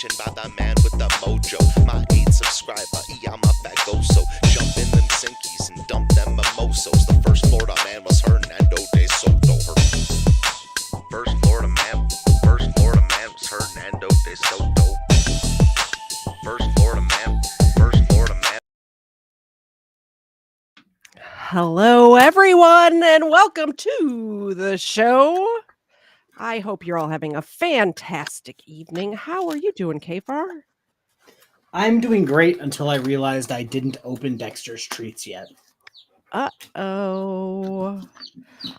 mentioned by the man with the mojo. My 8 subscriber, I'm a fagoso. Jump in them sinkies and dump them mimosos. The first Florida man was Hernando de Soto. First Florida man was Hernando de Soto. First Florida man. Hello, everyone, and welcome to the show. I hope you're all having a fantastic evening. How are you doing, KFARR? I'm doing great until I realized I didn't open Dexter's treats yet. Uh-oh.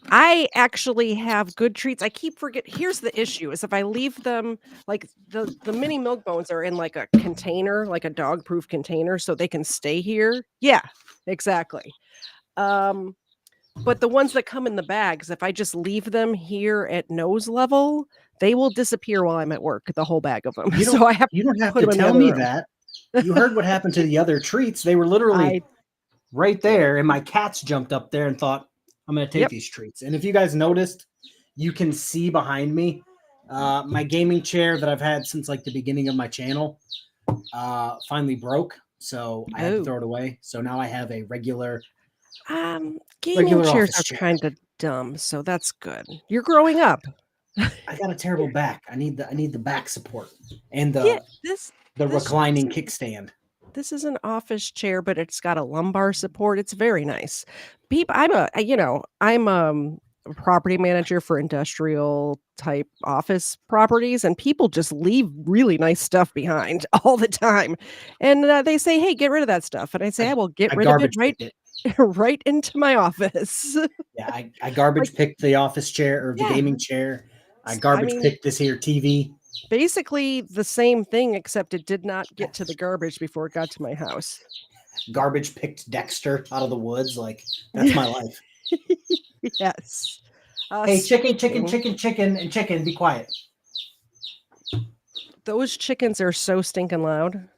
I actually have good treats. I keep forgetting. Here's the issue is if I leave them, like the mini milk bones are in like a container, like a dog-proof container, so they can stay here. Yeah, exactly. But the ones that come in the bags, if I just leave them here at nose level, they will disappear while I'm at work, the whole bag of them. You don't have to tell me that. You heard what happened to the other treats. They were literally right there, and my cats jumped up there and thought, I'm going to take these treats. And if you guys noticed, you can see behind me my gaming chair that I've had since like the beginning of my channel finally broke. So I had to throw it away. So now I have a regular gaming chairs are kind of dumb, so that's good. You're growing up. I got a terrible back. I need the back support and the reclining kickstand. This is an office chair, but it's got a lumbar support. It's very nice. I'm a property manager for industrial type office properties, and people just leave really nice stuff behind all the time. And they say, "Hey, get rid of that stuff." And I say, "I will get rid of it right into my office." Yeah, I garbage picked the office chair or the gaming chair. I picked this here TV. Basically the same thing, except it did not get to the garbage before it got to my house. Garbage picked Dexter out of the woods. Like, that's my life. Yes. Hey, chicken, be quiet. Those chickens are so stinking loud.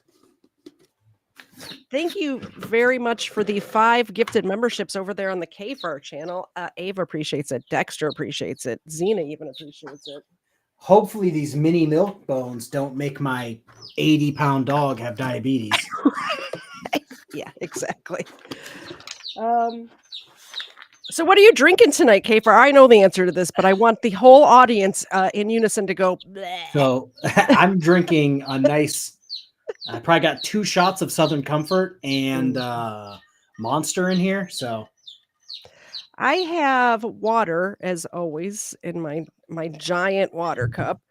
Thank you very much for the 5 gifted memberships over there on the KFARR channel. Ava appreciates it. Dexter appreciates it. Xena even appreciates it. Hopefully these mini milk bones don't make my 80-pound dog have diabetes. Yeah, exactly. So what are you drinking tonight, KFARR? I know the answer to this, but I want the whole audience in unison to go. Bleh. So I'm drinking a nice, I probably got 2 shots of Southern Comfort and Monster in here. So I have water, as always, in my giant water cup.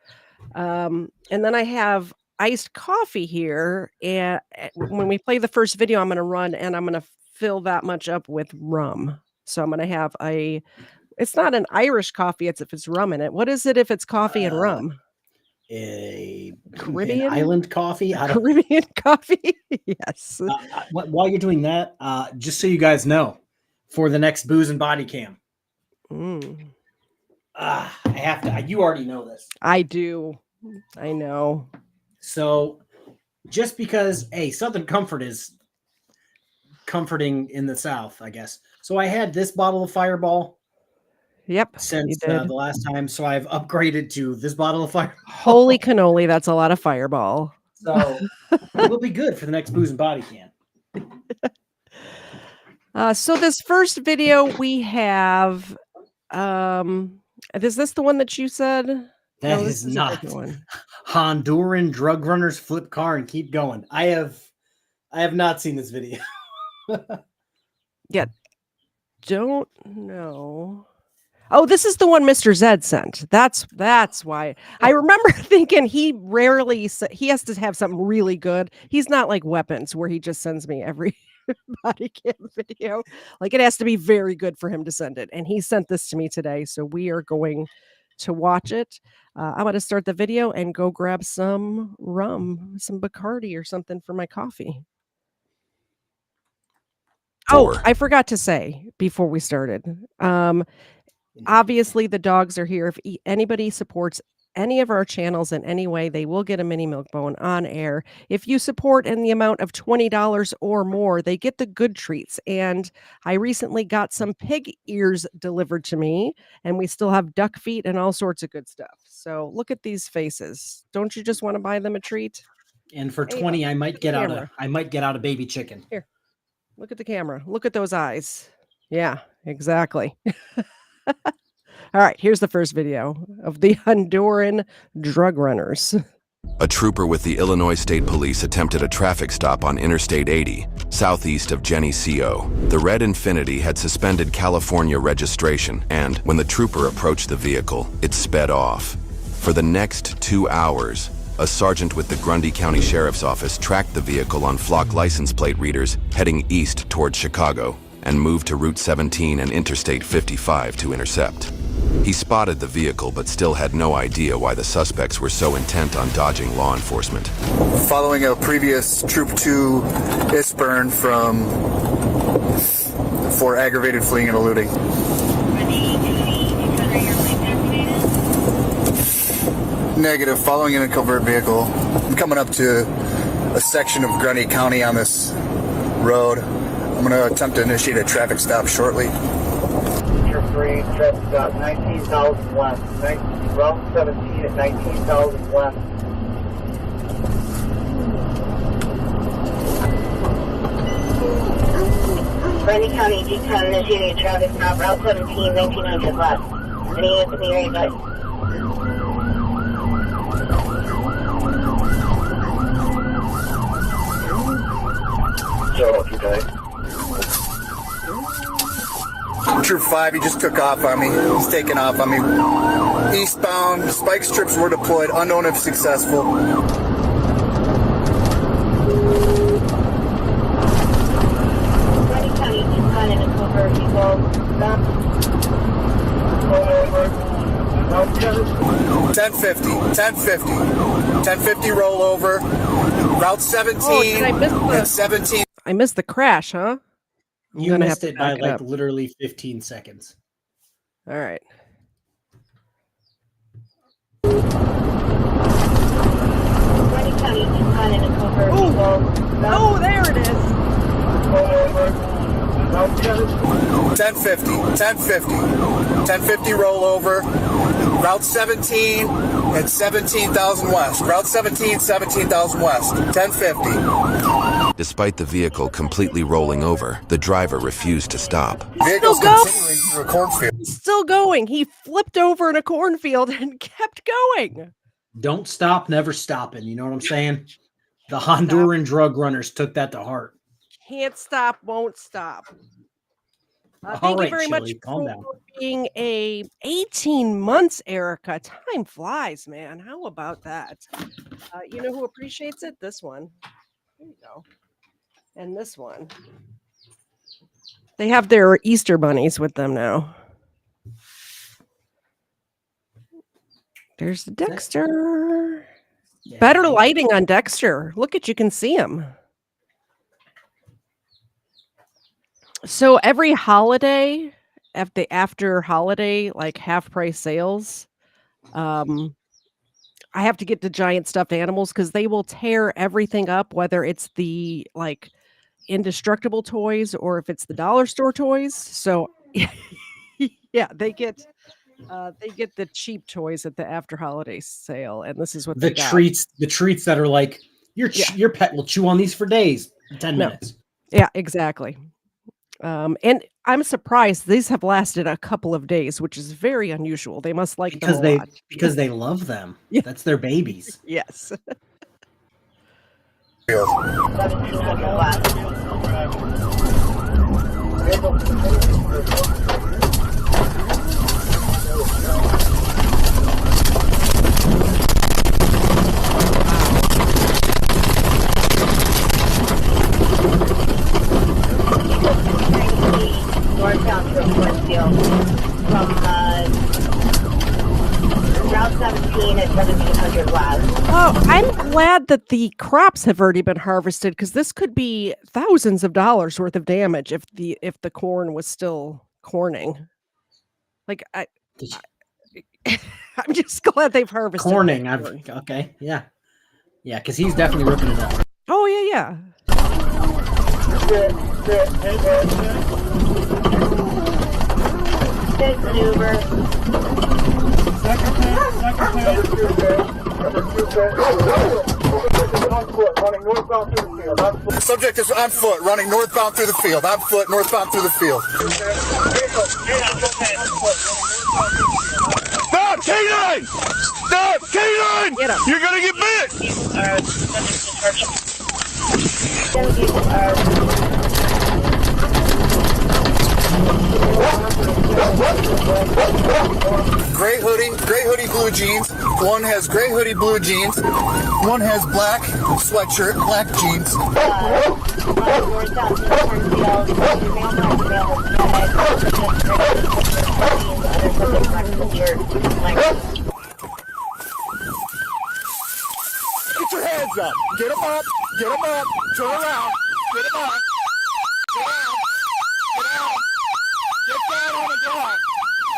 And then I have iced coffee here. And when we play the first video, I'm going to run and I'm going to fill that much up with rum. So I'm going to have it's not an Irish coffee. It's if it's rum in it. What is it if it's coffee and rum? A Caribbean island coffee. Caribbean coffee. Yes. While you're doing that, just so you guys know, for the next Booze and Bodycam, I have to. You already know this. I do. I know. So, just because Southern Comfort is comforting in the South, I guess. So I had this bottle of Fireball. Yep. Since the last time, so I've upgraded to this bottle of Fireball. Holy cannoli, that's a lot of Fireball. So it will be good for the next Booze and Bodycam. So this first video we have, is this the one that you said? That is not one. Honduran drug runners flip car and keep going. I have not seen this video. Yeah, don't know. Oh, this is the one Mr. Zed sent. That's why I remember thinking he has to have something really good. He's not like Weapons where he just sends me every body cam video. Like, it has to be very good for him to send it. And he sent this to me today. So we are going to watch it. I'm going to start the video and go grab some rum, some Bacardi or something for my coffee. Oh, I forgot to say before we started. Obviously, the dogs are here. If anybody supports any of our channels in any way, they will get a mini milk bone on air. If you support in the amount of $20 or more, they get the good treats. And I recently got some pig ears delivered to me, and we still have duck feet and all sorts of good stuff. So look at these faces. Don't you just want to buy them a treat? And for 20, I might get out a baby chicken. Here. Look at the camera. Look at those eyes. Yeah, exactly. All right, here's the first video of the Honduran drug runners. A trooper with the Illinois State Police attempted a traffic stop on Interstate 80, southeast of Geneseo. The red Infiniti had suspended California registration, and when the trooper approached the vehicle, it sped off. For the next 2 hours, a sergeant with the Grundy County Sheriff's Office tracked the vehicle on flock license plate readers heading east toward Chicago and moved to Route 17 and Interstate 55 to intercept. He spotted the vehicle but still had no idea why the suspects were so intent on dodging law enforcement. Following a previous Troop 2 ISBURN for aggravated fleeing and eluding. Negative. Following in a covert vehicle. I'm coming up to a section of Grundy County on this road. I'm going to attempt to initiate a traffic stop shortly. 3, traffic stop 19,000 west. Route 17 at 19,000 west. Grundy County, G10 initiating a traffic stop, Route 17, 1900 west. Any units in the area, guys? So, okay. Troop 5, he just took off on me. He's taking off on me. Eastbound, spike strips were deployed, unknown if successful. Grundy County, G10 in a covert vehicle. Stop. Pull over. Route 1050, 1050. 1050 rollover. Route 17 did I miss and 17. I missed the crash, huh? You missed it by like literally 15 seconds. All right. Grundy County, G10 in a covert vehicle. Stop. Oh, there it is. pull over. Route 1050, 1050. 1050 rollover. Route 17 and 17,000 west. Route 17, 17,000 west. 1050. Despite the vehicle completely rolling over, the driver refused to stop. Vehicle's continuing through a cornfield. Still going. He flipped over in a cornfield and kept going. Don't stop, never stopping. You know what I'm saying? The Honduran drug runners took that to heart. Can't stop, won't stop. All Thank right, you very much Chili, calm down. for being 18 months, Erica. Time flies, man. How about that? You know who appreciates it? This one. There you go. And this one. They have their Easter bunnies with them now. There's Dexter. Yeah. Better lighting on Dexter. Look at you can see him. So every holiday, after holiday, like half price sales, I have to get the giant stuffed animals because they will tear everything up, whether it's the like indestructible toys or if it's the dollar store toys. So yeah, they get the cheap toys at the after holiday sale, and this is what The treats that are like your pet will chew on these for days, 10 minutes. Yeah, exactly. And I'm surprised these have lasted a couple of days, which is very unusual. They must like them a lot. Because they love them. Yeah. That's their babies. Yes. 1700 west. Northbound to Northfield from Route 17 at 1700 west. Oh, I'm glad that the crops have already been harvested because this could be thousands of dollars worth of damage if the corn was still corning. Like I'm just glad they've harvested. Corning. Okay. Yeah. Yeah, because he's definitely ripping it up. Oh, yeah. Good maneuver. Subject is on foot, running northbound through the field. On foot, northbound through the field. Stop, K9! Stop, K9! Get him. You're gonna get bit! Gray hoodie, blue jeans. One has gray hoodie, blue jeans. One has black sweatshirt, black jeans. Get your hands up! Get them up! Get them up! Turn around! Get them up! Get out! Get out! Get down on the ground!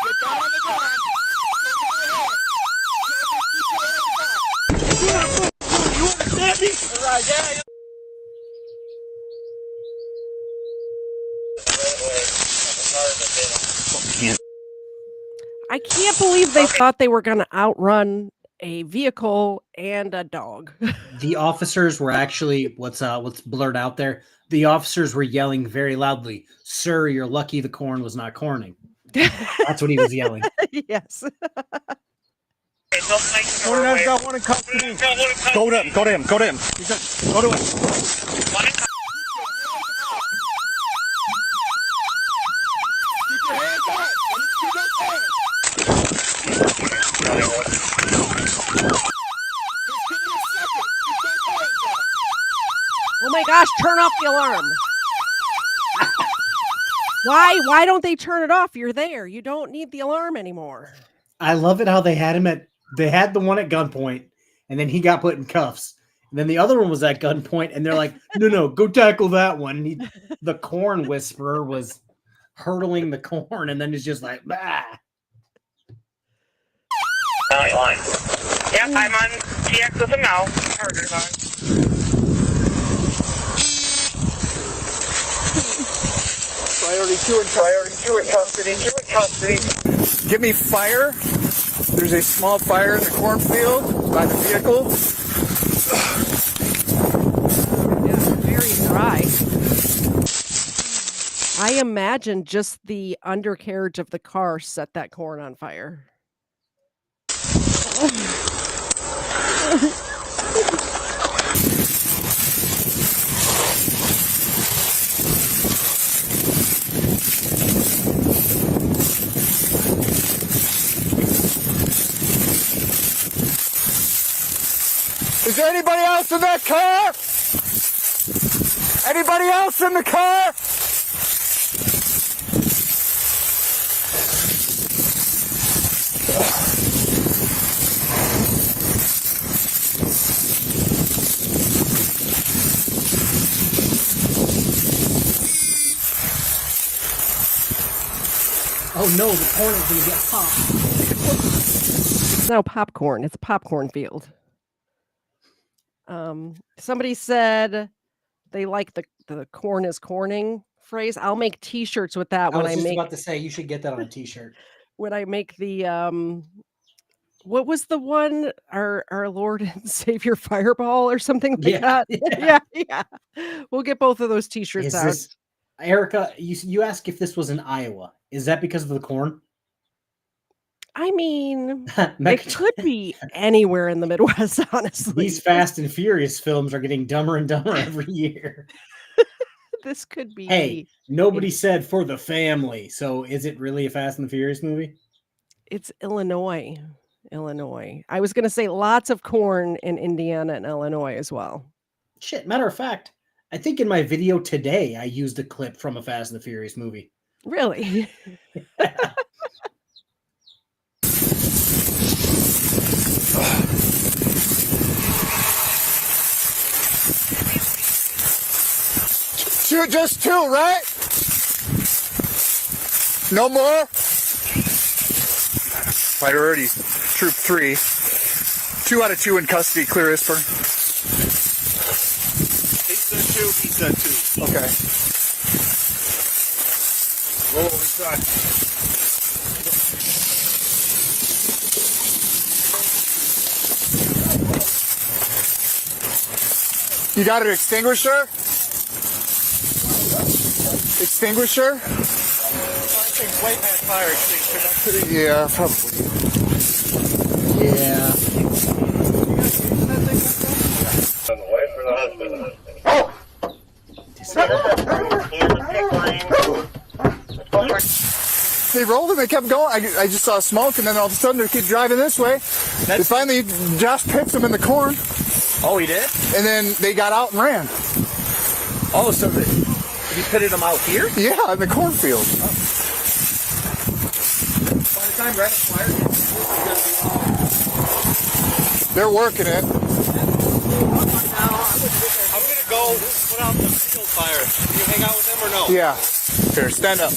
Get down on the ground! You understand me? Right, yeah. I can't believe they thought they were going to outrun a vehicle and a dog. The officers were actually what's blurred out there. The officers were yelling very loudly, "Sir, you're lucky the corn was not corning." That's what he was yelling. Yes. One has got one in custody. Go to him. Go to him. Go to him. Go to him. Keep your hands up. Let me see those hands. Just give me a second. Keep those hands up. Oh my gosh, turn off the alarm. Why don't they turn it off? You're there. You don't need the alarm anymore. I love it how they had the one at gunpoint, and then he got put in cuffs. And then the other one was at gunpoint, and they're like, no, go tackle that one. And the corn whisperer was hurdling the corn, and then he's just like, bah. Yep, I'm on TX with him now. Harder's on. Priority 2 in custody. 2 in custody. Give me fire. There's a small fire in the cornfield by the vehicle. Yeah, very dry. I imagine just the undercarriage of the car set that corn on fire. Is there anybody else in that car? Anybody else in the car? Oh no, the corn is going to get popped. It's no popcorn. It's a popcorn field. Somebody said they like the corn is corning phrase. I'll make t-shirts with that I was just about to say you should get that on a t-shirt. When I make the what was the one, our Lord and Savior Fireball or something like that? Yeah. We'll get both of those t-shirts out. Erica, you asked if this was in Iowa. Is that because of the corn? I mean, it could be anywhere in the Midwest, honestly. These Fast and Furious films are getting dumber and dumber every year. This could be. Hey, nobody said for the family. So is it really a Fast and the Furious movie? It's Illinois. I was going to say lots of corn in Indiana and Illinois as well. Shit, matter of fact, I think in my video today, I used a clip from a Fast and the Furious movie. Really? Just 2, right? No more? Priority Troop 3. 2 out of 2 in custody. Clear ISPER. He said 2, he said 2. Okay. Roll over side. You got an extinguisher? Extinguisher? I think way past fire extinguisher. Yeah, probably. Yeah. On the way for the hospital. They rolled and they kept going. I just saw smoke, and then all of a sudden they keep driving this way. They finally, Josh picked them in the corn. Oh, he did? And then they got out and ran. Oh, so he pitted them out here? Yeah, in the cornfield. By the time Reddit fired They're working it. I'm going to go put out the field fire. Can you hang out with him or no? Yeah. Here, stand up.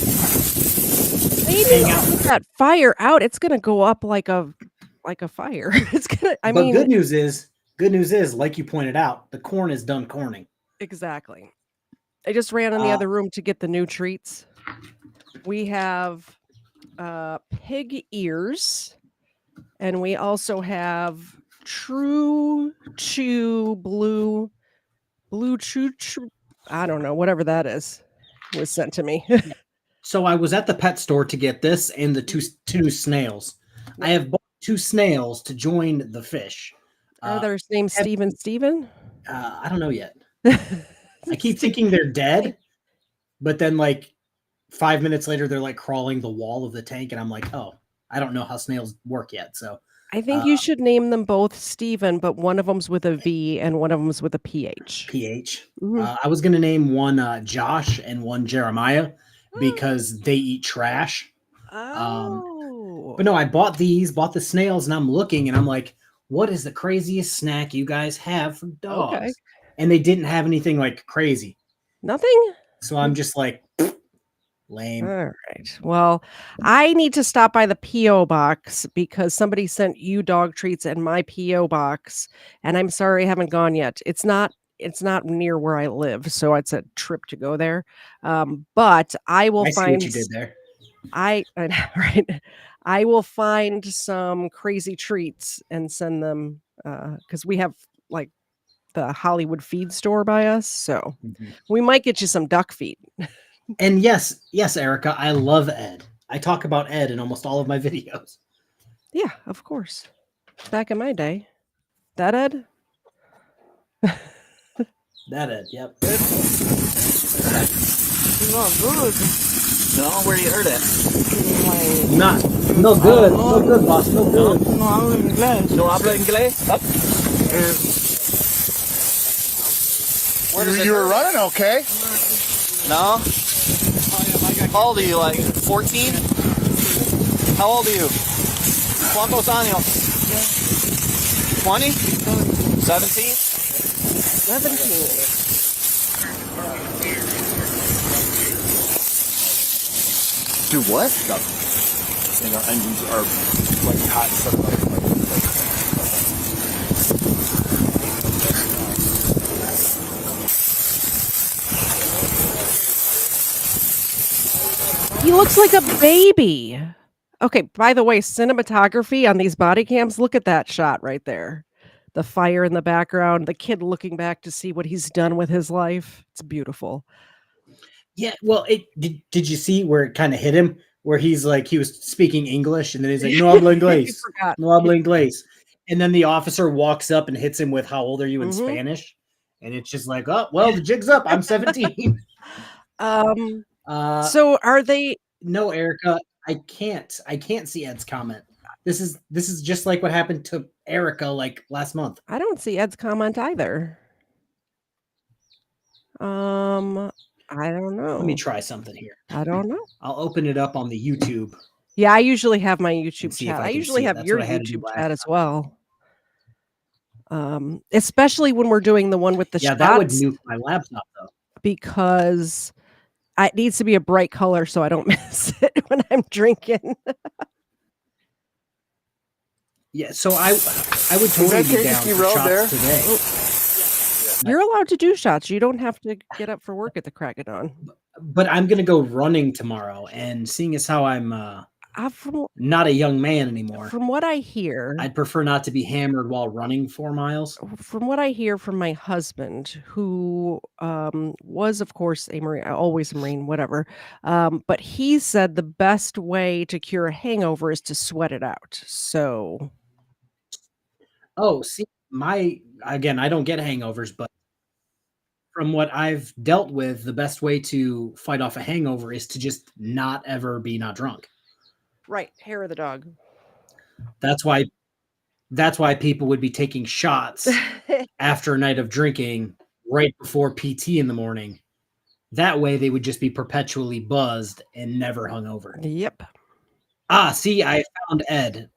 Maybe put that fire out. It's gonna go up like a fire. It's gonna. I mean, good news is, like you pointed out, the corn is done corning. Exactly. I just ran in the other room to get the new treats. We have pig ears, and we also have True Chew Blue Chew. I don't know, whatever that is, was sent to me. So I was at the pet store to get this and the two snails. I have bought 2 snails to join the fish. Are their names Steven? I don't know yet. I keep thinking they're dead, but then like 5 minutes later, they're like crawling the wall of the tank, and I'm like, oh, I don't know how snails work yet. So I think you should name them both Steven, but one of them's with a V and one of them's with a PH. Mm-hmm. I was going to name one Josh and one Jeremiah because they eat trash. But no, I bought the snails, and I'm looking, and I'm like, what is the craziest snack you guys have for dogs? Okay. And they didn't have anything like crazy. Nothing? So I'm just like, lame. All right. Well, I need to stop by the P.O. box because somebody sent you dog treats in my P.O. box, and I'm sorry I haven't gone yet. It's not near where I live, so it's a trip to go there. But I will find what you did there. I right. I will find some crazy treats and send them because we have like the Hollywood feed store by us, so we might get you some duck feed. And yes, Erica, I love Ed. I talk about Ed in almost all of my videos. Yeah, of course. Back in my day, that Ed. That Ed, yep. Not good. No, where you heard it? No good. No good, boss. No good. No hablo inglés. No hablo inglés? Up. You were running okay. No. How old are you? Like 14? How old are you? ¿Cuántos años? 20? 17? 17. Do what? And our engines are like hot and stuff. He looks like a baby. Okay, by the way, cinematography on these body cams, look at that shot right there. The fire in the background, the kid looking back to see what he's done with his life. It's beautiful. Yeah, well, did you see where it kind of hit him? Where he's like, he was speaking English, and then he's like, no hablo inglés. No hablo inglés. And then the officer walks up and hits him with, how old are you in Spanish? And it's just like, oh, well, the jig's up. I'm 17. So are they? No, Erica, I can't see Ed's comment. This is just like what happened to Erica like last month. I don't see Ed's comment either. I don't know. Let me try something here. I don't know. I'll open it up on the YouTube. Yeah, I usually have my YouTube chat. I can usually see it. have That's your what I had to do YouTube last chat as well. Especially when we're doing the one with the shots. That would nuke my laptop though. Because it needs to be a bright color so I don't miss it when I'm drinking. Yeah, so I would totally be down for shots today. You're allowed to do shots. You don't have to get up for work at the crack of dawn. But I'm going to go running tomorrow, and seeing as how I'm not a young man anymore. From what I hear, I'd prefer not to be hammered while running 4 miles. From what I hear from my husband, who was, of course, a Marine, always a Marine, whatever. But he said the best way to cure a hangover is to sweat it out. So. Oh, see, again, I don't get hangovers, but from what I've dealt with, the best way to fight off a hangover is to just not ever be not drunk. Right, hair of the dog. That's why people would be taking shots after a night of drinking right before PT in the morning. That way they would just be perpetually buzzed and never hungover. Yep. See, I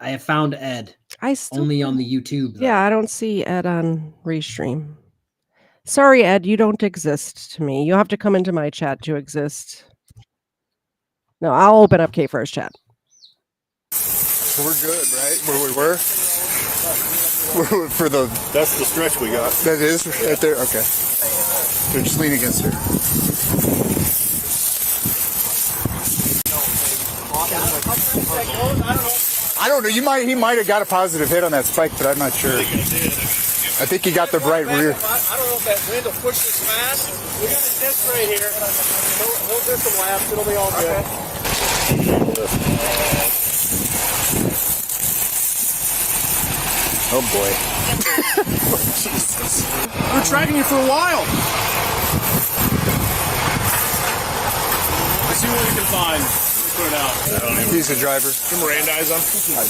have found Ed. Only on the YouTube, though. Yeah, I don't see Ed on Restream. Sorry, Ed, you don't exist to me. You have to come into my chat to exist. No, I'll open up KFARR's chat. So we're good, right? Where we were? That's the stretch we got. That is right there? Okay. So just lean against her. I don't know. He might have got a positive hit on that spike, but I'm not sure. I think he got the right rear. I don't know if that wind will push this fast. We got a disc right here. Hold this some laps. It'll be all good. Oh boy. Jesus. We're tracking you for a while. Let's see what we can find. Put it out. He's the driver. You Mirandize him?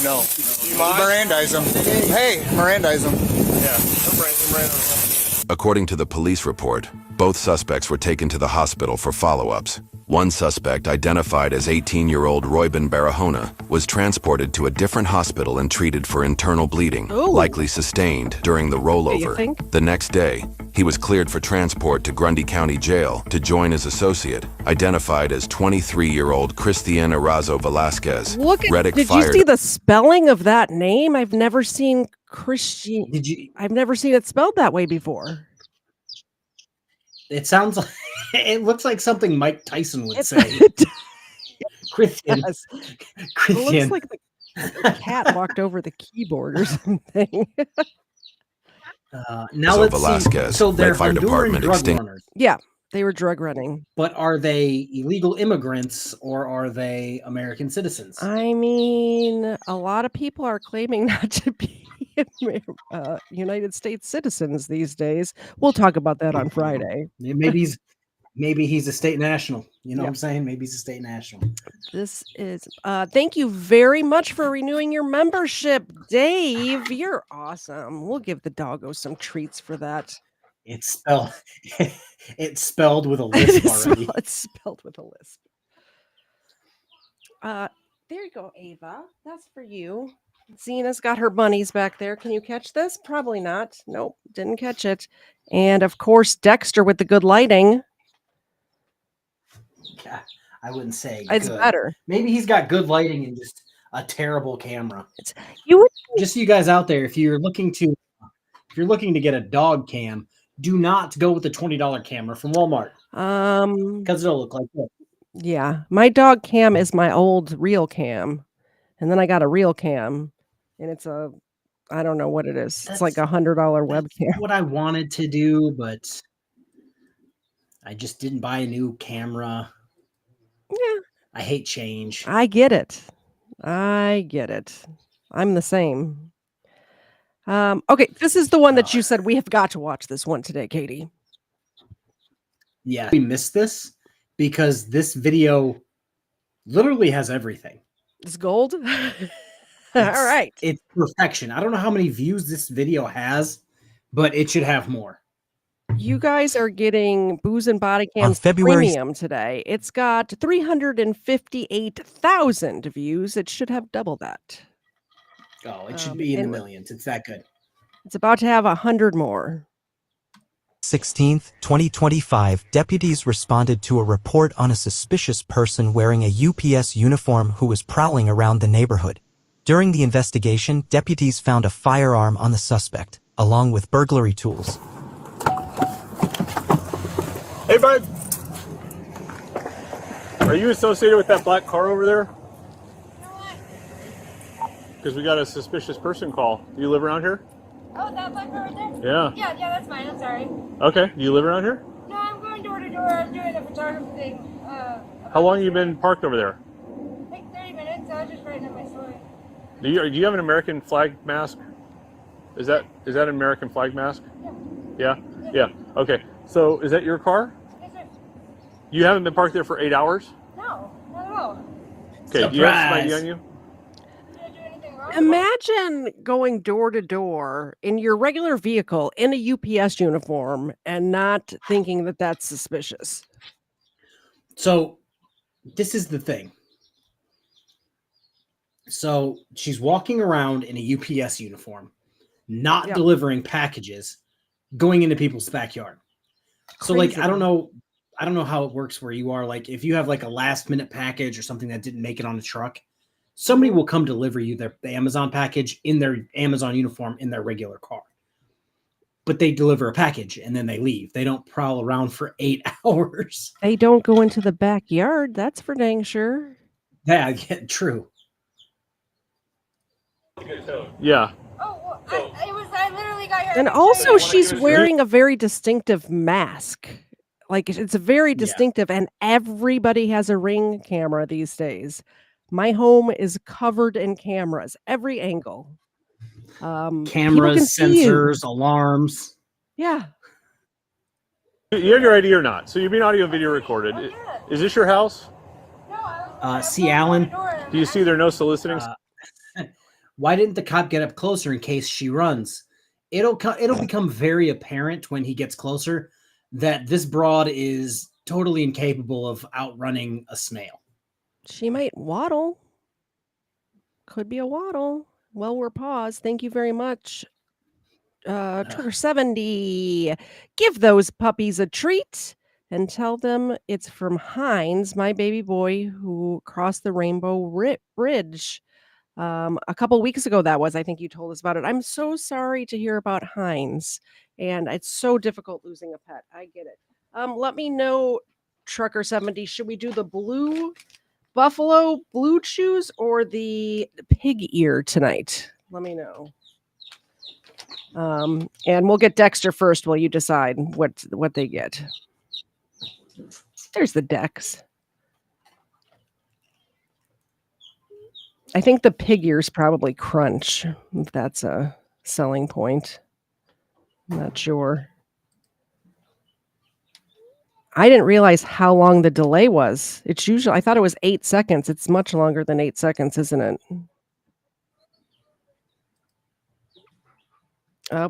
No. You mind? Mirandize him. Hey, Mirandize him. Yeah. Mirandize him. According to the police report, both suspects were taken to the hospital for follow-ups. One suspect, identified as 18-year-old Royben Barahona, was transported to a different hospital and treated for internal bleeding, likely sustained during the rollover. The next day, he was cleared for transport to Grundy County Jail to join his associate, identified as 23-year-old Cristian Erazo Velasquez. Did you see the spelling of that name? I've never seen Christian. I've never seen it spelled that way before. It sounds like it looks like something Mike Tyson would say. Christian. Yes. Christian. It looks like the cat walked over the keyboard or something. Now let's Velasquez, see. So they're Fire Department drug runners. Yeah, they were drug running. But are they illegal immigrants or are they American citizens? I mean, a lot of people are claiming not to be United States citizens these days. We'll talk about that on Friday. Maybe he's a state national. You know what I'm saying? Maybe he's a state national. This is thank you very much for renewing your membership, Dave. You're awesome. We'll give the doggo some treats for that. It's spelled with a lisp already. It's spelled with a lisp. There you go, Ava. That's for you. Zena's got her bunnies back there. Can you catch this? Probably not. Nope, didn't catch it. And of course, Dexter with the good lighting. Yeah, I wouldn't say it's good. Better. Maybe he's got good lighting and just a terrible camera. Just so you guys out there, if you're looking to get a dog cam, do not go with the $20 camera from Walmart. Because it'll look like that. Yeah, my dog cam is my old real cam, and then I got a real cam, and it's I don't know what it is. It's like $100 webcam. What I wanted to do, but I just didn't buy a new camera. Yeah, I hate change. I get it. I'm the same. Okay, this is the one that you said we have got to watch this one today, Katie. Yeah, we missed this because this video literally has everything. It's gold. All right. It's perfection. I don't know how many views this video has, but it should have more. You guys are getting Booze and Bodycams Premium today. It's got 358,000 views. It should have double that. Oh, it should be in the millions. It's that good. It's about to have 100 more. 16th, 2025, deputies responded to a report on a suspicious person wearing a UPS uniform who was prowling around the neighborhood. During the investigation, deputies found a firearm on the suspect, along with burglary tools. Hey, bud. Are you associated with that black car over there? Because we got a suspicious person call. Do you live around here? Oh, that black car right there? Yeah. Yeah, that's mine. I'm sorry. Okay. Do you live around here? No, I'm going door to door. I'm doing a photography thing. How long have you been parked over there? Like 30 minutes. I was just writing up my story. Do you have an American flag mask? Is that an American flag mask? Yeah. Yeah? Yeah. Okay. So is that your car? Yes, sir. You haven't been parked there for 8 hours? No, not at all. Okay. Do you have some ID on you? Did I do anything wrong? Imagine going door to door in your regular vehicle in a UPS uniform and not thinking that that's suspicious. So this is the thing. So she's walking around in a UPS uniform, not delivering packages, going into people's backyard. So like, I don't know how it works where you are. Like if you have like a last minute package or something that didn't make it on the truck, somebody will come deliver you the Amazon package in their Amazon uniform in their regular car. But they deliver a package and then they leave. They don't prowl around for 8 hours. They don't go into the backyard. That's for dang sure. Yeah, true. Yeah. Oh, well, I literally got here. And also she's wearing a very distinctive mask. Like it's very distinctive and everybody has a Ring camera these days. My home is covered in cameras, every angle. Cameras, sensors, alarms. Yeah. You have your ID or not? So you're being audio and video recorded. Oh, yeah. Is this your house? No, See Alan? Do you see there are no soliciting? Why didn't the cop get up closer in case she runs? It'll become very apparent when he gets closer that this broad is totally incapable of outrunning a snail. She might waddle. Could be a waddle. Well, we're paused. Thank you very much. Trigger 70. Give those puppies a treat and tell them it's from Heinz, my baby boy who crossed the Rainbow Bridge. A couple weeks ago, I think you told us about it. I'm so sorry to hear about Heinz, and it's so difficult losing a pet. I get it. Let me know, Trucker 70. Should we do the blue buffalo blue chews or the pig ear tonight? Let me know. And we'll get Dexter first while you decide what they get. There's the Dex. I think the pig ears probably crunch, if that's a selling point. I'm not sure. I didn't realize how long the delay was. It's usually, I thought it was 8 seconds. It's much longer than 8 seconds, isn't it?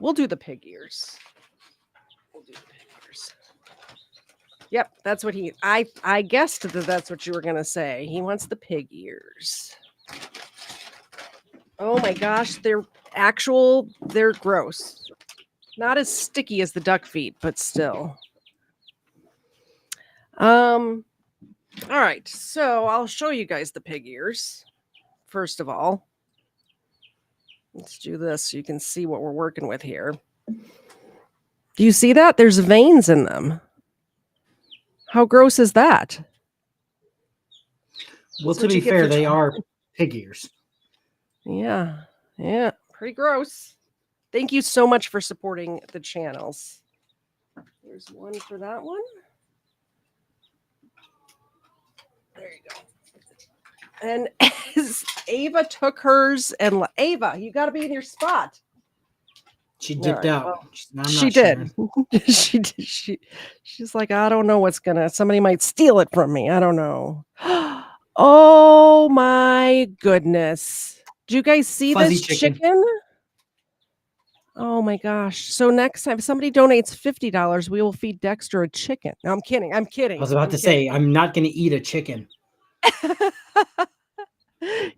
We'll do the pig ears. Yep, that's what I guessed that that's what you were going to say. He wants the pig ears. Oh my gosh, they're gross. Not as sticky as the duck feet, but still. All right, so I'll show you guys the pig ears. First of all, let's do this so you can see what we're working with here. Do you see that? There's veins in them. How gross is that? Well, to be fair, they are pig ears. Yeah, pretty gross. Thank you so much for supporting the channels. There's one for that one. There you go. And as Ava took hers, and Ava, you got to be in your spot. She dipped out. Well, she did. She's like, I don't know somebody might steal it from me. I don't know. Oh my goodness. Do you guys see Fuzzy this chicken? Oh my gosh. So next time somebody donates $50, we will feed Dexter a chicken. No, I'm kidding. I was about to say, I'm not going to eat a chicken.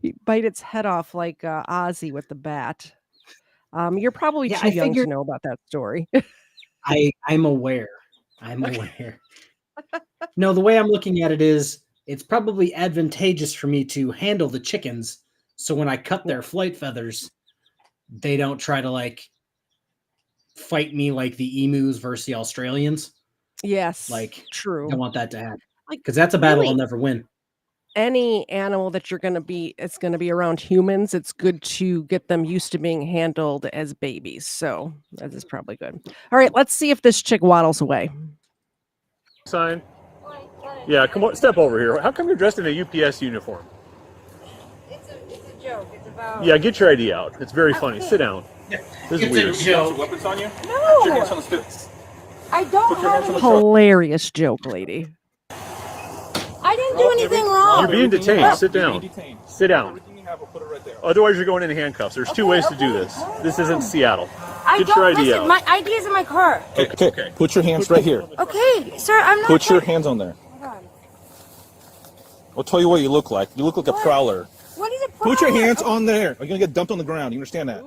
You bite its head off like Ozzy with the bat. You're probably too young to know about that story. I'm aware. No, the way I'm looking at it is it's probably advantageous for me to handle the chickens So when I cut their flight feathers, they don't try to like fight me like the emus versus the Australians. Yes, Like, true. I don't want that to happen. Like, Because that's a battle really, I'll never win. any animal that it's going to be around humans, it's good to get them used to being handled as babies. So that is probably good. All right, let's see if this chick waddles away. Sign. Yeah, come on, step over here. How come you're dressed in a UPS uniform? It's a joke. It's about. Yeah, get your ID out. It's very funny. Okay. Sit down. This is weird. A joke. Weapons on you? No. Put your hands on the stick. I don't Put your hands have on any. the Hilarious joke, lady. I didn't do anything wrong. You're being detained. Sit down. Sit down. Everything you have, we'll put it right there. Otherwise, you're going in handcuffs. There's two ways to do this. This isn't Seattle. I Get don't your ID listen. out. My ID is in my car. Okay. Put your hands right here. Okay, sir, I'm not. Put your hands on there. Hold on. I'll tell you what you look like. You look like a prowler. What is it? Put your hands on there. You're gonna get dumped on the ground. You understand that?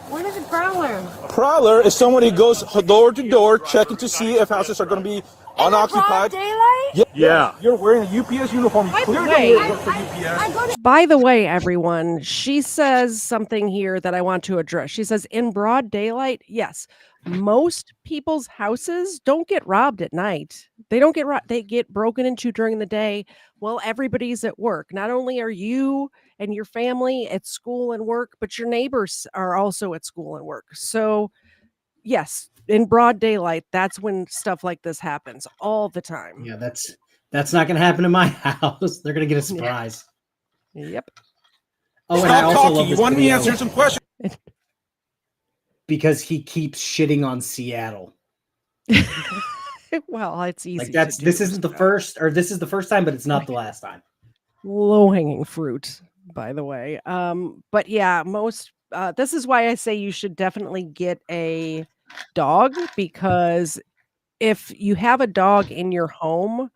What is a prowler? Prowler is someone who goes door to door checking to see if houses are gonna be unoccupied. Daylight? Yeah. You're wearing a UPS uniform. You clearly way, don't work for UPS. I go to. By the way, everyone, she says something here that I want to address. She says, in broad daylight, yes, most people's houses don't get robbed at night. They don't get robbed. They get broken into during the day while everybody's at work. Not only are you and your family at school and work, but your neighbors are also at school and work. So, yes, in broad daylight, that's when stuff like this happens all the time. Yeah, that's not going to happen in my house. They're going to get a surprise. Yep. Oh, and I Stop also talking. love You this want me to video answer some questions? because he keeps shitting on Seattle. Well, it's easy. Like this isn't the first, or this is the first time, but it's not the last time. Low-hanging fruit, by the way. But yeah, this is why I say you should definitely get a dog, because if you have a dog in your home,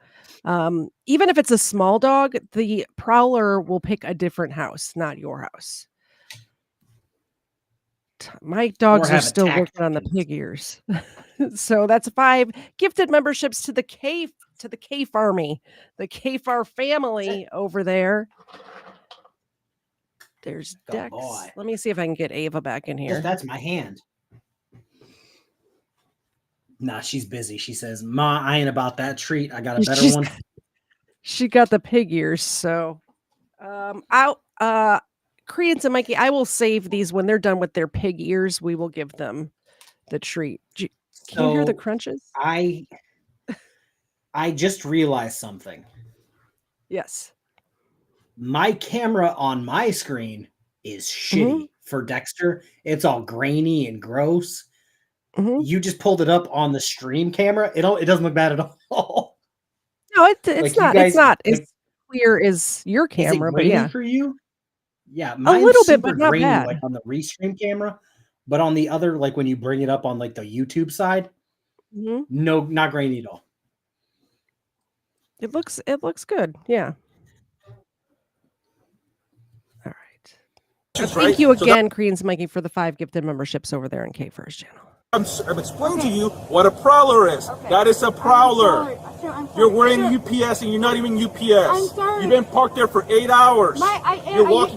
even if it's a small dog, the prowler will pick a different house, not your house. My dogs are still working on the pig ears. So that's 5 gifted memberships to the KFARR the KFARR family over there. There's Dex. Boy. Let me see if I can get Ava back in here. That's my hand. Nah, she's busy. She says, "Ma, I ain't about that treat. I got a better one." She got the pig ears. So, Credence and Mikey, I will save these when they're done with their pig ears. We will give them the treat. Can you hear the crunches? I just realized something. Yes. My camera on my screen is shitty for Dexter. It's all grainy and gross. You just pulled it up on the stream camera. It doesn't look bad at all. No, it's not. It's not as clear as your camera, but yeah. For you, yeah, a little bit, but not grainy, bad. like on the restream camera, but on the other, like when you bring it up on like the YouTube side, no, not grainy at all. It looks good. Yeah. All right. Thank you again, Credence Mikey, for the 5 gifted memberships over there on KFARR's channel. I'm explaining to you what a prowler is. Okay. That is a prowler. I'm sorry. You're wearing UPS and you're not even UPS. I'm sorry. You've been parked there for 8 hours.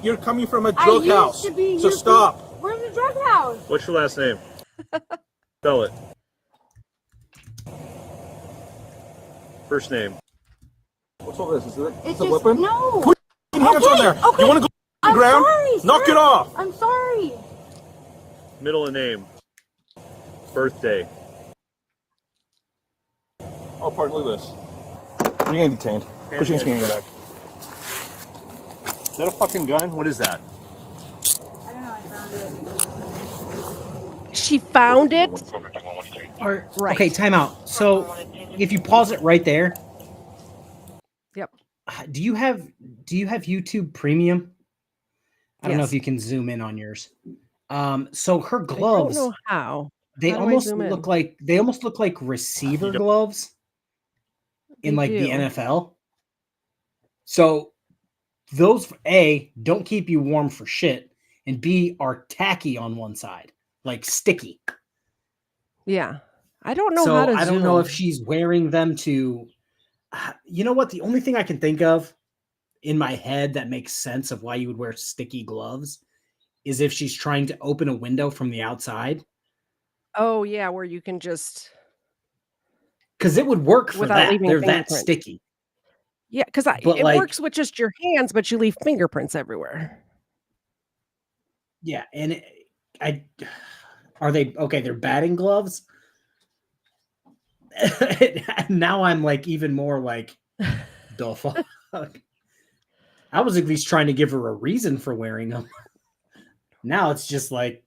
You're coming from a drug house. So stop. Where's the drug house? What's your last name? Spell it. First name. What's all this? Is it It's a weapon? No. Put your hands on there. Okay. You want to go on the ground? Sorry, Knock sir. it off. I'm sorry. Middle and name. Birthday. Oh, pardon, look at this. You're getting detained. Put your hands in your back. Is that a fucking gun? What is that? I don't know. I found it. She found it. Right. Okay, time out. So if you pause it right there. Yep. Do you have YouTube Premium? I don't know Yes. if you can zoom in on yours. So her gloves. I don't know how. They How do I almost zoom in? look like receiver gloves in They like the do. NFL. So those A, don't keep you warm for shit, and B, are tacky on one side, like sticky. Yeah. I don't know So how to I don't know zoom. if she's wearing them to, you know what? The only thing I can think of, in my head that makes sense of why you would wear sticky gloves is if she's trying to open a window from the outside. Oh yeah, where you can just because it would work for without that. leaving They're that fingerprints. sticky. Yeah, because But it like, works with just your hands, but you leave fingerprints everywhere. yeah, and are they okay? They're batting gloves. Now I'm like even more like the fuck. I was at least trying to give her a reason for wearing them. Now it's just like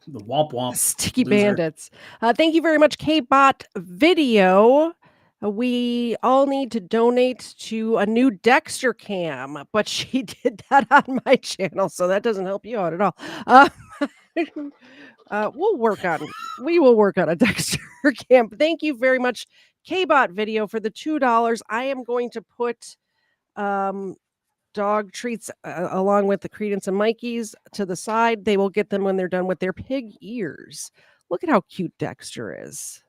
the womp womp. Sticky loser. bandits. Thank you very much, K-Bot Video. We all need to donate to a new Dexter cam, but she did that on my channel, so that doesn't help you out at all. We will work on a Dexter cam. Thank you very much, K-Bot Video, for the $2. I am going to put dog treats along with the Credence and Mikey's to the side. They will get them when they're done with their pig ears. Look at how cute Dexter is.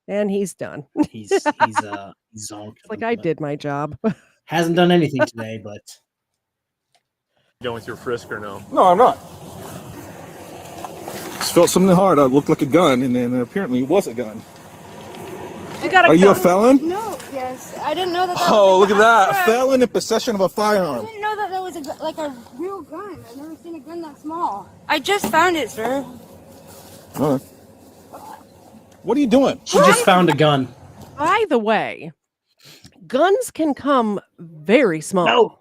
And he's done. He's zonked. It's like I did my job. Hasn't done anything today, but Done with your frisk or no? No, I'm not. Just felt something hard. I looked like a gun, and then apparently it was a gun. You got Are you a felon? No, yes. I didn't know that. Oh, look at that. Felon in possession of a I firearm. didn't know that was like a real gun. I've never seen a gun that small. I just found it, sir. All right. What are you doing? she just found a gun. By the way, guns can come very small. No.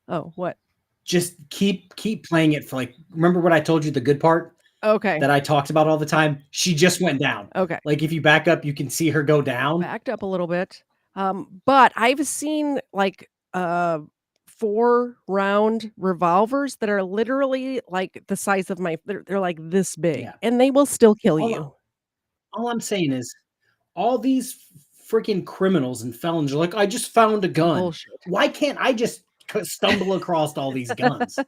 Oh, what? Just keep playing it for like. Remember what I told you? The good part Okay. that I talked about all the time. She just went down. Okay. Like if you back up, you can see her go down. Backed up a little bit. But I've seen like 4-round revolvers that are literally like the size of they're like this big, Yeah. and they will still kill you. All I'm saying is, all these freaking criminals and felons are like, I just found a gun. Bullshit. Why can't I just stumble across all these guns?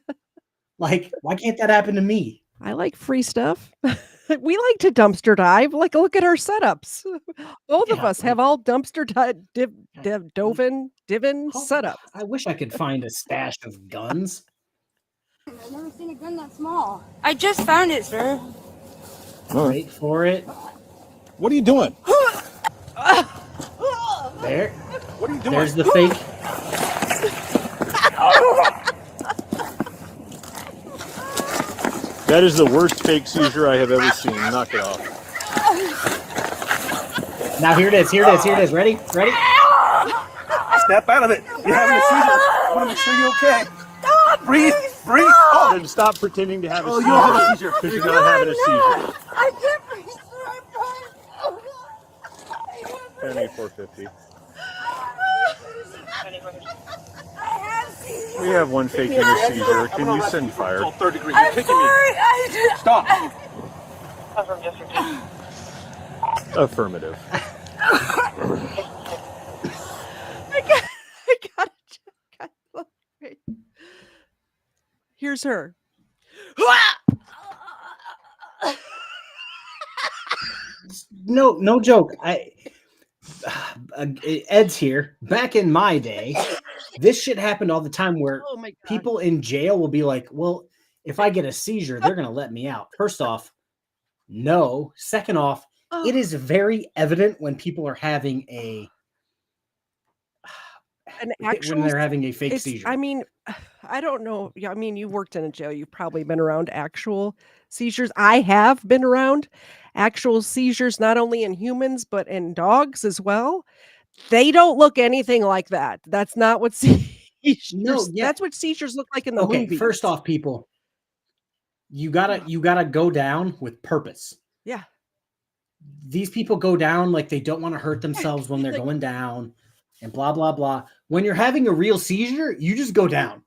Like, why can't that happen to me? I like free stuff. We like to dumpster dive. Like, look at our setups. Both of Yeah, us like- have all dumpster divin Oh, setups. I wish I could find a stash of guns. I've never seen a gun that small. I just found it, sir. Wait for it. What are you doing? There. What are you doing? There's the fake. That is the worst fake seizure I have ever seen. Knock it off. Now here it is. Here it is. Here it is. Ready? Ready? Step out of it. You're having a seizure. I want to make sure you're okay. Breathe. Breathe. Oh, Then stop pretending to have a oh, seizure. you don't have a seizure. Because you're not having a seizure. I can't breathe, sir. I'm Penny 450. fine. We have one faking a seizure. Can you send fire? It's third degree. You're I'm kicking me. sorry. Stop. Affirmative. I gotta check. Wait. Here's her. No joke. Ed's here. Back in my day, this shit happened all the time where Oh my God. people in jail will be like, well, if I get a seizure, they're going to let me out. First off, no. Second off, it is very evident when people are having an when actual they're having a fake it's, seizure. I mean, I don't know. Yeah, I mean, you worked in a jail. You've probably been around actual seizures. I have been around actual seizures, not only in humans, but in dogs as well. They don't look anything like that. That's not what seizures. That's what seizures look like in the Okay, movies. first off, people, you gotta go down with purpose. Yeah. These people go down like they don't want to hurt themselves when they're going down and blah, blah, blah. When you're having a real seizure, you just go down.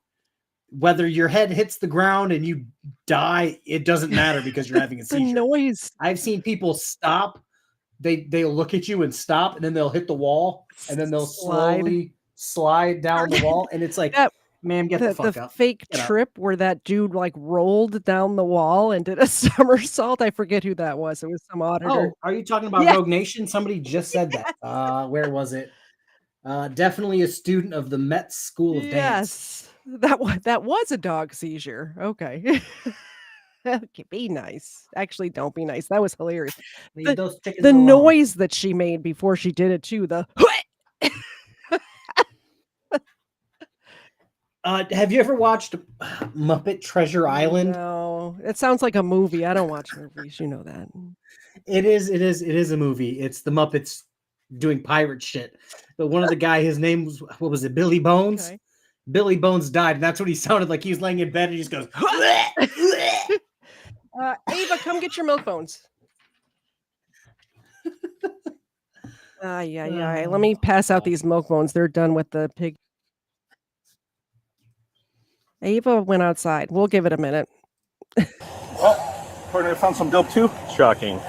Whether your head hits the ground and you die, it doesn't matter because you're having a The seizure. noise. I've seen people stop. They'll look at you and stop, and then they'll hit the wall, and then they'll slowly slide down the wall. And it's like, ma'am, get the fuck up. Fake Get up. trip where that dude like rolled down the wall and did a somersault. I forget who that was. It was some auditor. Oh, are you talking about Yeah. Rogue Nation? Somebody just said that. Where was it? Definitely a student of the Met School of Dance. Yes, that was a dog seizure. Okay. Okay, be nice. Actually, don't be nice. That was hilarious. Leave those chickens The alone. noise that she made before she did it too. The have you ever watched Muppet Treasure Island? No, it sounds like a movie. I don't watch movies. You know that. It is a movie. It's the Muppets doing pirate shit. But one of the guy, his name was, what was it, Billy Bones? Okay. Billy Bones died, and that's what he sounded like. He was laying in bed and he just goes. Ava, come get your milk bones. Yeah. Let me pass out these milk bones. They're done with the pig. Ava went outside. We'll give it a minute. Oh, partner, found some dope too. Shocking.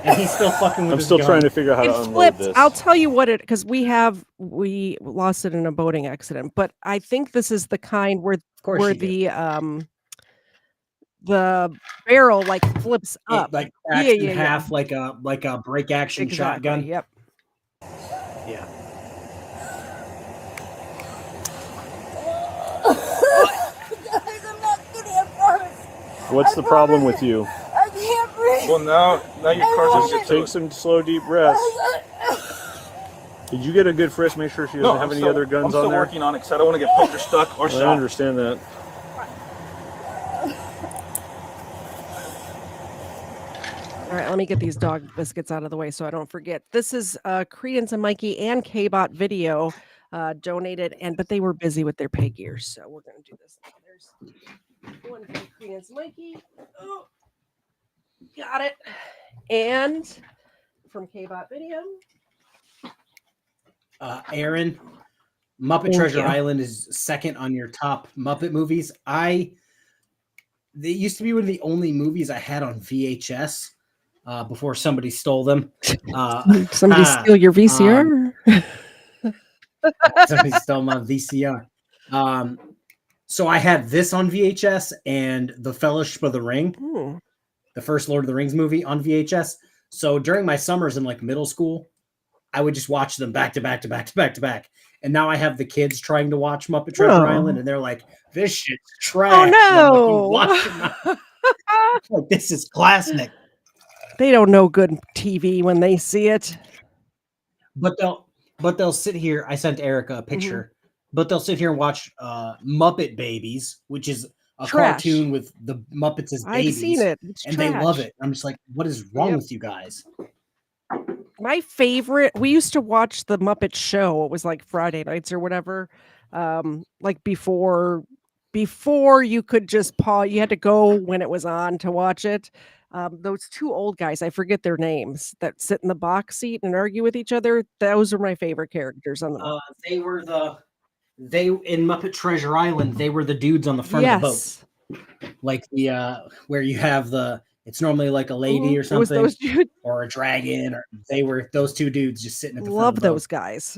And he's still fucking with I'm his still gun. trying to figure out how It to unload flipped. this. I'll tell you what because we lost it in a boating accident. But I think this is the kind where the barrel like flips up, It, like cracks in half, like a break action shotgun. Yep. Yeah. Guys, I'm not getting it first. What's the problem with you? I can't breathe. Well, now your car's just take some slow, deep breaths. Did you get a good frisk? Make sure she doesn't have any other guns on there. I'm still working on it because I don't want to get poked or stuck or shot. I understand that. All right, let me get these dog biscuits out of the way so I don't forget. This is Credence and Mikey and K-Bot video donated, but they were busy with their pig ears, so we're going to do this now. There's one from Credence and Mikey. Oh, got it. And from K-Bot video. Aaron, Muppet Treasure Island is second on your top Muppet movies. They used to be one of the only movies I had on VHS before somebody stole them. Somebody steal your VCR? Somebody stole my VCR. So I had this on VHS and The Fellowship of the Ring, the first Lord of the Rings movie on VHS. So during my summers in like middle school, I would just watch them back to back to back to back to back. And now I have the kids trying to watch Muppet Treasure Island, and they're like, "This shit's trash." Oh no! Like, watch it like, this is classic. They don't know good TV when they see it. But they'll sit here. I sent Erica a picture. But they'll sit here and watch Muppet Babies, which is a cartoon with the Muppets as babies. I've seen it. It's and trash. They love it. I'm just like, what is wrong with you guys? My favorite, we used to watch the Muppet Show. It was like Friday nights or whatever. Like before you could just pause, you had to go when it was on to watch it. Those two old guys, I forget their names, that sit in the box seat and argue with each other. Those are my favorite characters on the They in Muppet Treasure Island, they were the dudes on the front of the boat. Like the where you have it's normally like a lady or something, it was those dudes. Or a dragon, or they were those two dudes just sitting at the front Love of the boat. those guys.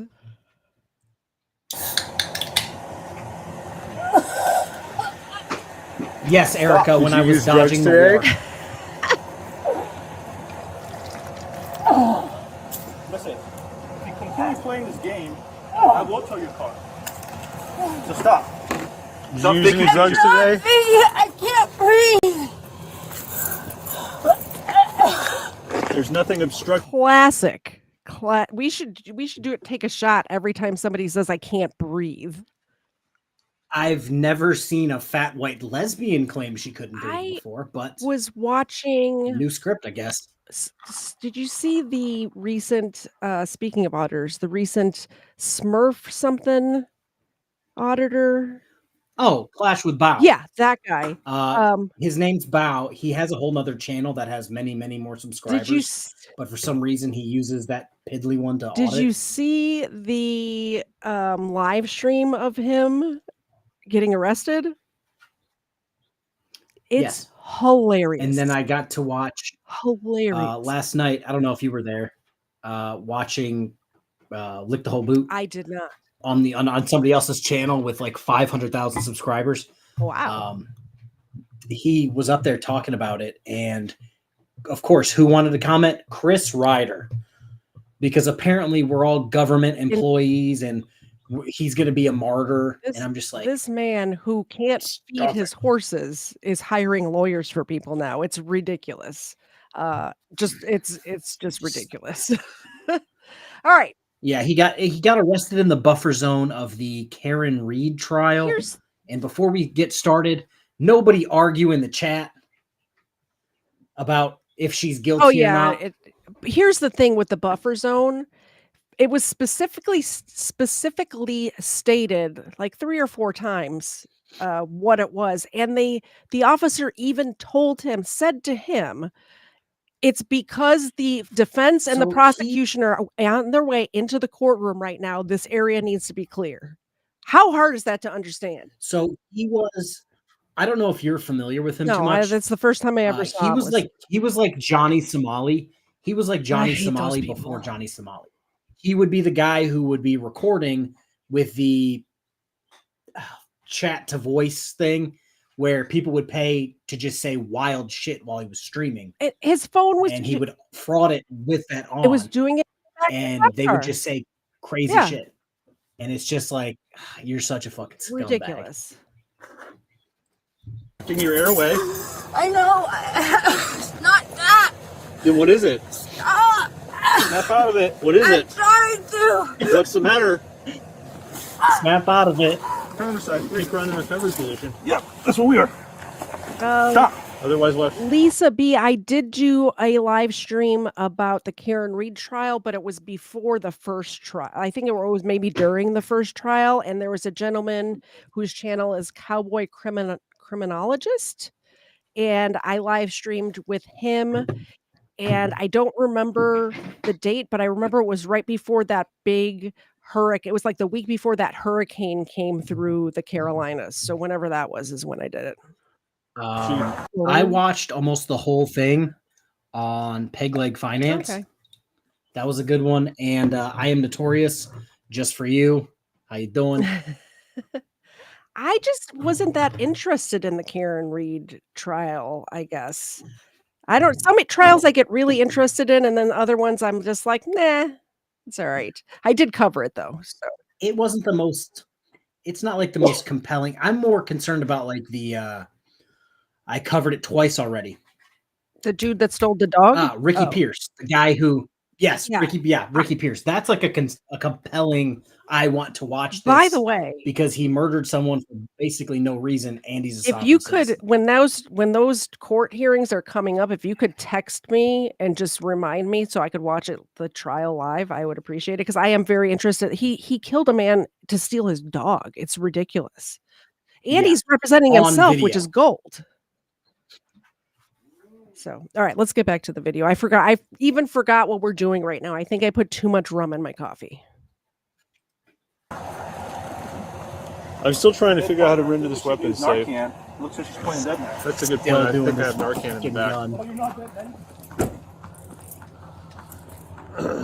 Yes, Erica, when I was dodging the war. Listen, if you continue playing this game, I will tow your car. So stop. Stop using these drugs today? I can't breathe. There's nothing obstructing. Classic. We should do it. Take a shot every time somebody says I can't breathe. I've never seen a fat white lesbian claim she couldn't breathe before, but was watching new script, I guess. Did you see the recent? Speaking of auditors, the recent Smurf something auditor. Oh, Clash with Bao. Yeah, that guy. His name's Bao. He has a whole nother channel that has many, many more subscribers. But for some reason, he uses that piddly one to audit. Did you see the live stream of him getting arrested? It's hilarious. And then I got to watch last night. I don't know if you were there watching Lick the Whole Boot. I did not. On somebody else's channel with like 500,000 subscribers. Wow. He was up there talking about it, and of course, who wanted to comment? Chris Ryder. because apparently we're all government employees and he's going to be a martyr. And I'm just like, this man who can't feed his horses is hiring lawyers for people now. It's ridiculous. It's just ridiculous. All right. Yeah, he got arrested in the buffer zone of the Karen Reed trial. And before we get started, nobody argue in the chat about if she's guilty or not. Here's the thing with the buffer zone. It was specifically stated like 3 or 4 times what it was. And the officer even said to him, it's because the defense and the prosecution are on their way into the courtroom right now. This area needs to be clear. How hard is that to understand? So I don't know if you're familiar with him too much. That's the first time I ever saw he was like Johnny Somali. He was like Johnny Somali before Johnny Somali. He would be the guy who would be recording with the chat to voice thing where people would pay to just say wild shit while he was streaming. His phone was, and he would fraud it with that on. It was doing it, and they would just say crazy shit. And it's just like, you're such a fucking scumbag. Ridiculous. Taking your air away. I know. Not that. Then what is it? Stop. Snap out of it. What is it? I'm trying to. What's the matter? Snap out of it. Take run in a coverage position. Yep, that's what we are. Stop. Otherwise, what? Lisa B, I did do a live stream about the Karen Reed trial, but it was before the first trial. I think it was maybe during the first trial, and there was a gentleman whose channel is Cowboy Criminologist, and I live streamed with him. And I don't remember the date, but I remember it was right before that big hurricane. It was like the week before that hurricane came through the Carolinas. So whenever that was is when I did it. I watched almost the whole thing on Peg Leg Finance. Okay. That was a good one. And I Am Notorious, just for you. How you doing? I just wasn't that interested in the Karen Reed trial, I guess. Some trials I get really interested in, and then other ones I'm just like, nah, it's all right. I did cover it though. So it wasn't it's not like the most compelling. I'm more concerned about like I covered it twice already. The dude that stole the dog? Ricky Pierce, the guy who, Ricky Pierce. That's like a compelling, I want to watch this. By the way, because he murdered someone for basically no reason, and he's a if you could, when those court hearings are coming up, if you could text me and just remind me so I could watch the trial live, I would appreciate it, because I am very interested. He killed a man to steal his dog. It's ridiculous. And he's representing himself, which is gold. So, all right, let's get back to the video. I even forgot what we're doing right now. I think I put too much rum in my coffee. I'm still trying to figure out how to render this weapon safe. Looks like she's playing dead now. That's a good point. I think I have Narcan in the back. Oh, you're not dead then? I'm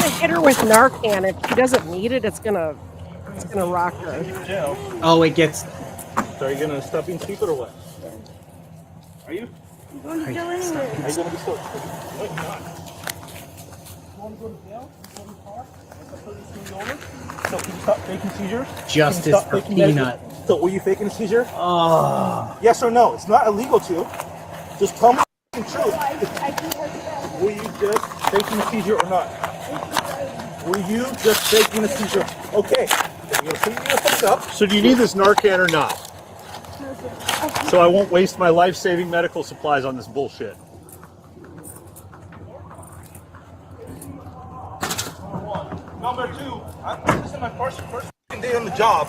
gonna hit her with Narcan. If she doesn't need it, it's gonna rock her. Oh, it gets. So are you gonna stop being stupid or what? Are you? I'm going to jail anyway. Are you gonna be stupid? No, you're not. You want to go to jail? So can you stop faking seizures? Justice for Peanut. So were you faking a seizure? Oh. Yes or no? It's not illegal to. Just tell me the truth. Were you just faking a seizure or not? Were you just faking a seizure? Okay. Then you're gonna your face up. So do you need this Narcan or not? So I won't waste my life-saving medical supplies on this bullshit. Number 2, this is my first day on the job.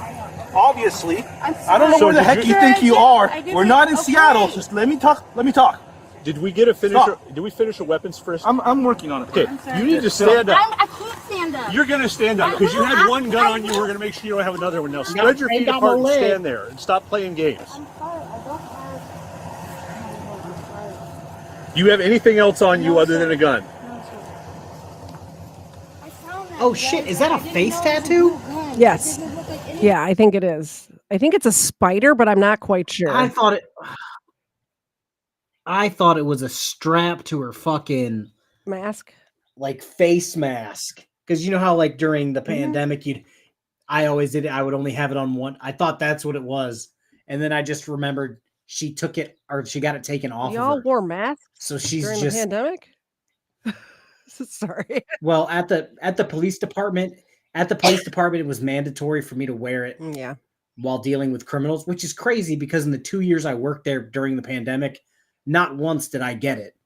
Obviously, I don't know where the heck you think you are. We're not in Seattle. Just let me talk. Let me talk. Did we get a finish? Did we finish a weapons frisk? I'm working on it. Okay, you need to stand up. I can't stand up. You're gonna stand up because you had one gun on you. We're gonna make sure you don't have another one. Now spread your feet apart and stand there and stop playing games. I'm sorry, I don't have. Do you have anything else on you other than a gun? Oh shit, is that a face tattoo? Yes. Yeah, I think it is. I think it's a spider, but I'm not quite sure. I thought it. I thought it was a strap to her fucking mask, like face mask. Because you know how like during the pandemic, I always did it. I would only have it on one. I thought that's what it was, and then I just remembered she took it or she got it taken off. Y'all of her. wore masks, so she's during just the pandemic. Sorry. Well, at the police department, it was mandatory for me to wear it. Yeah. While dealing with criminals, which is crazy because in the 2 years I worked there during the pandemic, not once did I get it.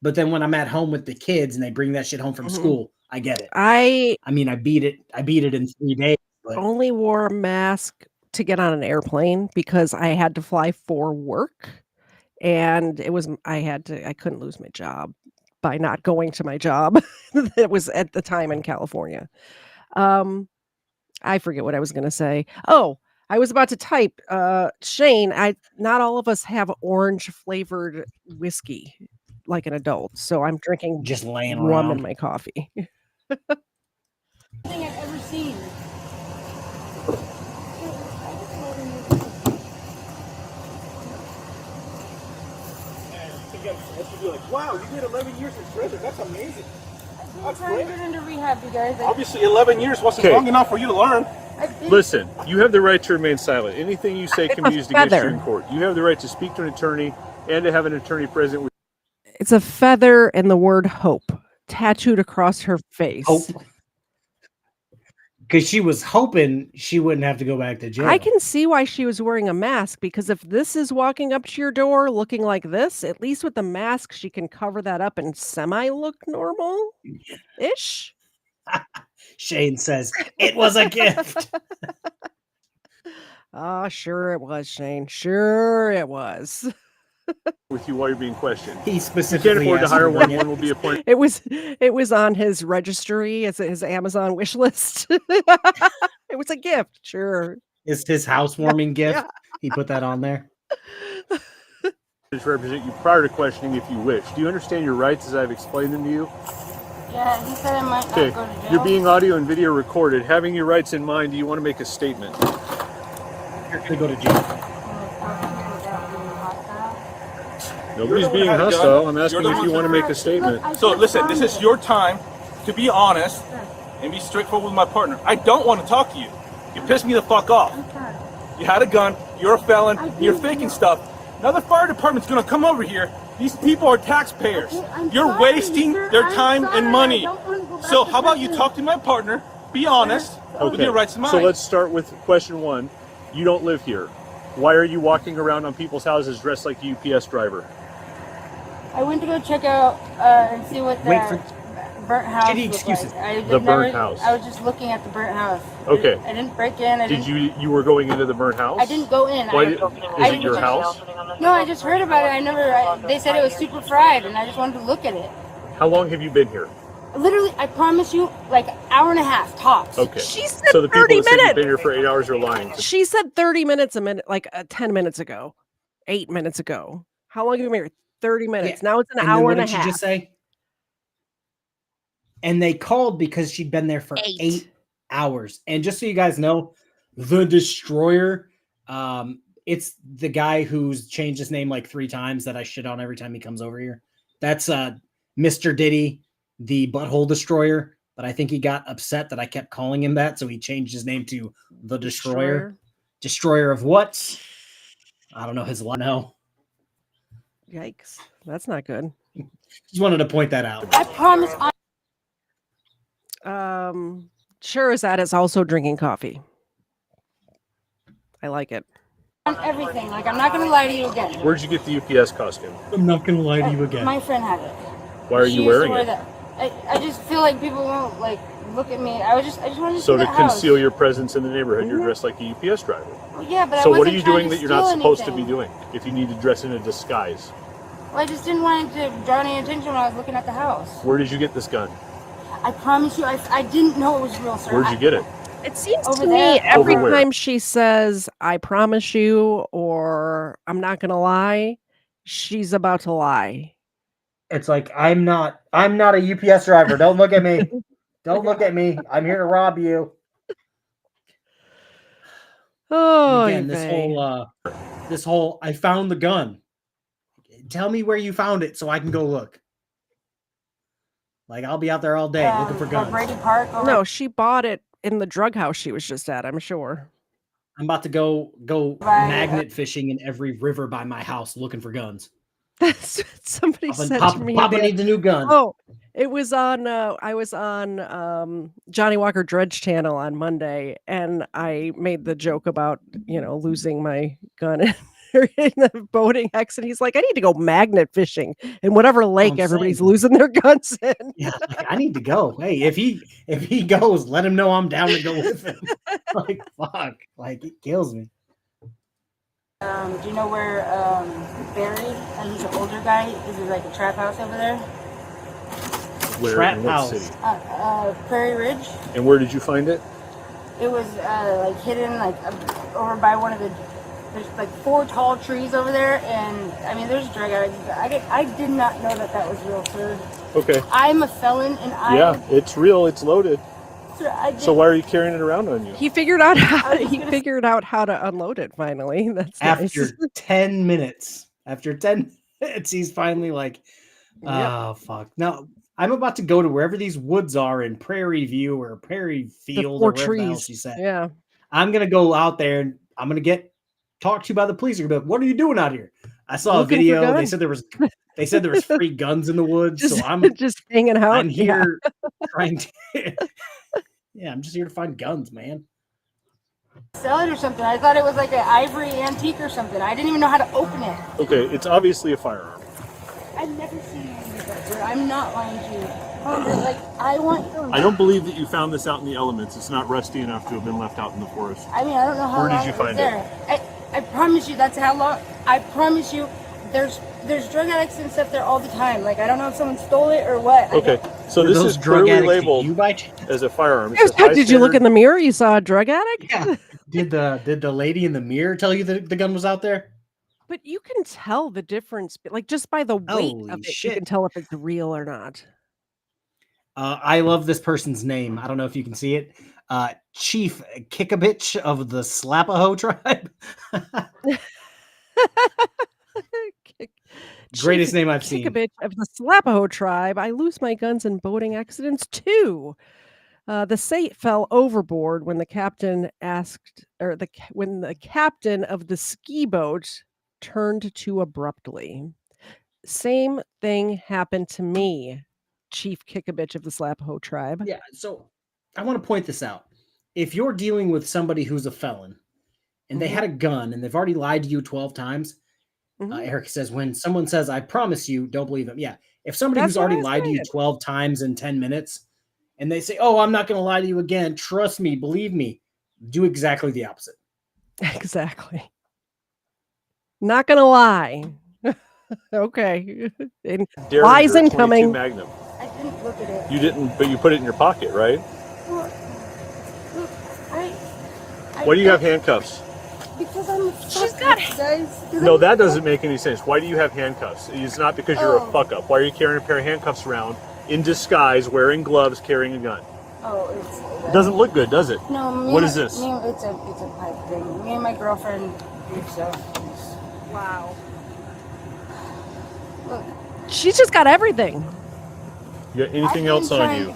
But then when I'm at home with the kids and they bring that shit home from school, I get it. I mean, I beat it in 3 days. But only wore a mask to get on an airplane because I had to fly for work. And I couldn't lose my job by not going to my job. That was at the time in California. I forget what I was going to say. Oh, I was about to type, Shane, not all of us have orange flavored whiskey like an adult. So I'm drinking just laying rum around in my coffee. Thing I've ever seen. I should be like, wow, you did 11 years in prison. That's amazing. I'm trying to get into rehab, you guys. Obviously, 11 years wasn't long enough for you to learn. Listen, you have the right to remain silent. Anything you say can be used against you in court. You have the right to speak to an attorney and to have an attorney present. It's a feather and the word hope tattooed across her face. Hope. Because she was hoping she wouldn't have to go back to jail. I can see why she was wearing a mask, because if this is walking up to your door looking like this, at least with the mask, she can cover that up and semi-look normal-ish. Shane says, it was a gift. Sure it was, Shane. Sure it was. With you while you're being questioned. He specifically you can't afford to hire one. One will be appointed. It was on his registry as his Amazon wish list. It was a gift, sure. It's his housewarming gift. Yeah. He put that on there. Represent you prior to questioning if you wish. Do you understand your rights as I've explained them to you? Yeah, he said I might not go to jail. You're being audio and video recorded. Having your rights in mind, do you want to make a statement? You're going to go to jail. Nobody's being hostile. I'm asking if you want to make a statement. So listen, this is your time to be honest and be straightforward with my partner. I don't want to talk to you. You pissed me the fuck off. You had a gun. You're a felon. You're faking stuff. Now the fire department's going to come over here. These people are taxpayers. You're wasting their time and money. So how about you talk to my partner, be honest, with your rights in mind. So let's start with question 1. You don't live here. Why are you walking around on people's houses dressed like a UPS driver? I went to go check out and see what the burnt house excuses. Like. The burnt house. I was just looking at the burnt house. Okay. I didn't break in. You were going into the burnt house? I didn't go in. Is it your house? No, I just heard about it. They said it was super fried, and I just wanted to look at it. How long have you been here? Literally, I promise you, like an hour and a half tops. Okay. She said so the 30 people that minutes. said you've been here for 8 hours are lying. She said 30 minutes a minute, like 10 minutes ago, 8 minutes ago. How long have you been here? 30 minutes. Yeah. Now it's an hour and a half. What did she just say? And they called because she'd been there for 8 hours. And just so you guys know, the Destroyer, it's the guy who's changed his name like 3 times that I shit on every time he comes over here. That's Mr. Diddy, the Butthole Destroyer. But I think he got upset that I kept calling him that, so he changed his name to the Destroyer. Destroyer of what? I don't know his line. No. Yikes. That's not good. Just wanted to point that out. I promise. Sherazade is also drinking coffee. I like it. On everything. Like, I'm not going to lie to you again. Where'd you get the UPS costume? I'm not going to lie to you again. My friend had it. Why are you wearing it? I just feel like people won't, like, look at me. I just wanted to So see to the conceal house. your presence in the neighborhood, you're dressed like a UPS driver. Well, yeah, but so I what are wasn't you trying doing to that you're not steal supposed anything. to be doing if you need to dress in a disguise? Well, I just didn't want it to draw any attention when I was looking at the house. Where did you get this gun? I promise you, I didn't know it was real, sir. Where'd you get it? It seems Over to there. me every Over where? time she says, I promise you, or I'm not going to lie, she's about to lie. It's like, I'm not a UPS driver. Don't look at me. Don't look at me. I'm here to rob you. Oh, again, this whole I found the gun. tell me where you found it so I can go look. Like, I'll be out there all day looking for guns. Brady Park. No, she bought it in the drug house she was just at, I'm sure. I'm about to go magnet fishing in every river by my house looking for guns. That's what somebody said to me. Papa needs a new gun. Oh, it was on, I was on Johnny Walker Dredge channel on Monday, and I made the joke about, losing my gun in the boating accident. He's like, I need to go magnet fishing in whatever lake everybody's losing their guns in. Yeah, like, I need to go. Hey, if he goes, let him know I'm down to go with him. Like, fuck. Like, it kills me. Do you know where Barry, he's an older guy, is there like a trap house over there? Where? Trap in what house. city? Prairie Ridge. And where did you find it? It was like hidden over by one of there's like 4 tall trees over there, and I mean there's drug addicts. I did not know that was real, sir. Okay. I'm a felon, and yeah, it's real. It's loaded. So why are you carrying it around on you? He figured out how to unload it finally. That's after nice. 10 minutes. After 10 minutes, he's finally like, oh, fuck. Now, I'm about to go to wherever these woods are in Prairie View or Prairie Field or wherever the hell she said. Yeah. I'm going to go out there and I'm going to get talked to by the police. They're going to be like, what are you doing out here? I saw a video. They said there was free guns in the woods. So I'm just hanging out. I'm here trying to... Yeah, I'm just here to find guns, man. Sell it or something. I thought it was like an ivory antique or something. I didn't even know how to open it. Okay, it's obviously a firearm. I've never seen one before. I'm not lying to you. I don't believe that you found this out in the elements. It's not rusty enough to have been left out in the forest. I mean, I don't know how long Where did you find it? I promise you, that's how long. I promise you, there's drug addicts and stuff there all the time. Like, I don't know if someone stole it or what. Okay, so this is clearly labeled as a firearm. Did you look in the mirror? You saw a drug addict? Yeah. Did the lady in the mirror tell you the gun was out there? But you can tell the difference, like just by the weight of it, you can tell if it's real or not. I love this person's name. I don't know if you can see it. Chief Kickabitch of the Slapaho tribe. Greatest name I've seen. Kickabitch of the Slapaho tribe. I lose my guns in boating accidents too. The Sate fell overboard when the captain when the captain of the ski boat turned too abruptly. Same thing happened to me, Chief Kickabitch of the Slapaho tribe. Yeah, so I want to point this out. If you're dealing with somebody who's a felon and they had a gun and they've already lied to you 12 times, Eric says, when someone says, I promise you, don't believe them. Yeah. If somebody who's already lied to you 12 times in 10 minutes and they say, oh, I'm not going to lie to you again. Trust me. Believe me. Do exactly the opposite. Exactly. Not going to lie. Okay. Lies incoming. Magnum. I didn't look at it. You didn't, but you put it in your pocket, right? Well, look, Why do you have handcuffs? Because I'm a guys. No, that doesn't make any sense. Why do you have handcuffs? It's not because you're a fuck up. Why are you carrying a pair of handcuffs around in disguise, wearing gloves, carrying a gun? Oh, it doesn't look good, does it? No. What is this? It's a pipe thing. Me and my girlfriend do so. Wow. Look, she's just got everything. You got anything else on you?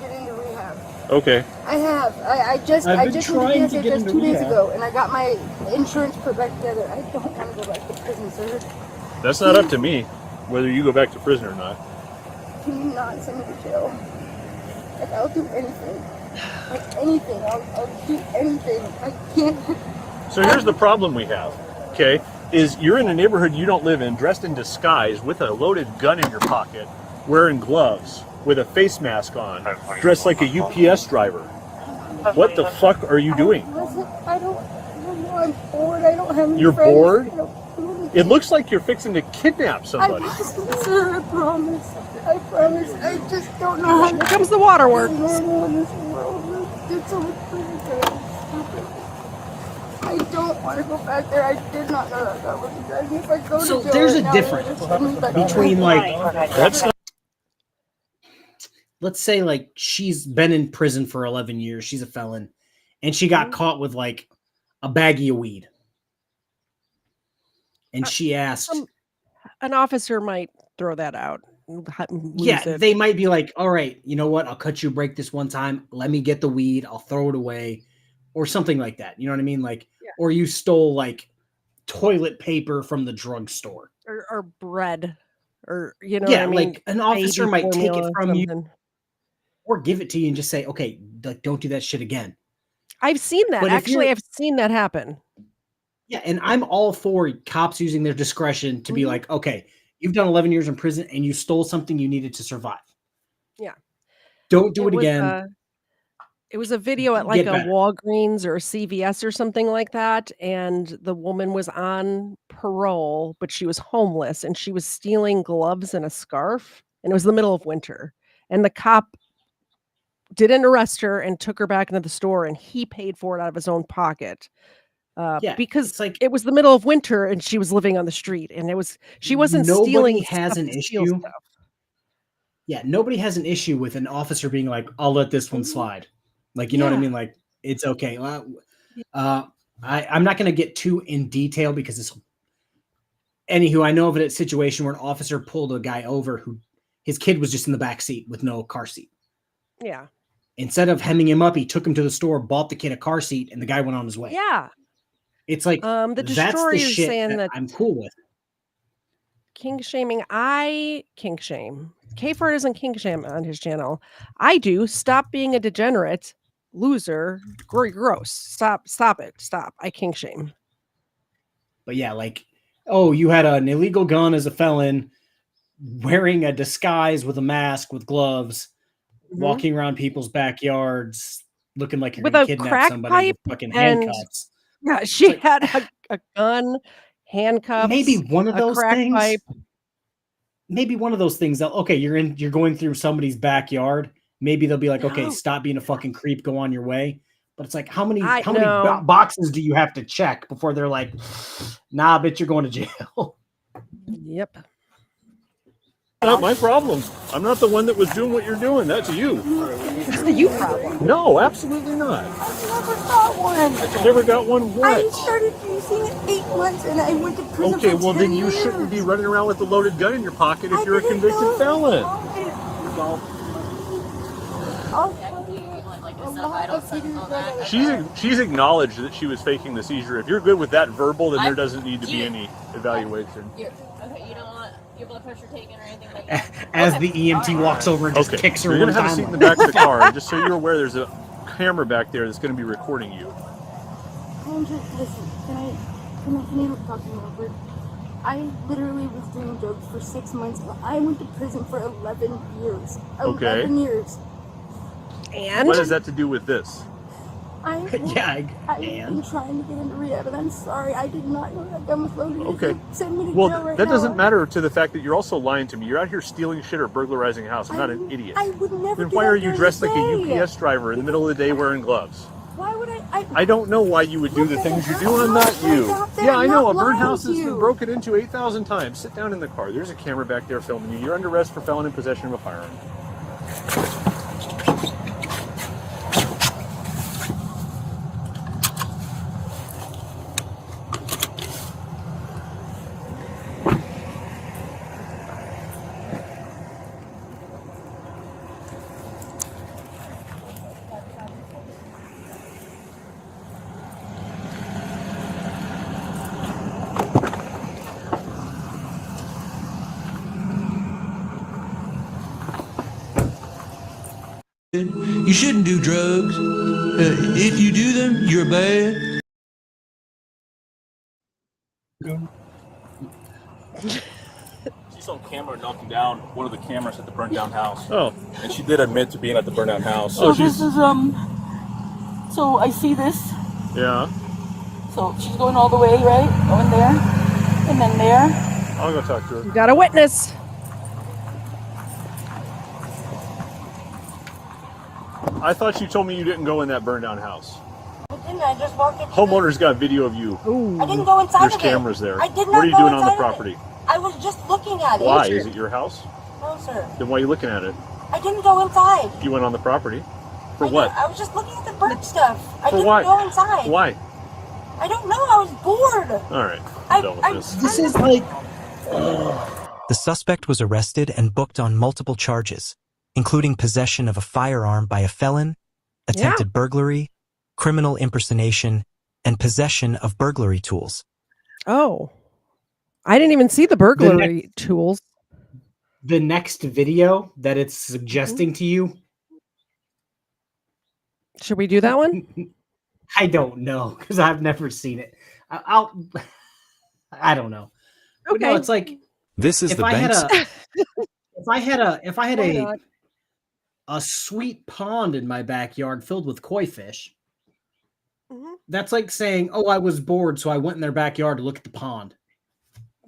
Okay. I have. I just went to DSA just 2 days ago, and I got my insurance put back together. I don't want to go back to prison, sir. That's not up to me, whether you go back to prison or not. Can you not send me to jail? Like, I'll do anything. Like, anything. I'll do anything. I can't. So here's the problem we have, okay, is you're in a neighborhood you don't live in, dressed in disguise, with a loaded gun in your pocket, wearing gloves, with a face mask on, dressed like a UPS driver. What the fuck are you doing? Listen, I don't know. I'm bored. I don't have any You're friends. bored? It looks like you're fixing to kidnap somebody. Sir, I promise. I promise. I just don't know how. Here comes the waterworks. Normal in this world. It's so much stupid. I don't want to go back there. I did not know that was you guys. If I go to So jail there's right a now, difference between That's not. Let's say like she's been in prison for 11 years. She's a felon and she got caught with like a baggie of weed. And she asked, an officer might throw that out. They might be like, all right, you know what? I'll cut you a break this one time. Let me get the weed. I'll throw it away or something like that. You know what I mean? Like, or you stole like toilet paper from the drugstore or bread or, you know what I mean? Like an officer might take it from you or give it to you and just say, okay, like, don't do that shit again. I've seen that. Actually, I've seen that happen. Yeah. And I'm all for cops using their discretion to be like, okay, you've done 11 years in prison and you stole something you needed to survive. Yeah. Don't do it again. It was a video at like a Walgreens or a CVS or something like that. And the woman was on parole, but she was homeless and she was stealing gloves and a scarf. And it was the middle of winter. And the cop didn't arrest her and took her back into the store and he paid for it out of his own pocket. Because like it was the middle of winter and she was living on the street and she wasn't stealing. Nobody has an issue. Yeah, nobody has an issue with an officer being like, I'll let this one slide. Like, you know what I mean? Like, it's okay. I'm not going to get too in detail because it's anywho, I know of a situation where an officer pulled a guy over who his kid was just in the back seat with no car seat. Yeah. Instead of hemming him up, he took him to the store, bought the kid a car seat, and the guy went on his way. Yeah. It's like, the destroyer is saying that I'm cool with. King shaming. I kink shame. KFARR doesn't kink shame on his channel. I do. Stop being a degenerate, loser, gross. Stop it. Stop. I kink shame. But yeah, like, oh, you had an illegal gun as a felon, wearing a disguise with a mask, with gloves, walking around people's backyards, looking like you're going to kidnap somebody with fucking handcuffs. Yeah, she had a gun, handcuffs. Maybe one of those things. Pipe. Maybe one of those things that, okay, you're going through somebody's backyard. Maybe they'll be like, okay, stop being a fucking creep, go on your way. But it's like, how many boxes do you have to check before they're like, nah, bitch, you're going to jail? Yep. Not my problem. I'm not the one that was doing what you're doing. That's you. It's the you problem. No, absolutely not. I never got one. You never got one what? I started using it 8 months and I went to prison Okay, for well 10 then you years. shouldn't be running around with a loaded gun in your pocket if you're a convicted felon. She's acknowledged that she was faking the seizure. If you're good with that verbal, then there doesn't need to be any evaluation. Okay, you don't want your blood pressure taken or anything like that? As the EMT walks over and just kicks her. You're going to have a seat in the back of the car. And just so you're aware, there's a camera back there that's going to be recording you. Listen, can you talk to me real quick? I literally was doing drugs for 6 months, but I went to prison for 11 years. 11 years. And what has that to do with this? I've been trying to get into rehab, and I'm sorry. I did not know that gun was loaded. Okay. Send me to Well, jail right that now. doesn't matter to the fact that you're also lying to me. You're out here stealing shit or burglarizing a house. I'm not an idiot. I would never. Then why are you dressed like a UPS driver in the middle of the day wearing gloves? Why would I don't know why you would do the things you do. I'm not you. Yeah, I know. A burn house has been broken into 8,000 times. Sit down in the car. There's a camera back there filming you. You're under arrest for felon in possession of a firearm. You shouldn't do drugs. If you do them, you're bad. She's on camera knocking down one of the cameras at the burnt down house. Oh. And she did admit to being at the burnt down house. So this is, so I see this. Yeah. So she's going all the way, right? Going there. And then there. I'll go talk to her. You got a witness. I thought you told me you didn't go in that burned down house. I didn't. I just walked in. Homeowner's got video of you. I didn't go inside There's of it. cameras there. I did not What are you go doing on the inside of property? it. I was just looking at it. Why? Is it your house? No, sir. Then why are you looking at it? I didn't go inside. You went on the property. For what? I was just looking at the burnt stuff. I For didn't what? go inside. Why? I don't know. I was bored. All right. I'm done with this. This is like The suspect was arrested and booked on multiple charges, including possession of a firearm by a felon, attempted burglary, criminal impersonation, and possession of burglary tools. Oh, I didn't even see the burglary tools. The next video that it's suggesting to you. Should we do that one? I don't know because I've never seen it. I don't know. Okay. No, it's like this is if the I Banks. if I had a sweet pond in my backyard filled with koi fish. That's like saying, "Oh, I was bored, so I went in their backyard to look at the pond."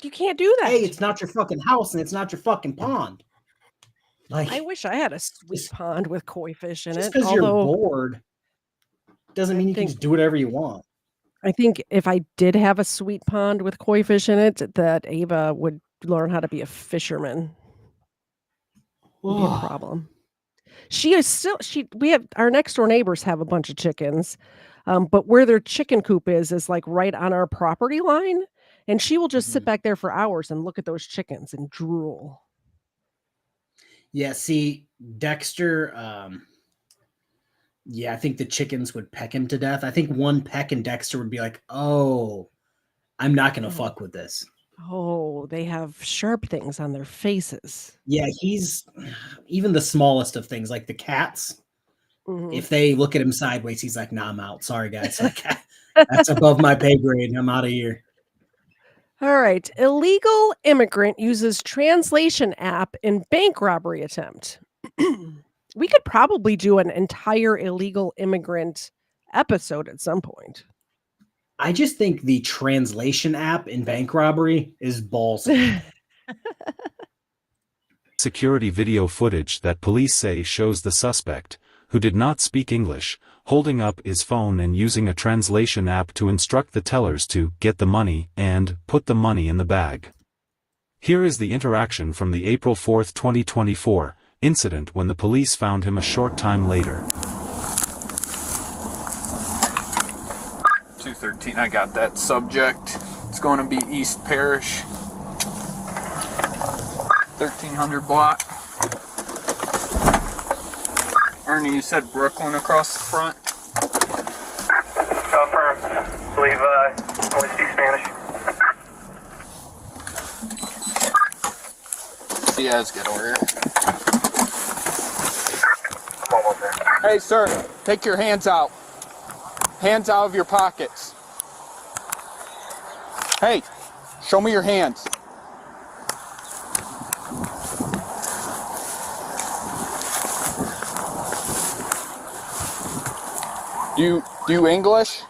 You can't do that. Hey, it's not your fucking house and it's not your fucking pond. Like, I wish I had a sweet pond with koi fish in it. Just because you're bored doesn't mean you can just do whatever you want. I think if I did have a sweet pond with koi fish in it, that Ava would learn how to be a fisherman. Would be a problem. We have our next door neighbors have a bunch of chickens, but where their chicken coop is like right on our property line. And she will just sit back there for hours and look at those chickens and drool. Yeah, see, Dexter, I think the chickens would peck him to death. I think one peck and Dexter would be like, "Oh, I'm not going to fuck with this." Oh, they have sharp things on their faces. Yeah, he's even the smallest of things, like the cats. If they look at him sideways, he's like, "Nah, I'm out. Sorry, guys. Like, that's above my pay grade. I'm out of here." All right. Illegal immigrant uses translation app in bank robbery attempt. We could probably do an entire illegal immigrant episode at some point. I just think the translation app in bank robbery is ballsy. Security video footage that police say shows the suspect, who did not speak English, holding up his phone and using a translation app to instruct the tellers to get the money and put the money in the bag. Here is the interaction from the April 4, 2024, incident when the police found him a short time later. 213, I got that subject. It's going to be East Parish. 1300 block. Ernie, you said Brooklyn across the front? Confirm. Believe only speak Spanish. Diaz, get over here. I'm almost there. Hey, sir, take your hands out. Hands out of your pockets. Hey, show me your hands. Do you English?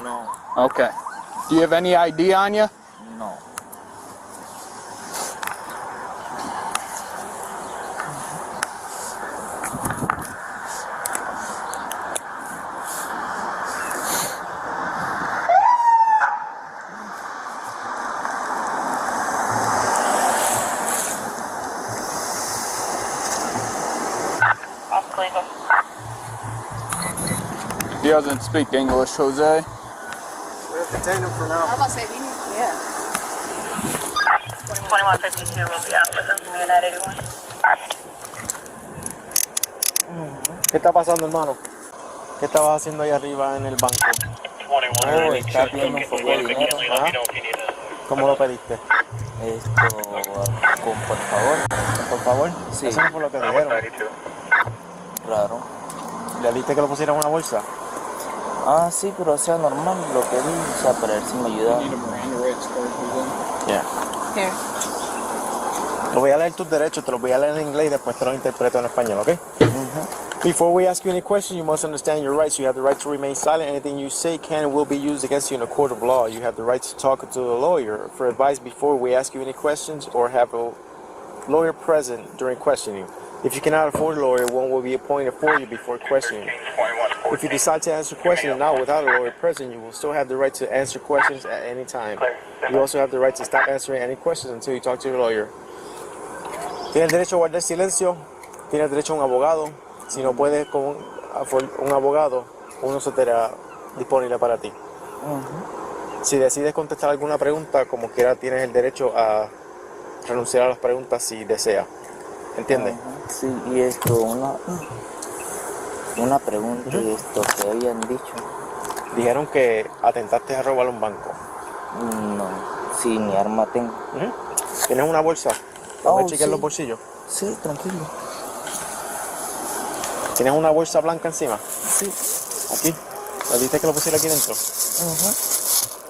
No. Okay. Do you have any ID on you? No. He doesn't speak English, Jose. We're detain him for now. I'm about to say, yeah. 2152 will be out with him from United 81. ¿Qué está pasando, hermano? ¿Qué estabas haciendo ahí arriba en el banco? Oh, está pidiendo un poco de dinero. ¿Ah? ¿Cómo lo pediste? Por favor. ¿Por favor? Sí. Eso no fue lo que dijeron. Claro. ¿Le diste que lo pusieran en una bolsa? Ah, sí, pero o sea, normal lo que vi, o sea, para ver si me ayuda. Yeah. Here. Te voy a leer tus derechos, te los voy a leer en inglés y después te los interpreto en español, ¿ok? Before we ask you any questions, you must understand your rights. You have the right to remain silent. Anything you say can and will be used against you in a court of law. You have the right to talk to a lawyer for advice before we ask you any questions or have a lawyer present during questioning. If you cannot afford a lawyer, one will be appointed for you before questioning. If you decide to answer questions now without a lawyer present, you will still have the right to answer questions at any time. You also have the right to stop answering any questions until you talk to your lawyer. Tienes derecho a guardar silencio, tienes derecho a un abogado. Si no puedes con un abogado, uno se estará disponible para ti. Si decides contestar alguna pregunta, como quiera, tienes el derecho a renunciar a las preguntas si desea. ¿Entiende? Sí, y una pregunta y esto que habían dicho. Dijeron que atentaste a robar un banco. No, sí, ni arma tengo. ¿Tienes una bolsa? ¿Puedes chequear los bolsillos? Sí, tranquilo. ¿Tienes una bolsa blanca encima? Sí. ¿Aquí? ¿Le dijiste que lo pusiera aquí dentro?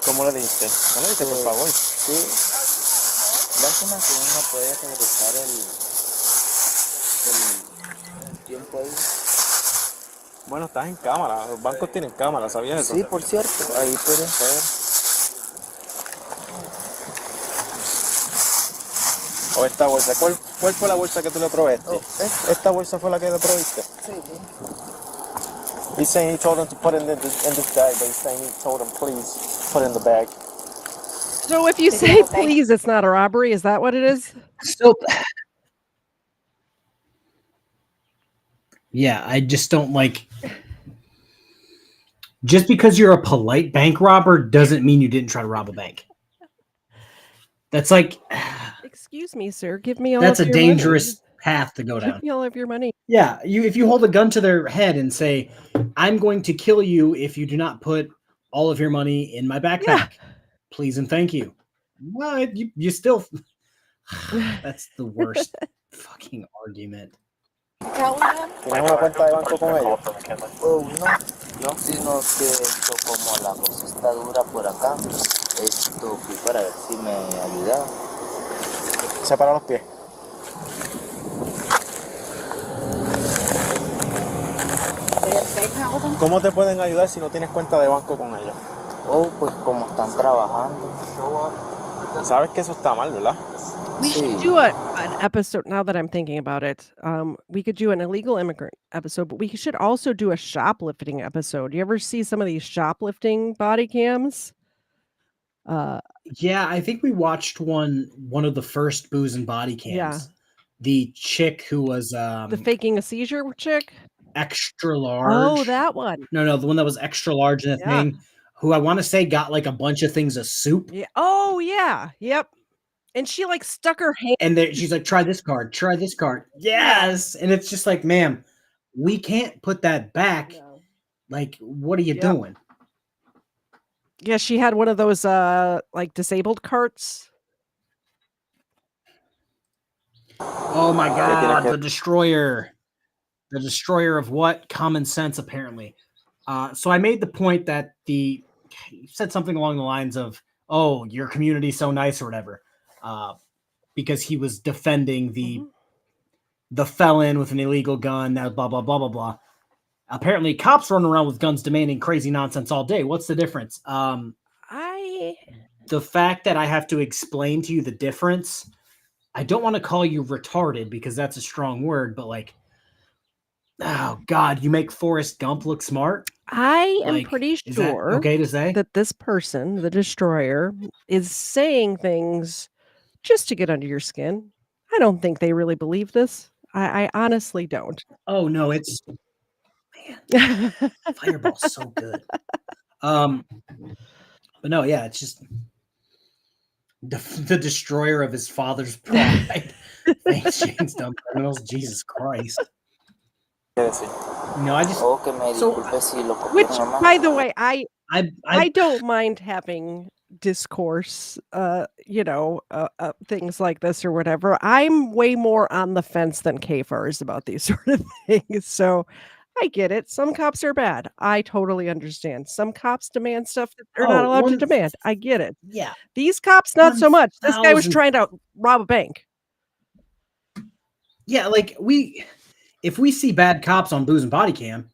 ¿Cómo le dijiste? ¿No le dijiste, por favor? Sí. Lástima que uno puede regresar el tiempo ahí. Bueno, estás en cámara. Los bancos tienen cámara, ¿sabías eso? Sí, por cierto. Ahí pueden saber. O esta bolsa. ¿Cuál fue la bolsa que tú le proveiste? ¿Esta bolsa fue la que le proviste? Sí. He's saying he told him to put it in this bag, but he's saying he told him, please, put it in the bag. So if you say please, it's not a robbery. Is that what it is? So, yeah, I just don't like. Just because you're a polite bank robber doesn't mean you didn't try to rob a bank. That's like. Excuse me, sir. Give me all. That's of a your dangerous money. path to go down. Give me all of your money. Yeah, if you hold a gun to their head and say, "I'm going to kill you if you do not put all of your money in my backpack, please and thank you." Well, you still. That's the worst fucking argument. ¿Tienes una cuenta de banco con ellos? Oh, no, sino que esto como la cosa está dura por acá, esto fui para ver si me ayudaba. Separa los pies. ¿Cómo te pueden ayudar si no tienes cuenta de banco con ellos? Oh, pues como están trabajando. Sabes que eso está mal, ¿verdad? We should do an episode, now that I'm thinking about it. We could do an illegal immigrant episode, but we should also do a shoplifting episode. You ever see some of these shoplifting body cams? Yeah, I think we watched one of the first booze and body cams. Yeah. The chick who was The faking a seizure chick? extra large. Oh, that one. No, the one that was extra large in the thing, who I want to say got like a bunch of things of soup. Yeah. Oh, yeah. Yep. And she like stuck her hand. And she's like, try this card. Yes. And it's just like, ma'am, we can't put that back. No. Like, what are you doing? Yeah, she had one of those like disabled carts. Oh my God, the destroyer. The destroyer of what? Common sense, apparently. So I made the point that you said something along the lines of, oh, your community's so nice or whatever. Because he was defending the felon with an illegal gun, that blah, blah, blah, blah, blah. Apparently, cops run around with guns demanding crazy nonsense all day. What's the difference? The fact that I have to explain to you the difference, I don't want to call you retarded because that's a strong word, but like, oh God, you make Forrest Gump look smart? I am pretty sure okay to say that this person, the destroyer, is saying things just to get under your skin. I don't think they really believe this. I honestly don't. Oh no, it's man, Fireball's so good. But no, yeah, it's just the destroyer of his father's pride. Thanks, James, dumb criminals. Jesus Christ. No, I just which, by the way, I don't mind having discourse, things like this or whatever. I'm way more on the fence than KFARR is about these sort of things. So I get it. Some cops are bad. I totally understand. Some cops demand stuff that they're not allowed to demand. I get it. Yeah. These cops, not so much. This guy was trying to rob a bank. Yeah, like if we see bad cops on Booze and Body Cam,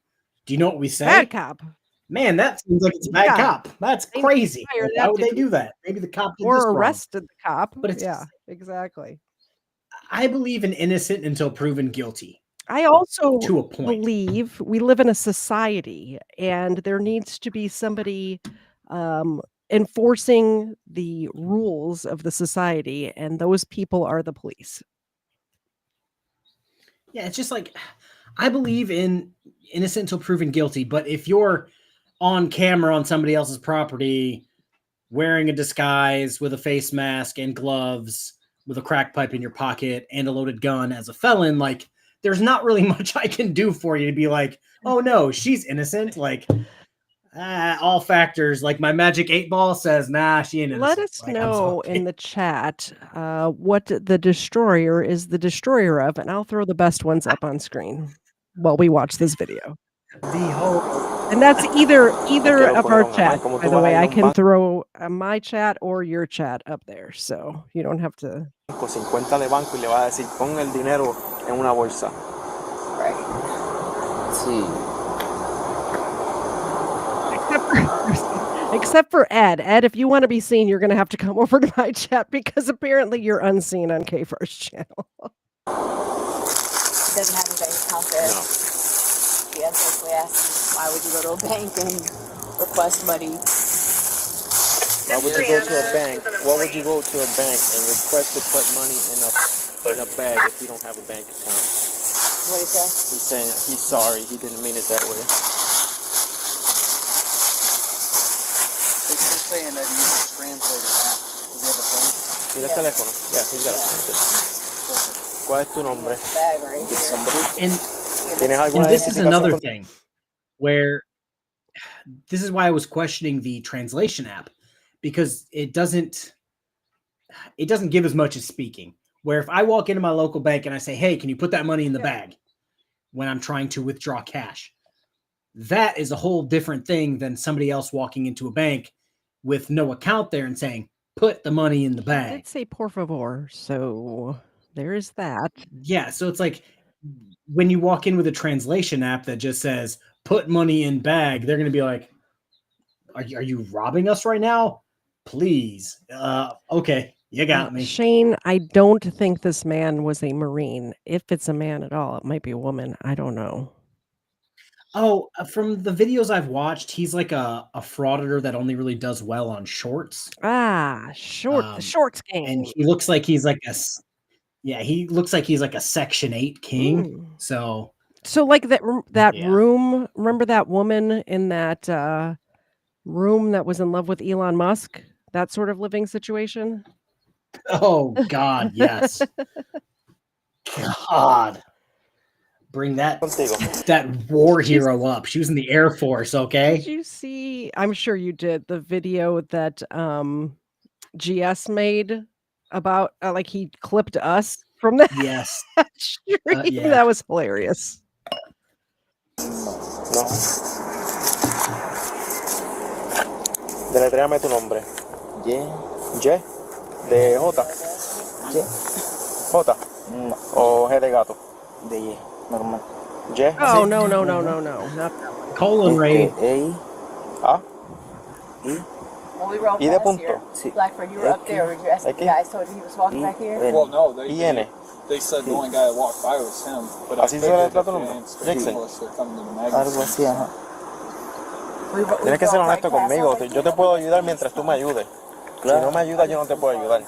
do you know what we say? Bad cop. Man, that seems like it's a bad cop. That's crazy. Why would they do that? Maybe the cop did this arrested the cop. But it's exactly. I believe in innocent until proven guilty. I also to a point. Believe we live in a society and there needs to be somebody enforcing the rules of the society, and those people are the police. Yeah, it's just like I believe in innocent until proven guilty, but if you're on camera on somebody else's property wearing a disguise with a face mask and gloves with a crack pipe in your pocket and a loaded gun as a felon, like there's not really much I can do for you to be like, oh no, she's innocent. Like all factors, like my magic 8-ball says, nah, she ain't innocent. Let us like, know in the chat what the destroyer is the destroyer of, and I'll throw the best ones up on screen while we watch this video. And that's either of our chat, by the way. I can throw my chat or your chat up there, so you don't have to. 50 de banco y le va a decir, pon el dinero en una bolsa. Right. Sí. Except for Ed. Ed, if you want to be seen, you're going to have to come over to my chat because apparently you're unseen on KFARR's channel. He doesn't have a bank account there. No. He basically asked him, why would you go to a bank and request money? Why would you go to a bank? Why would you go to a bank and request to put money in a bag if you don't have a bank account? What did he say? He's saying he's sorry. He didn't mean it that way. He's saying that you can translate it out. Does he have a phone? ¿Tiene el teléfono? Yeah, he's got a phone. ¿Cuál es tu nombre? Bag right here. And this is another thing where this is why I was questioning the translation app, because it doesn't give as much as speaking. Where if I walk into my local bank and I say, hey, can you put that money in the bag when I'm trying to withdraw cash? That is a whole different thing than somebody else walking into a bank with no account there and saying, put the money in the bag. I did say por favor, so there is that. Yeah, so it's like when you walk in with a translation app that just says, put money in bag, they're going to be like, are you robbing us right now? Please. Okay, you got me. Shane, I don't think this man was a Marine. If it's a man at all, it might be a woman. I don't know. Oh, from the videos I've watched, he's like a frauditor that only really does well on shorts. The shorts game. And he looks like he's like he looks like he's like a Section 8 king. Ooh. So like that room, remember that woman in that room that was in love with Elon Musk? That sort of living situation? Oh God, yes. God. Bring that war hero up. She was in the Air Force, okay? Did you see, I'm sure you did, the video that GS made about like he clipped us from that? Yes. Yeah. That was hilarious. No. Deletréame tu nombre. Y. Y. De J. Y. J. No. O G de gato. De Y. Normal. Y. Oh, no. Not that one. Colon Ray. A. A. Y. When we rode Y de past here, punto. Blackford, you were up there. Did you ask the guys told you he was walking back here? Well, no, they said the only guy that walked by was him. But Así se le trata tu nombre. Jackson. Algo así, ajá. Tienes que ser honesto conmigo. Yo te puedo ayudar mientras tú me ayudes. Claro. Si no me ayudas, yo no te puedo ayudar.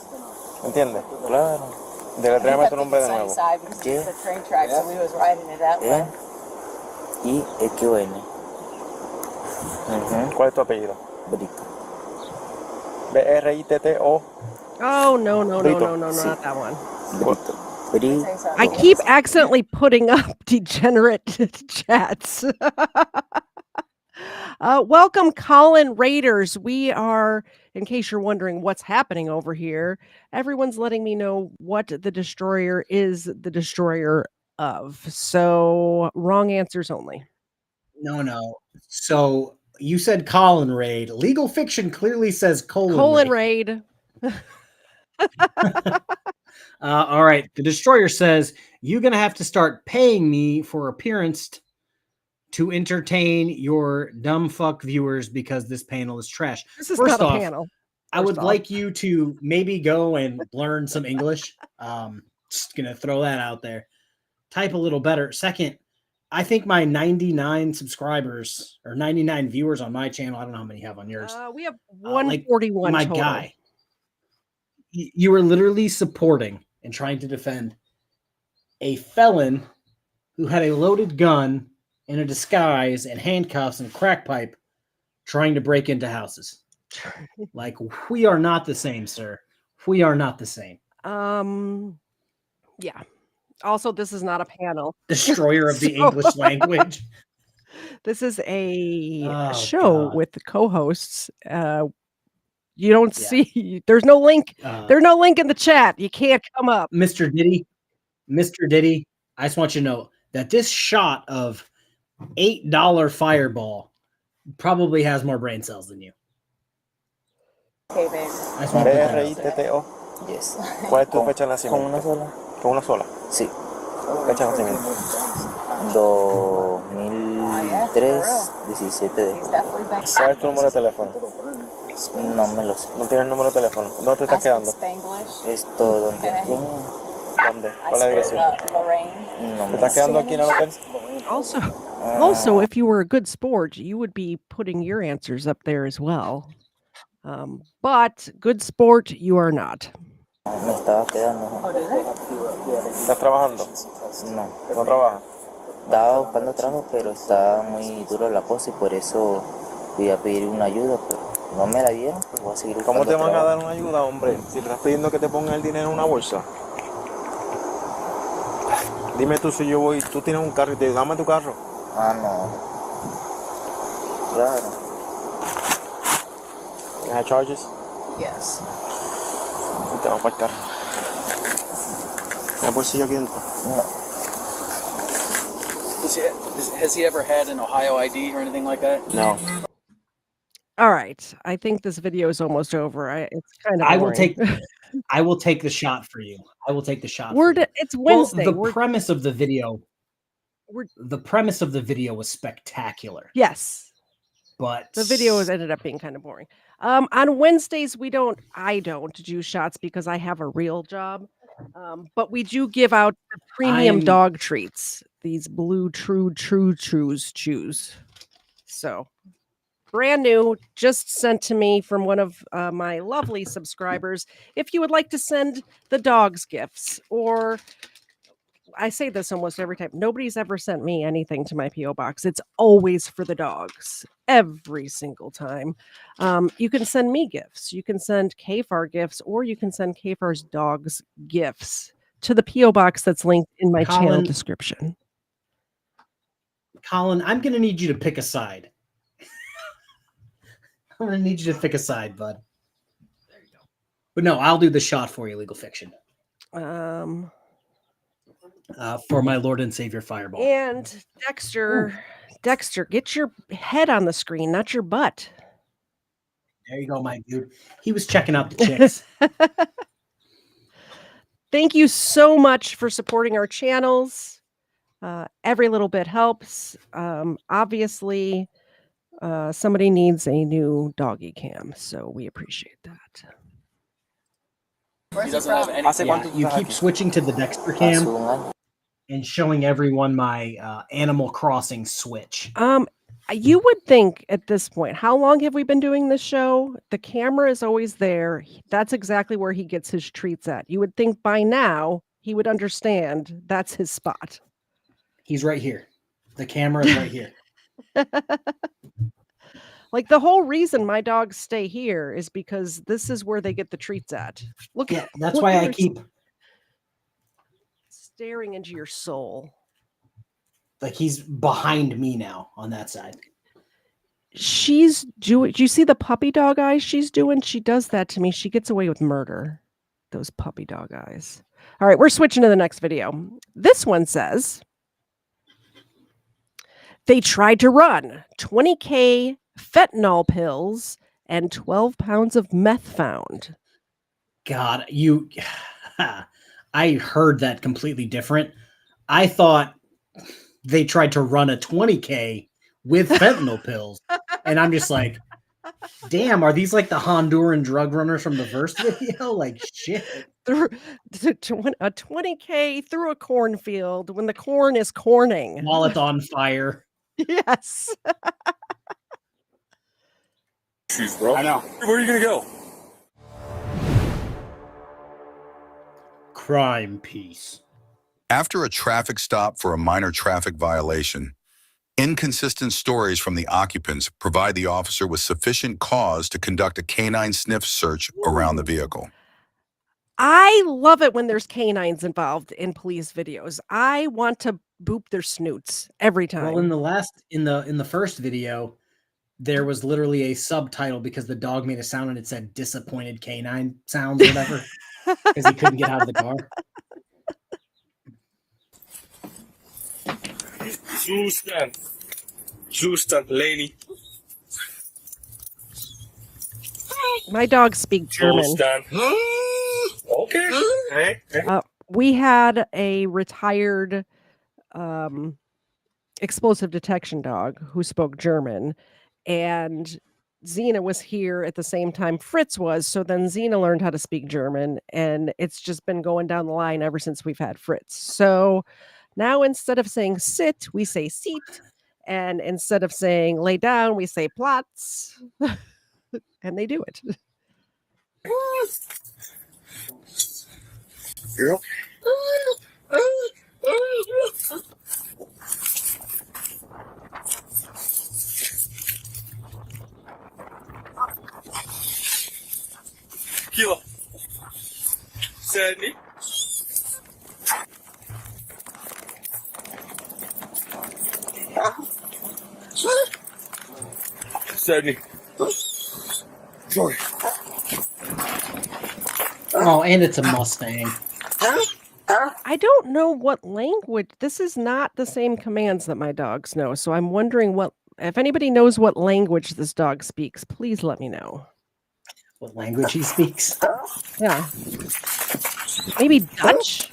¿Entiendes? Claro. Deletréame tu nombre de nuevo. ¿Qué? The train track, so we was riding it that way. Y XON. ¿Cuál es tu apellido? Brito. B-R-I-T-T-O. Oh, no, Brito. not that one. Brito. Brito. I keep accidentally putting up degenerate chats. Welcome, Colin Raiders. We are, in case you're wondering what's happening over here, everyone's letting me know what the destroyer is the destroyer of. So, wrong answers only. No. So you said Colin Raid. Legal fiction clearly says colon Raid. All right. The destroyer says you're going to have to start paying me for appearance to entertain your dumb fuck viewers because this panel is trash. This is First not a off, panel. I would like you to maybe go and learn some English. Just going to throw that out there. Type a little better. Second, I think my 99 subscribers or 99 viewers on my channel, I don't know how many you have on yours. We have 141 my total. guy, you were literally supporting and trying to defend a felon who had a loaded gun in a disguise and handcuffs and a crack pipe trying to break into houses. Like, we are not the same, sir. We are not the same. Yeah. Also, this is not a panel. Destroyer of the English language. This is a show God. with the co-hosts. You don't see. There's no link. There's no link in the chat. You can't come up. Mr. Diddy, I just want you to know that this shot of $8 Fireball probably has more brain cells than you. Okay, babe. I just want to put that out there. TTO. Yes. ¿Cuál es tu fecha de nacimiento? ¿Con una sola? ¿Con una sola? Sí. Fecha de nacimiento. 2003, 17 de julio. ¿Sabes tu número de teléfono? No me lo sé. ¿No tienes el número de teléfono? ¿Dónde te estás quedando? Esto, ¿dónde? ¿Dónde? ¿Cuál es la dirección? No ¿Te me estás quedando aquí en el hotel? Also, if you were a good sport, you would be putting your answers up there as well. But good sport, you are not. Me estaba quedando. ¿Estás trabajando? No. ¿No trabajas? Estaba buscando trabajo, pero estaba muy duro la cosa y por eso fui a pedir una ayuda, pero no me la dieron, pues voy a seguir buscando ¿Cómo te van a trabajo. dar una ayuda, hombre? Si te estás pidiendo que te pongan el dinero en una bolsa. Dime tú si yo voy, tú tienes un carro y te digo, dame tu carro. Ah, no. Claro. ¿Can I have charges? Yes. Y te vas para el carro. ¿El bolsillo aquí dentro? No. Has he ever had an Ohio ID or anything like that? No. All right. I think this video is almost over. It's kind of I boring. will take the shot for you. I will take the shot. It's Wednesday. Well, the premise of the video was spectacular. Yes. But the video has ended up being kind of boring. On Wednesdays, I don't do shots because I have a real job. But we do give out the premium dog treats. These blue True Chews. So brand new, just sent to me from one of my lovely subscribers. If you would like to send the dogs gifts, or I say this almost every time, nobody's ever sent me anything to my P.O. box. It's always for the dogs, every single time. You can send me gifts. You can send KFARR gifts, or you can send KFARR's dogs gifts to the P.O. box that's linked in my channel description. Colin, I'm going to need you to pick a side. I'm going to need you to pick a side, bud. There you go. But no, I'll do the shot for you, Legal Fiction. For my Lord and Savior Fireball. And Dexter, get your head on the screen, not your butt. There you go, my dude. He was checking out the chicks. Thank you so much for supporting our channels. Every little bit helps. Obviously, somebody needs a new doggy cam, so we appreciate that. He doesn't have any. You keep switching to the Dexter cam and showing everyone my Animal Crossing Switch. You would think at this point, how long have we been doing this show? The camera is always there. That's exactly where he gets his treats at. You would think by now he would understand that's his spot. He's right here. The camera is right here. Like the whole reason my dogs stay here is because this is where they get the treats at. Look, that's why I keep staring into your soul. Like he's behind me now on that side. She's doing. Do you see the puppy dog eyes she's doing? She does that to me. She gets away with murder. Those puppy dog eyes. All right, we're switching to the next video. This one says they tried to run 20K fentanyl pills and 12 pounds of meth found. God, I heard that completely different. I thought they tried to run a 20K with fentanyl pills. And I'm just like, damn, are these like the Honduran drug runners from the first video? Like, shit. A 20K through a cornfield when the corn is corning. While it's on fire. Yes. Bro. I know. Where are you going to go? Crime piece. After a traffic stop for a minor traffic violation, inconsistent stories from the occupants provide the officer with sufficient cause to conduct a canine sniff search around the vehicle. I love it when there's canines involved in police videos. I want to boop their snoots every time. Well, in the first video, there was literally a subtitle because the dog made a sound and it said disappointed canine sounds or whatever because he couldn't get out of the car. Zustand, lady. My dogs speak German. Okay. Hey. We had a retired explosive detection dog who spoke German, and Xena was here at the same time Fritz was. So then Xena learned how to speak German, and it's just been going down the line ever since we've had Fritz. So now instead of saying sit, we say seat. And instead of saying lay down, we say Platz. And they do it. You're okay. Kilo. Sadly. Sadly. Sorry. Oh, and it's a Mustang. I don't know what language. This is not the same commands that my dogs know. So I'm wondering if anybody knows what language this dog speaks, please let me know. What language he speaks? Yeah. Maybe Dutch?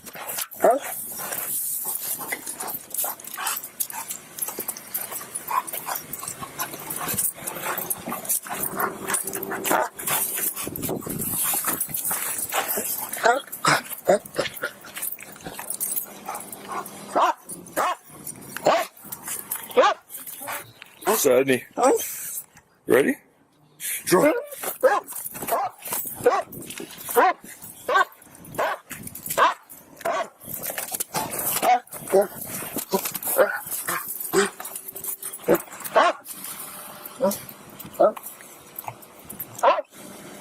Sadly. Ready? Draw.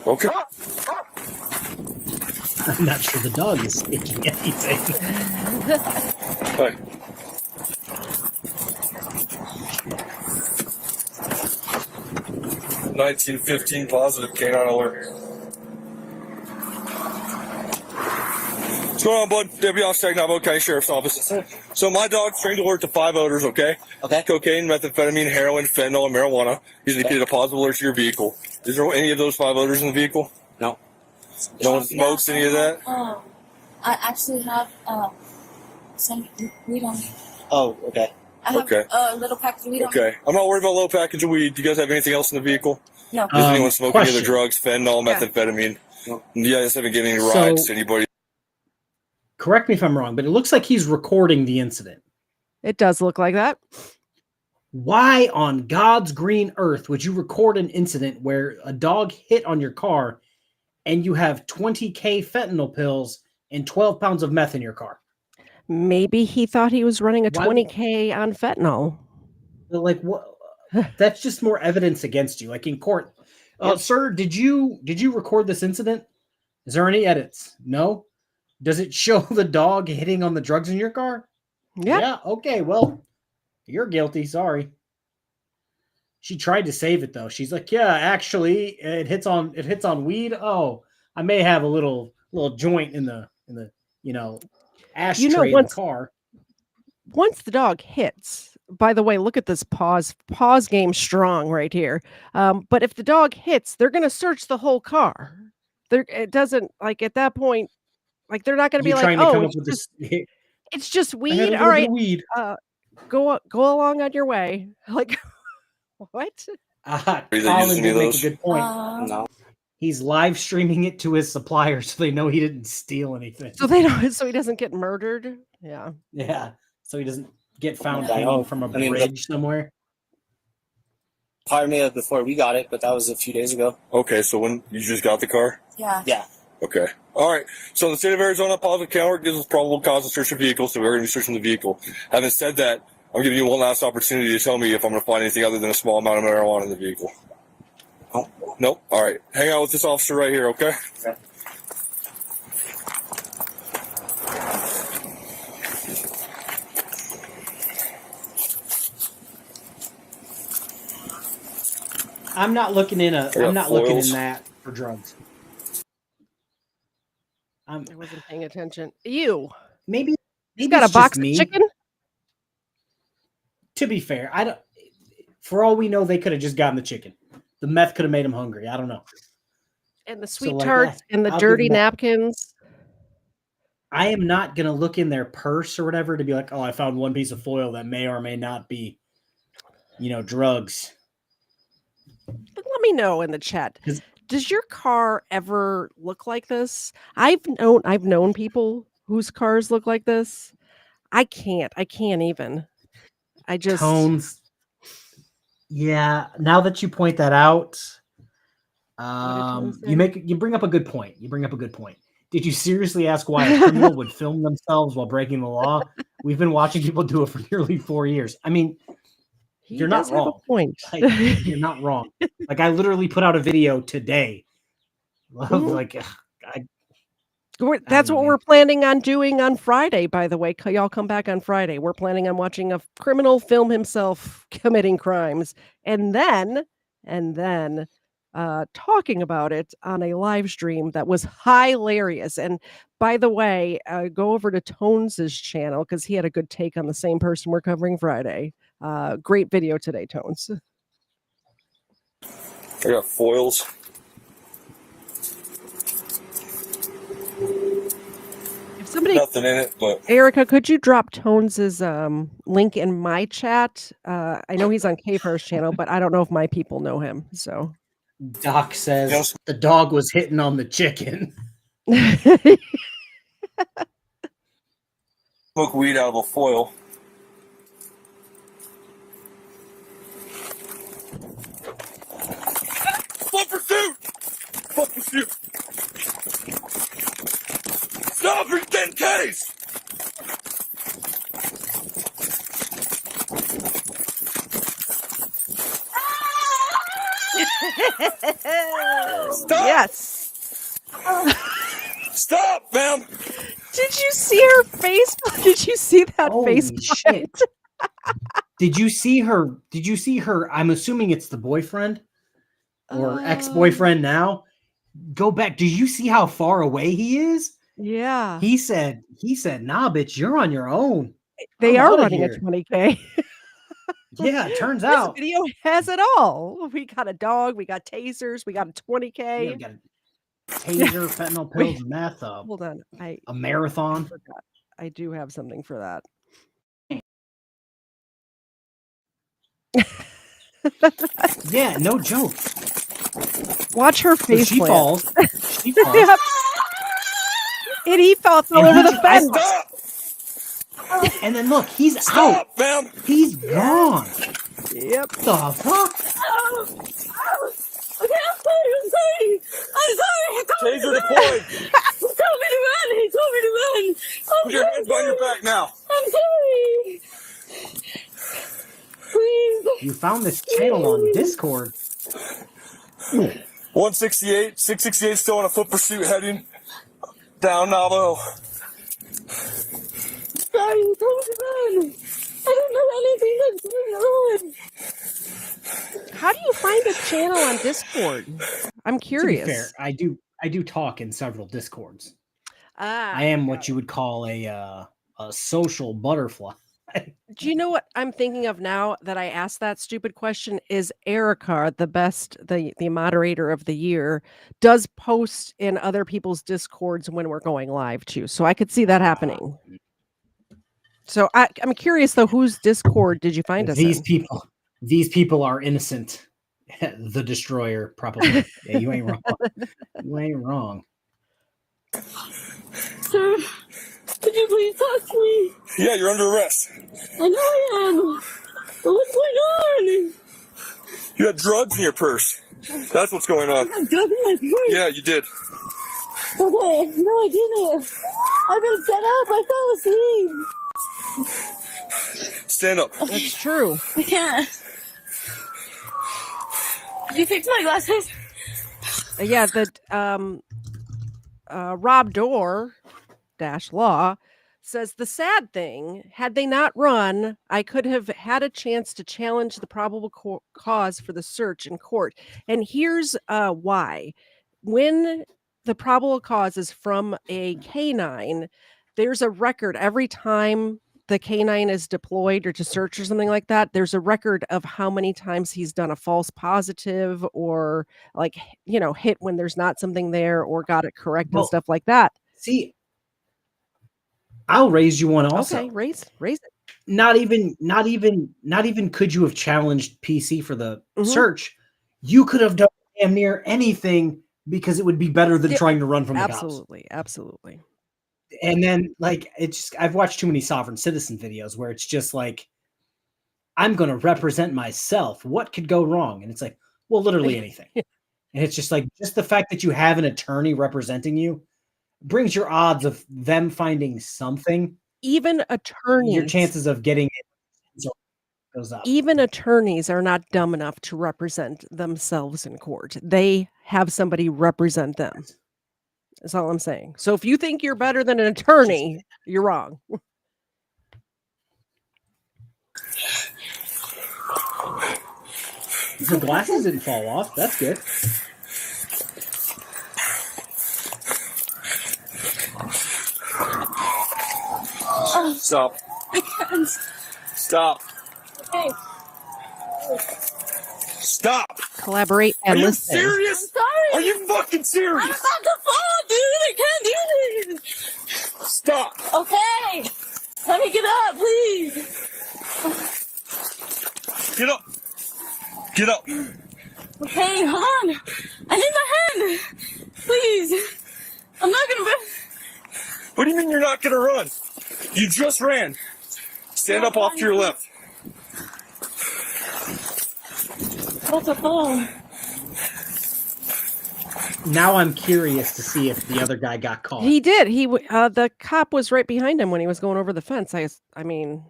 Okay. I'm not sure the dog is speaking anything. Hi. $19.15 positive canine alert. What's going on, bud? Deputy Officer Navajo County Sheriff's Office. So my dog's trained to alert to 5 odors, okay? Okay. Cocaine, methamphetamine, heroin, fentanyl, and marijuana. He's indicated a positive alert to your vehicle. Is there any of those 5 odors in the vehicle? No. No one smokes any of that? I actually have some weed on me. Oh, okay. I have a little pack of weed on me. Okay. I'm not worried about a little package of weed. Do you guys have anything else in the vehicle? No. Does anyone smoke any question. other drugs, fentanyl, methamphetamine? No. You guys haven't given any rides to anybody? Correct me if I'm wrong, but it looks like he's recording the incident. It does look like that. Why on God's green earth would you record an incident where a dog hit on your car and you have 20K fentanyl pills and 12 pounds of meth in your car? Maybe he thought he was running a 20K on fentanyl. Like, what? That's just more evidence against you. Like in court, sir, did you record this incident? Is there any edits? No. Does it show the dog hitting on the drugs in your car? Yep. Yeah. Okay. Well, you're guilty. Sorry. She tried to save it though. She's like, yeah, actually, it hits on weed. Oh, I may have a little joint in the ashtray in the car. Once the dog hits, by the way, look at this pause game strong right here. But if the dog hits, they're going to search the whole car. It doesn't, like, at that point, like, they're not going to be like, oh, it's just weed. All right, weed. Go along on your way. Like, what? Colin did make a good point. No. He's live streaming it to his suppliers so they know he didn't steal anything. So he doesn't get murdered. Yeah. Yeah. So he doesn't get found hanging from a bridge somewhere. Pardon me before we got it, but that was a few days ago. Okay, so when you just got the car? Yeah. Yeah. Okay. All right. So in the state of Arizona, positive count gives us probable cause to search a vehicle, so we're going to be searching the vehicle. Having said that, I'm giving you one last opportunity to tell me if I'm going to find anything other than a small amount of marijuana in the vehicle. Oh. Nope. All right. Hang out with this officer right here, okay? I'm not looking in that for drugs. I wasn't paying attention. You maybe got a box of me. chicken. To be fair, I don't. For all we know, they could have just gotten the chicken. The meth could have made them hungry. I don't know. And the sweet tarts and the I'll dirty give them that. napkins. I am not gonna look in their purse or whatever to be like, oh, I found one piece of foil that may or may not be, drugs. But let me know in the chat. Does your car ever look like this? I've known people whose cars look like this. I can't even. I just Tones. Yeah, now that you point that out, you bring up a good point. Did you seriously ask why a criminal would film themselves while breaking the law? We've been watching people do it for nearly 4 years. I mean, you're not wrong. Have a point. You're not wrong. Like, I literally put out a video today. That's what we're planning on doing on Friday, by the way. Y'all come back on Friday. We're planning on watching a criminal film himself committing crimes and then talking about it on a live stream that was hilarious. And by the way, go over to Tones' channel because he had a good take on the same person we're covering Friday. Great video today, Tones. I got foils. If somebody, nothing in it, but Erica, could you drop Tones' link in my chat? I know he's on KFARR's channel, but I don't know if my people know him. So Doc says the dog was hitting on the chicken. Smoke weed out of a foil. Foot pursuit! Foot pursuit! Stop for 10 Ks! Stop! Yes. Stop, ma'am! Did you see her face? Did you see that face? Shit. Did you see her? I'm assuming it's the boyfriend or ex-boyfriend now. Go back. Did you see how far away he is? Yeah. He said, nah, bitch, you're on your own. They I'm are outta running a here." 20K. Yeah, it turns This out. video has it all. We got a dog, we got tasers, we got a 20K. Yeah, we got a taser, fentanyl pills, meth. Hold on. A marathon. I forgot. I do have something for that. Yeah, no joke. Watch her face. She plant. falls. She falls. Yep. And he fell over the fence. And then look, he's Stop, out. ma'am. He's gone. Yep. The fuck? Okay, I'm sorry. Taser deployed. He told me to run. Put your hands behind your back now. I'm sorry. Please. You found this channel on Discord. 168, 668 still on a foot pursuit heading down Navajo. Sorry, he told me to run. I don't know anything that's going on. How do you find a channel on Discord? I'm curious. To be fair, I do talk in several Discords. I am what you would call a social butterfly. Do you know what I'm thinking of now that I asked that stupid question? Is Erica the moderator of the year, does post in other people's Discords when we're going live too. So I could see that happening. So I'm curious though, whose Discord did you find us in? These people are innocent. The Destroyer, probably. Yeah, you ain't wrong. You ain't wrong. Sir, could you please talk to me? Yeah, you're under arrest. I know I am. But what's going on? You had drugs in your purse. That's what's going on. I have drugs in my purse. Yeah, you did. Okay, no, I didn't. I've been set up. I fell asleep. Stand up. That's true. I can't. Did you fix my glasses? Yeah, the Rob Dorr -Law says the sad thing, had they not run, I could have had a chance to challenge the probable cause for the search in court. And here's why. When the probable cause is from a canine, there's a record every time the canine is deployed or to search or something like that. There's a record of how many times he's done a false positive or like, hit when there's not something there or got it correct and stuff like that. See, I'll raise you one also. Okay, raise it. Not even could you have challenged PC for the search. You could have done damn near anything because it would be better than trying to run from the cops. Absolutely. And then I've watched too many sovereign citizen videos where it's just like, I'm going to represent myself. What could go wrong? And it's like, well, literally anything. And it's just like, just the fact that you have an attorney representing you brings your odds of them finding something. Even attorneys, your chances of getting it goes up. Even attorneys are not dumb enough to represent themselves in court. They have somebody represent them. That's all I'm saying. So if you think you're better than an attorney, you're wrong. The glasses didn't fall off. That's good. Stop. I can't. Stop. Okay. Stop. Collaborate and listen. Are you serious? I'm sorry. Are you fucking serious? I'm about to fall, dude. I can't do this. Stop. Okay. Let me get up, please. Get up. Get up. Okay, hold on. I need my hand. Please. I'm not gonna. What do you mean you're not gonna run? You just ran. Stand up off to your left. What's a phone? Now I'm curious to see if the other guy got caught. He did. The cop was right behind him when he was going over the fence. I mean,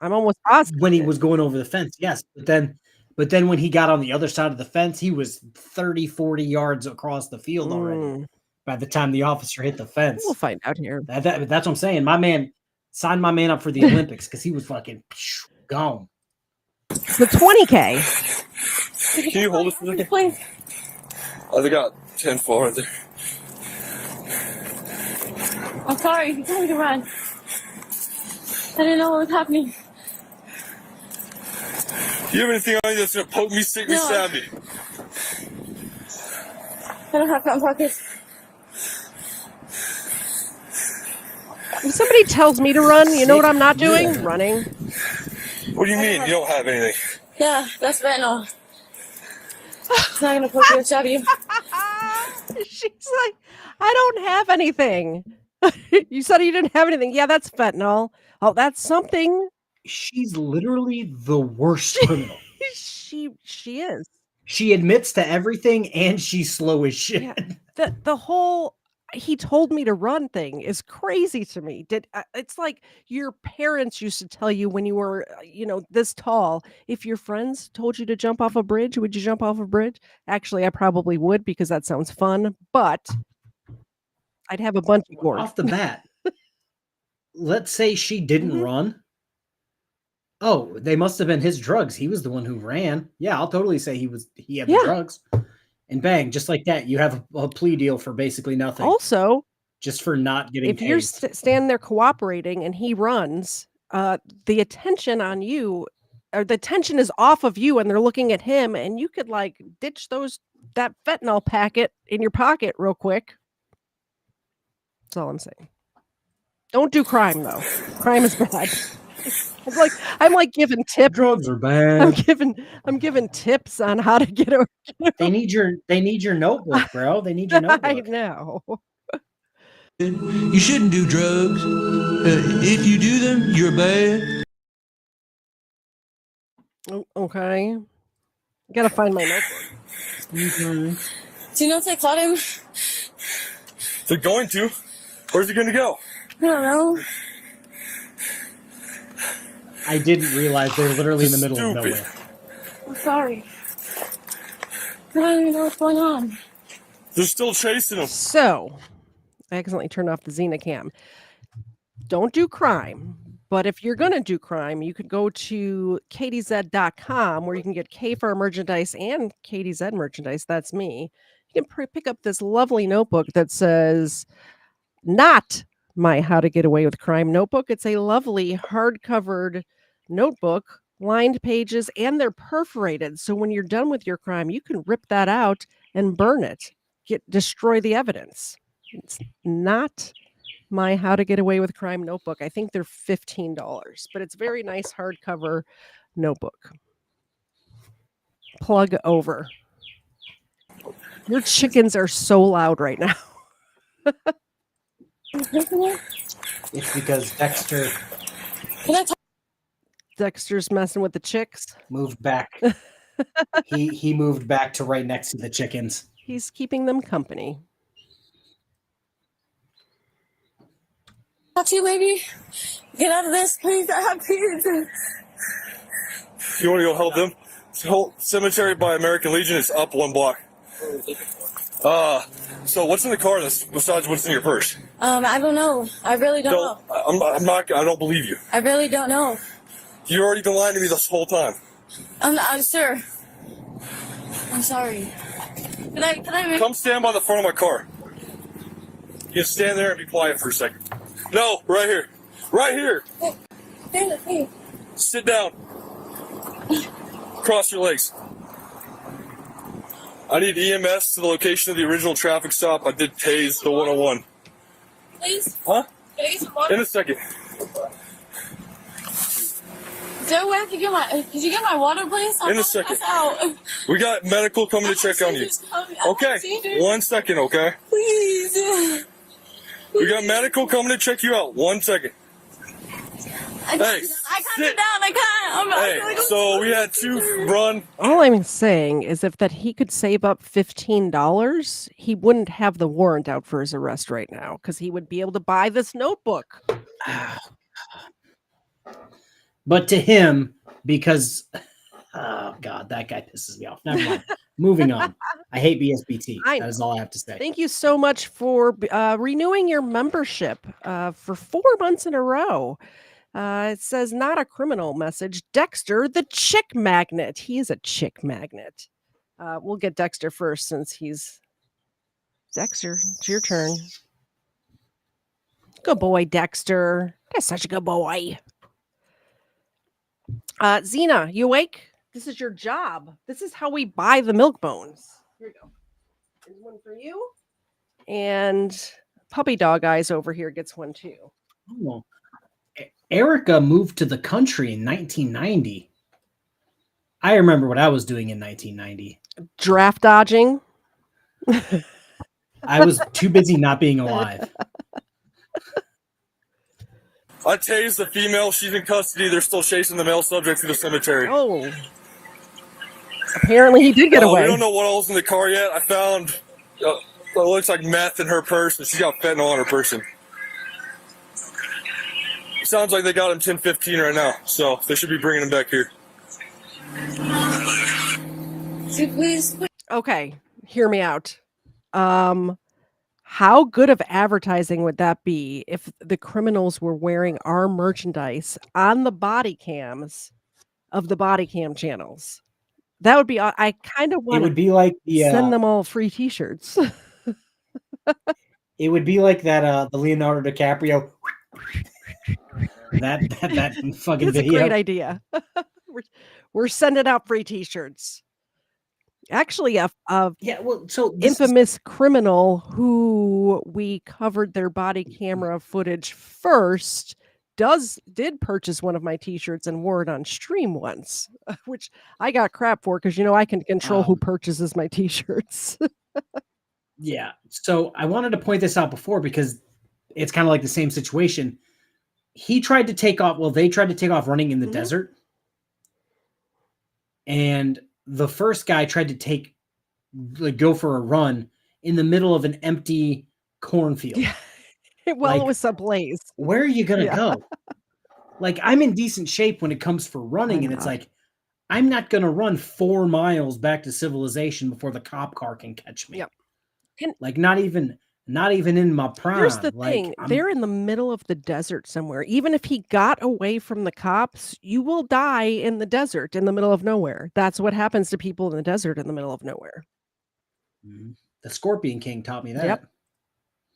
I'm almost positive. When he was going over the fence, yes. But then when he got on the other side of the fence, he was 30, 40 yards across the field already. By the time the officer hit the fence. We'll find out here. That's what I'm saying. My man signed my man up for the Olympics because he was fucking gone. The 20K. Can you hold it for a second? Please. Oh, they got 10 forward there. I'm sorry. You told me to run. I didn't know what was happening. You have anything on you that's gonna poke me, stick me, stab me? I don't have front pockets. If somebody tells me to run, you know what I'm not doing? Running. What do you mean? You don't have anything? Yeah, that's fentanyl. It's not gonna poke you or stab you. She's like, I don't have anything. You said you didn't have anything. Yeah, that's fentanyl. Oh, that's something. She's literally the worst criminal. She is. She admits to everything and she's slow as shit. Yeah. The whole he told me to run thing is crazy to me. It's like your parents used to tell you when you were, this tall, if your friends told you to jump off a bridge, would you jump off a bridge? Actually, I probably would because that sounds fun, but I'd have a bunch of gourd. Off the bat, let's say she didn't run. Oh, they must have been his drugs. He was the one who ran. Yeah, I'll totally say he had the drugs. And bang, just like that, you have a plea deal for basically nothing. Also, just for not getting if you're standing there cooperating and he runs, the attention on you, or the tension is off of you and they're looking at him, and you could ditch that fentanyl packet in your pocket real quick. That's all I'm saying. Don't do crime though. Crime is bad. I'm like giving tips. Drugs are bad. I'm giving tips on how to get over. They need your notebook, bro. They need your notebook. I know. You shouldn't do drugs. If you do them, you're bad. Okay. Gotta find my notebook. Do you know if they caught him? They're going to. Where's he going to go? I don't know. I didn't realize they're literally in the middle of nowhere. I'm sorry. I don't even know what's going on. They're still chasing him. So, I accidentally turned off the Xena cam. don't do crime. But if you're going to do crime, you could go to KTZed.com where you can get KFARR merchandise and KTZed merchandise. That's me. You can pick up this lovely notebook that says, not my How to Get Away with Crime notebook. It's a lovely hardcovered notebook, lined pages, and they're perforated. So when you're done with your crime, you can rip that out and burn it, destroy the evidence. It's not my How to Get Away with Crime notebook. I think they're $15, but it's very nice hardcover notebook. Plug over. Your chickens are so loud right now. It's because Dexter Dexter's messing with the chicks. Moved back. he moved back to right next to the chickens. He's keeping them company. Talk to you, baby. Get out of this, please. I have kids. You want to go help them? The whole cemetery by American Legion is up 1 block. So what's in the car besides what's in your purse? I don't know. I really don't know. I don't believe you. I really don't know. You've already been lying to me this whole time. I'm sure. I'm sorry. Can I Come stand by the front of my car. You can stand there and be quiet for a second. No, right here. Right here. Hey. Sit down. Cross your legs. I need EMS to the location of the original traffic stop. I did tase the 101. Please? Huh? Can I get some water? In a second. Is there a way I can get could you get my water, please? In a second. We got medical coming to check on you. Okay, 1 second, okay? Please. We got medical coming to check you out. 1 second. I can't sit down. I can't. So we had 2 run. All I'm saying is if that he could save up $15, he wouldn't have the warrant out for his arrest right now because he would be able to buy this notebook. But to him, because oh god, that guy pisses me off. Never mind. Moving on. I hate BSBT. That is all I have to say. Thank you so much for renewing your membership for 4 months in a row. It says not a criminal message. Dexter, the chick magnet. He is a chick magnet. We'll get Dexter first since he's Dexter. It's your turn. Good boy, Dexter. That's such a good boy. Zena, you awake? This is your job. This is how we buy the milk bones. Here you go. There's one for you. And puppy dog eyes over here gets one too. Oh. Erica moved to the country in 1990. I remember what I was doing in 1990. Draft dodging. I was too busy not being alive. I tased the female. She's in custody. They're still chasing the male subject to the cemetery. Oh. Apparently he did get away. We don't know what else in the car yet. I found it looks like meth in her purse, and she's got fentanyl on her person. Sounds like they got him 10-15 right now, so they should be bringing him back here. Okay, hear me out. How good of advertising would that be if the criminals were wearing our merchandise on the body cams of the body cam channels? That would be. I kind of want. It would be like send them all free T-shirts. It would be like that. The Leonardo DiCaprio. that fucking It's video. a great idea. we're sending out free T-shirts. Actually, infamous criminal who we covered their body camera footage first did purchase one of my T-shirts and wore it on stream once, which I got crap for because I can control who purchases my T-shirts. Yeah. So I wanted to point this out before because it's kind of like the same situation. He tried to take off. Well, they tried to take off running in the desert. And the first guy tried to go for a run in the middle of an empty cornfield. Yeah. Well, it was ablaze. Where are you going to go? Like, I'm in decent shape when it comes for running. And it's like, I'm not going to run 4 miles back to civilization before the cop car can catch me. Yep. Like, not even Not even in my prime. Here's the Like, thing. They're in the middle of the desert somewhere. Even if he got away from the cops, you will die in the desert in the middle of nowhere. That's what happens to people in the desert in the middle of nowhere. The Scorpion King taught me that. Yep.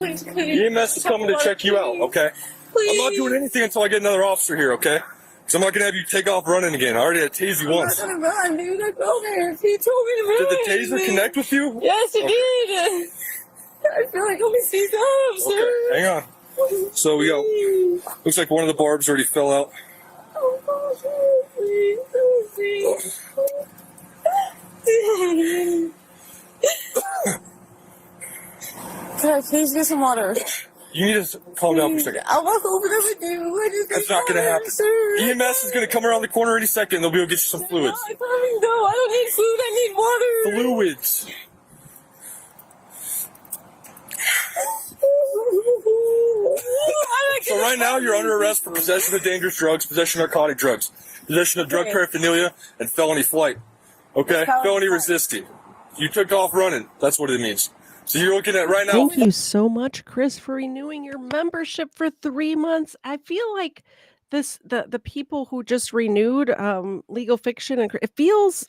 EMS is coming to check you out, okay? I'm not doing anything until I get another officer here, okay? Because I'm not going to have you take off running again. I already had tased you once. I'm not gonna run, dude. I go there. He told me to run. Did the taser connect with you? Yes, it did. I feel like I'm seized up, sir. Okay, hang on. So we go. Looks like one of the barbs already fell out. Oh, please, please. Can I please get some water? You need to calm down for a second. I'll walk over there with you. That's not going to happen. Sir. EMS is going to come around the corner any second. They'll be able to get you some fluids. I'm coming, though. I don't need food. I need water. Fluids. So right now you're under arrest for possession of dangerous drugs, possession of narcotic drugs, possession of drug paraphernalia, and felony flight. Okay? Felony resisting. You took off running. That's what it means. So you're looking at right now. Thank you so much, Chris, for renewing your membership for 3 months. I feel like the people who just renewed Legal Fiction, and it feels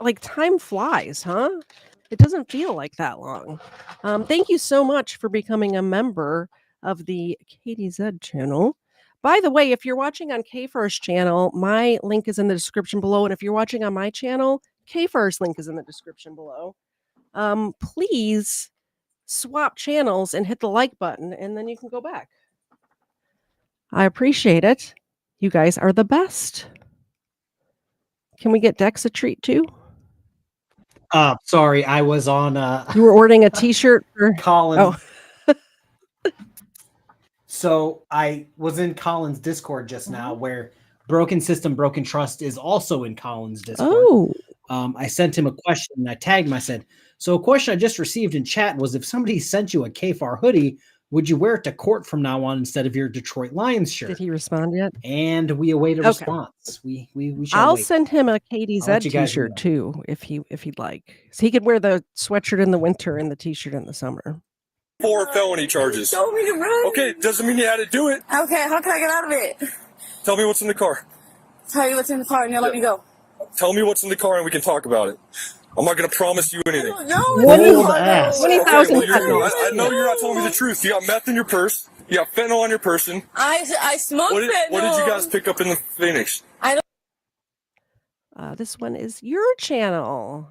like time flies, huh? It doesn't feel like that long. Thank you so much for becoming a member of the KTZed channel. By the way, if you're watching on KFARR's channel, my link is in the description below. And if you're watching on my channel, KFARR's link is in the description below. Please swap channels and hit the like button, and then you can go back. I appreciate it. You guys are the best. Can we get Dex a treat too? Sorry, I was on You were ordering a t-shirt for Colin. Oh. So I was in Colin's Discord just now, where Broken System, Broken Trust is also in Colin's Discord. Oh. I sent him a question and I tagged him. I said, so a question I just received in chat was, if somebody sent you a KFARR hoodie, would you wear it to court from now on instead of your Detroit Lions shirt? Did he respond yet? And we await a response. We shall I'll wait. send him a I'll KTZed let you guys t-shirt know. too, if he'd like. So he could wear the sweatshirt in the winter and the t-shirt in the summer. 4 felony charges. Told me to run. Okay, doesn't mean you had to do it. Okay, how can I get out of it? Tell me what's in the car. Tell you what's in the car and you'll let me go. Tell me what's in the car and we can talk about it. I'm not going to promise you anything. No, I know you're not telling me the truth. You got meth in your purse. You got fentanyl on your person. I smoked fentanyl. What did you guys pick up in the Phoenix? I don't. This one is your channel.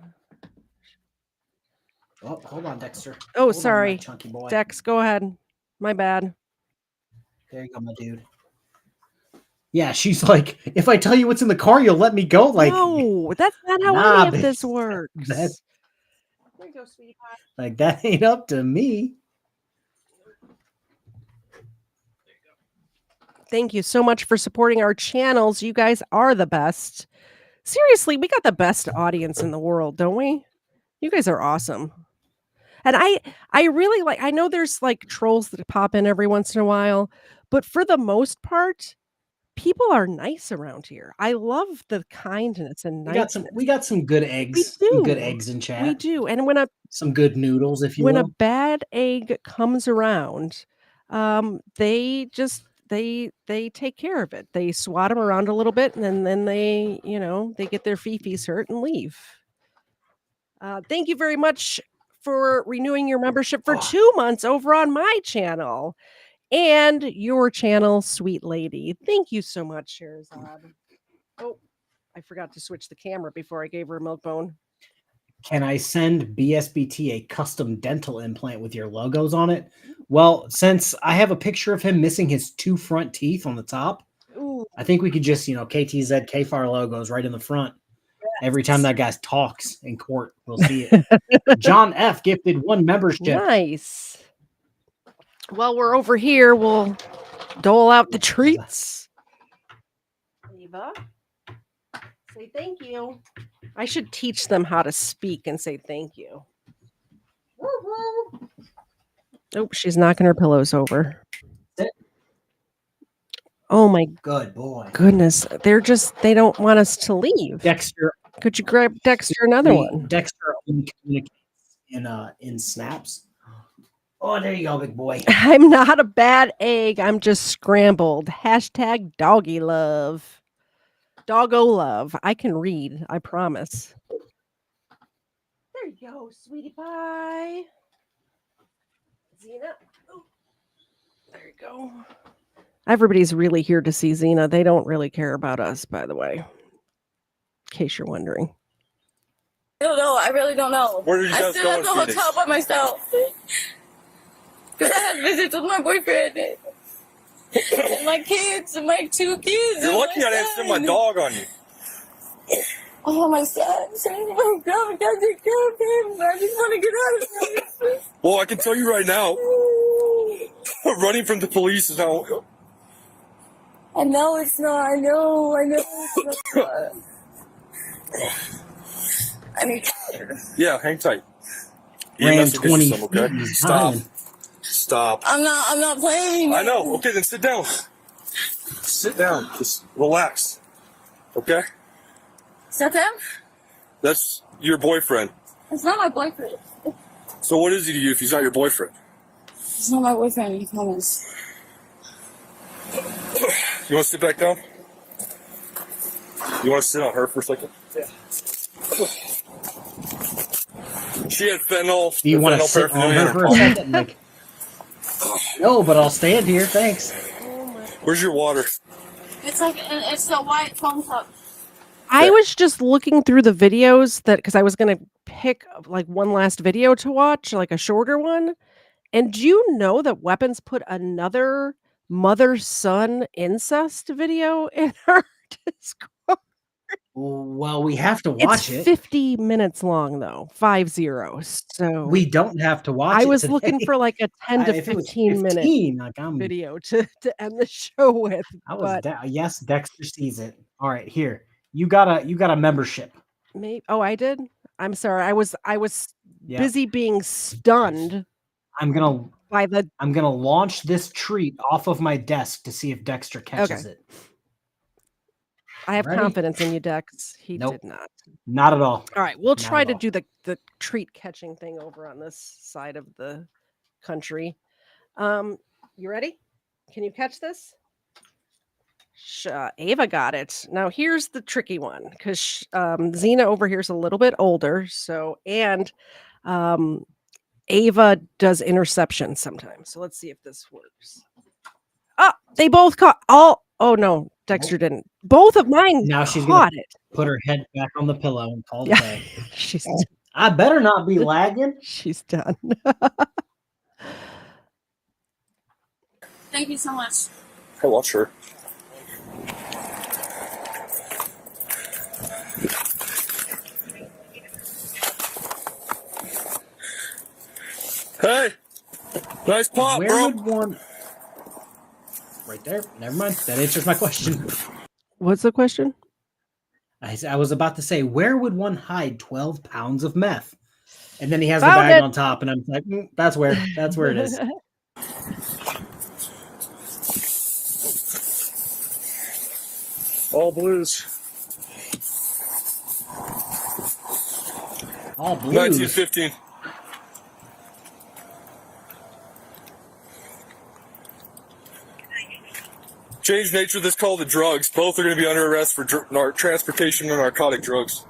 Oh, hold on, Dexter. Oh, Hold on, sorry. my chunky boy. Dex, go ahead. My bad. There you go, my dude. Yeah, she's like, if I tell you what's in the car, you'll let me go. Like, no, that's not how nah, any of bitch. this works. That, There you go, sweetie pie. like, that ain't up to me. Thank you so much for supporting our channels. You guys are the best. Seriously, we got the best audience in the world, don't we? You guys are awesome. And I really like, I know there's like trolls that pop in every once in a while, but for the most part, people are nice around here. I love the kindness and niceness. We got some good eggs. We do. Some good eggs in chat. We do. And when some good noodles, if you when will. a bad egg comes around, they take care of it. They swat them around a little bit, and then they, they get their fifis hurt and leave. Thank you very much for renewing your membership for 2 months over on my channel and your channel, sweet lady. Thank you so much, Sherazad. Oh, I forgot to switch the camera before I gave her a milk bone. Can I send BSBT a custom dental implant with your logos on it? Well, since I have a picture of him missing his 2 front teeth on the top, Ooh. I think we could just, KTZed, KFARR logos right in the front. Every time that guy talks in court, we'll see it. John F. gifted 1 membership. Nice. While we're over here, we'll dole out the treats. Eva, say thank you. I should teach them how to speak and say thank you. Oh, she's knocking her pillows over. Oh my good boy. Goodness. They don't want us to leave. Dexter. Could you grab Dexter another one? Dexter only communicates in snaps. Oh, there you go, big boy. I'm not a bad egg. I'm just scrambled. Hashtag doggy love. Doggo love. I can read. I promise. There you go, sweetie pie. Xena. Oh, there you go. Everybody's really here to see Xena. They don't really care about us, by the way. In case you're wondering. I don't know. I really don't know. Where did you guys I go stayed at in the Phoenix? hotel by myself. Because I had visits with my boyfriend. And my kids, and my 2 kids. You're lucky I didn't send my dog on you. Oh, my son. Oh, God, I can't take care of him. I just want to get out of here. Well, I can tell you right now, running from the police is how. I know it's not. I know it's not. I need Yeah, hang tight. Ran EMS will get you 20 some, okay? feet in Stop. time. Stop. I'm not playing. I know. Okay, then sit down. Sit down. Just relax. Okay? Is that him? That's your boyfriend. It's not my boyfriend. So what is he to you if he's not your boyfriend? It's not my boyfriend, I promise. You want to sit back down? You want to sit on her for a second? Yeah. She had fentanyl. Do you want to sit on her for a second? Like, no, but I'll stand here. Thanks. Where's your water? It's the white foam cup. I was just looking through the videos because I was going to pick like one last video to watch, like a shorter one. And do you know that Weapons put another mother-son incest video in our Discord? Well, we have to watch It's it. 50 minutes long, though. 50. So We don't have to watch it. I was today. looking for like a 10 to If it was 15 minute 15, like video to end the show with. I was yes, Dexter sees it. All right, here. You got a membership. Maybe. Oh, I did. I'm sorry. I was Yeah. busy being stunned. I'm gonna by launch this treat off of my desk to see if Dexter catches it. I have Ready? confidence in you, Dex. He Nope. did not. Not at all. All right, we'll Not try at to all. do the treat catching thing over on this side of the country. You ready? Can you catch this? Ava got it. Now here's the tricky one because Xena over here is a little bit older. So and Ava does interception sometimes. So let's see if this works. Oh, they both caught all. Oh no, Dexter didn't. Both of mine Now she's caught gonna it. put her head back on the pillow and call it Yeah, a day. she's. I better not be lagging. She's done. Thank you so much. Hey, watch her. Hey, nice pop, Where bro. would one? Right there. Never mind. That answers my question. What's the question? I was about to say, where would one hide 12 pounds of meth? And then he has Found the bag it. on top, and I'm like, that's where it is. All blues. All blues. 1915. Change nature of this call to drugs. Both are going to be under arrest for transportation of narcotic drugs.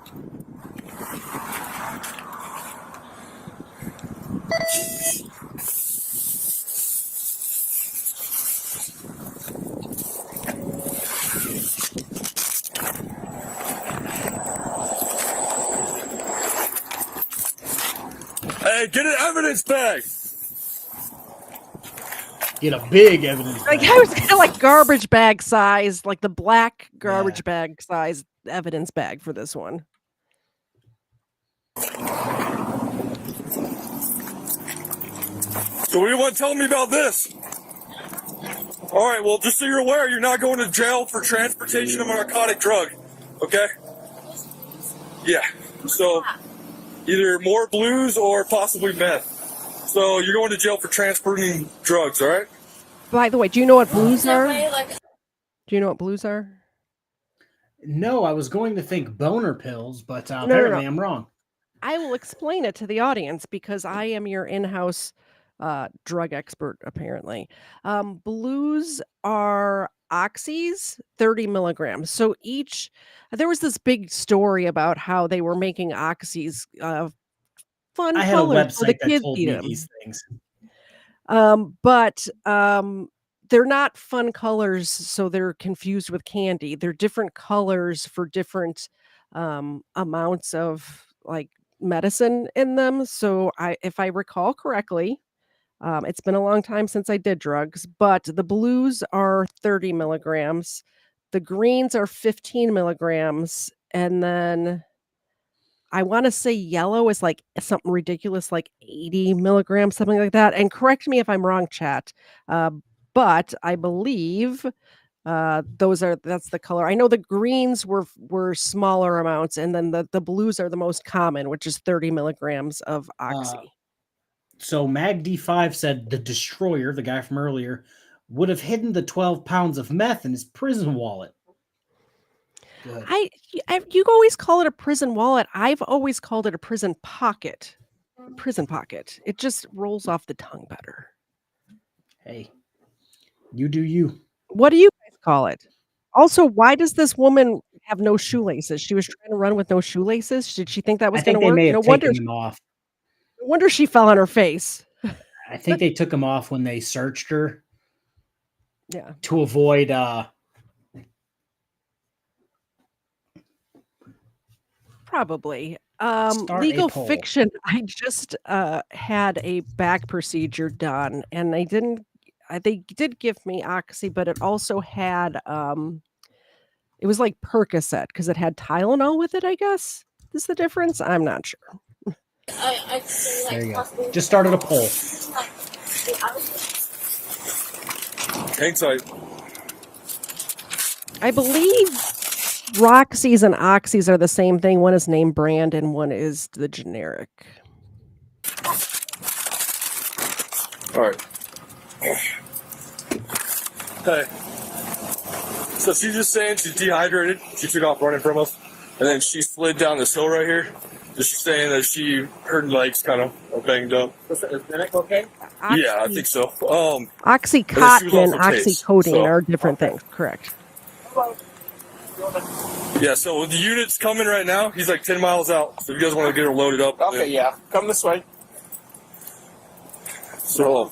Hey, get an evidence bag. Get a big evidence Like bag. I was kind of like garbage bag size, like the black garbage bag size evidence bag for this one. So what do you want to tell me about this? All right, well, just so you're aware, you're not going to jail for transportation of a narcotic drug, okay? Yeah, so either more blues or possibly meth. So you're going to jail for transporting drugs, all right? By the way, do you know what blues are? Do you know what blues are? No, I was going to think boner pills, but No. apparently I'm wrong. I will explain it to the audience because I am your in-house drug expert, apparently. Blues are oxys, 30 milligrams. So there was this big story about how they were making oxys, fun I had a colors so the website that kids told eat me them. these things. But they're not fun colors, so they're confused with candy. They're different colors for different amounts of like medicine in them. So if I recall correctly, it's been a long time since I did drugs, but the blues are 30 milligrams, the greens are 15 milligrams, and then I wanna say yellow is, like, something ridiculous, like 80 milligrams, something like that, and correct me if I'm wrong, chat, uh, but I believe, that's the color. I know the greens were smaller amounts, and then the blues are the most common, which is 30 milligrams of oxy. So Mag D5 said the destroyer, the guy from earlier, would have hidden the 12 pounds of meth in his prison wallet. Good. You always call it a prison wallet. I've always called it a prison pocket. Prison pocket. It just rolls off the tongue better. Hey, you do you. What do you guys call it? Also, why does this woman have no shoelaces? She was trying to run with no shoelaces. Did she think that was I think gonna they work? may have taken them off. No wonder she fell on her face. I think they took them off when they searched her. Yeah. To avoid Probably. Start a Legal poll. fiction. I just had a back procedure done, and they did give me oxy, but it also had it was like Percocet because it had Tylenol with it, I guess. Is the difference? I'm not sure. There you go. Just started a poll. Hang tight. I believe Roxy's and Oxys are the same thing. One is name brand and one is the generic. All right. Hey. So she's just saying she's dehydrated. She took off running from us, and then she slid down this hill right here. So she's saying that her legs kind of banged up. Is that okay? Yeah, I think so. Oxycontin and tased, oxycodone are different things. Correct. Yeah, so the unit's coming right now. He's like 10 miles out. So if you guys want to get her loaded up. Okay, yeah. Come this way. So,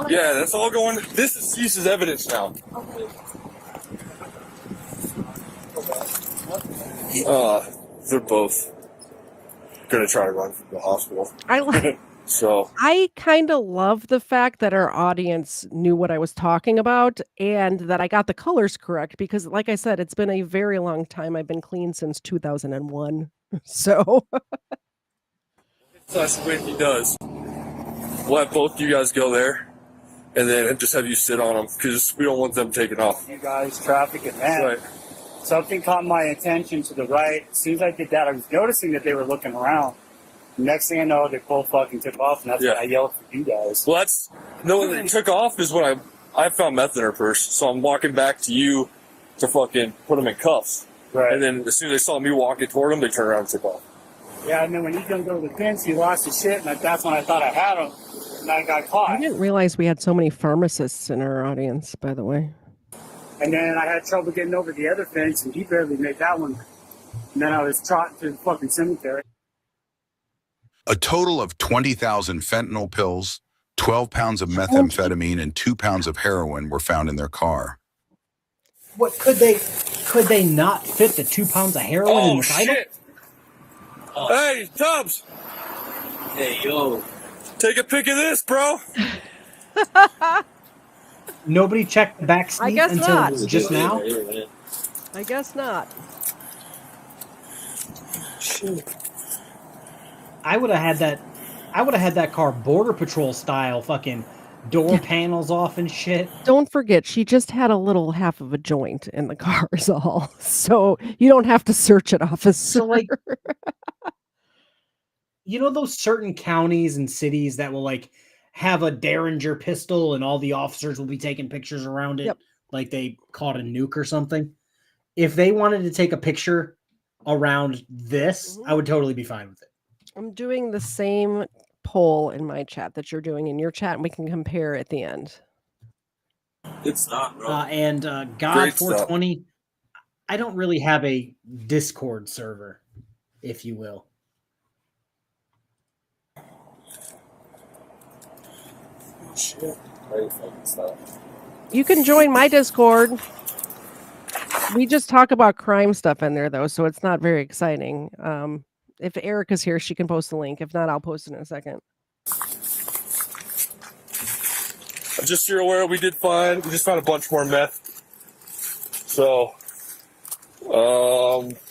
yeah, that's all going. This is ceases evidence now. They're both gonna try to run from the hospital. So I kind of love the fact that our audience knew what I was talking about and that I got the colors correct because, like I said, it's been a very long time. I've been clean since 2001. So that's when he does. We'll have both you guys go there, and then just have you sit on them because we don't want them taking off. You guys, traffic and that. Right. Something caught my attention to the right. As soon as I did that, I was noticing that they were looking around. Next thing I know, they both fucking took off, and that's when I yelled for you guys. Well, when they took off is when I found meth in her purse. So I'm walking back to you to fucking put them in cuffs. Right. And then as soon as they saw me walking toward them, they turned around and took off. Yeah, and then when he jumped over the fence, he lost his shit, and that's when I thought I had him, and I got caught. I didn't realize we had so many pharmacists in our audience, by the way. And then I had trouble getting over the other fence, and he barely made that one. And then I was trotting through the fucking cemetery. A total of 20,000 fentanyl pills, 12 pounds of methamphetamine, and 2 pounds of heroin were found in their car. What could they not fit the 2 pounds of heroin in the title? Shit. Hey, Tubbs. Hey, yo. Take a pic of this, bro. Nobody checked the back I seat guess until not. just now? I guess not. I would have had that car border patrol style, fucking door panels off and shit. Don't forget, she just had a little half of a joint in the car is all. So you don't have to search it, officer. So like, you know those certain counties and cities that will like have a Derringer pistol and all the officers will be taking pictures around it like they caught a nuke or something? If they wanted to take a picture around this, I would totally be fine with it. I'm doing the same poll in my chat that you're doing in your chat, and we can compare at the end. It's not, bro. And God 420, I don't really have a Discord server, if you will. Shit. You can join my Discord. We just talk about crime stuff in there, though, so it's not very exciting. If Erica's here, she can post the link. If not, I'll post it in a second. Just so you're aware, we just found a bunch more meth. So,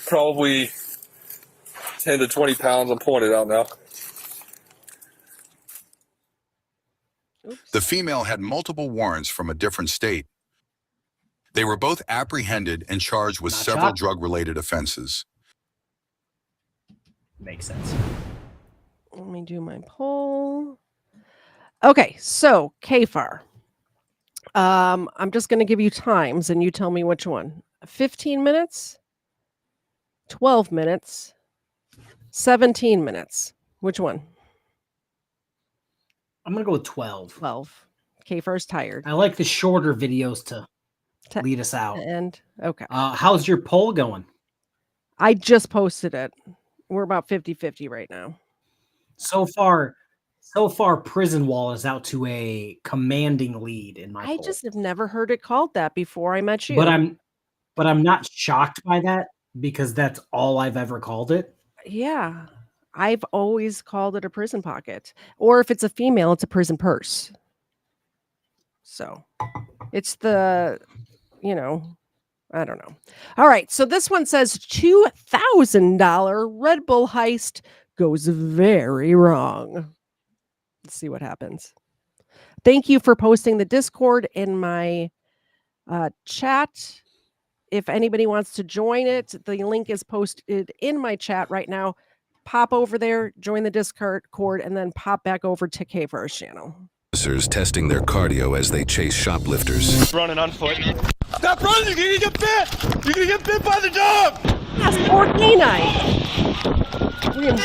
probably 10 to 20 pounds. I'm pulling it out now. Oops. The female had multiple warrants from a different state. They were both apprehended and charged with several drug-related offenses. Makes sense. Let me do my poll. Okay, so KFARR. I'm just going to give you times, and you tell me which one. 15 minutes, 12 minutes, 17 minutes. Which one? I'm going to go with 12. 12. KFARR's tired. I like the shorter videos to lead us out. And okay. How's your poll going? I just posted it. We're about 50-50 right now. So far, Prison Wall is out to a commanding lead in my poll. I just have never heard it called that before I met you. But I'm not shocked by that because that's all I've ever called it. Yeah. I've always called it a prison pocket. Or if it's a female, it's a prison purse. So it's the, I don't know. All right. So this one says $2,000 Red Bull heist goes very wrong. Let's see what happens. Thank you for posting the Discord in my chat. If anybody wants to join it, the link is posted in my chat right now. Pop over there, join the Discord, and then pop back over to KFARR's channel. Officers testing their cardio as they chase shoplifters. Running on foot. Stop running! You're gonna get bit! You're gonna get bit by the dog! That's poor canine. You're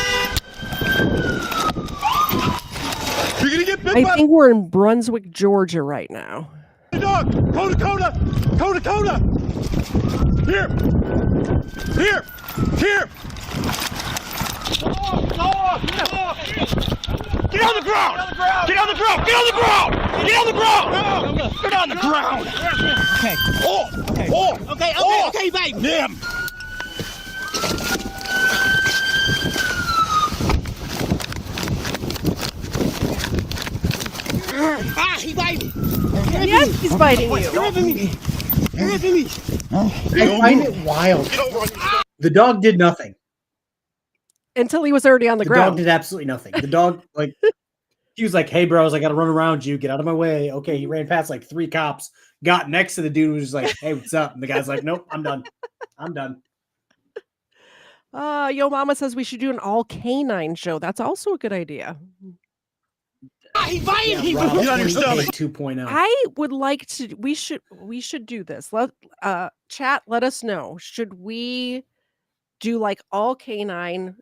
gonna get bit I think we're in Brunswick, Georgia right now. the dog! Dakota! Here! Dog! Get on the ground! Get on the ground! Get on the ground! Get on the ground! Get on the ground! Okay. Okay, babe. Damn! He biting me. Yes, he's biting you. You're ripping me. I find it wild. The dog did nothing. Until he was already on the ground. The dog did absolutely nothing. The dog, he was like, hey, bros, I got to run around you. Get out of my way. Okay, he ran past 3 cops, got next to the dude who was like, hey, what's up? And the guy's like, nope, I'm done. Yo Mama says we should do an all canine show. That's also a good idea. He biting me. Get on your stomach. 2.0. I would like to. We should do this. Chat. Let us know. Should we do all canine?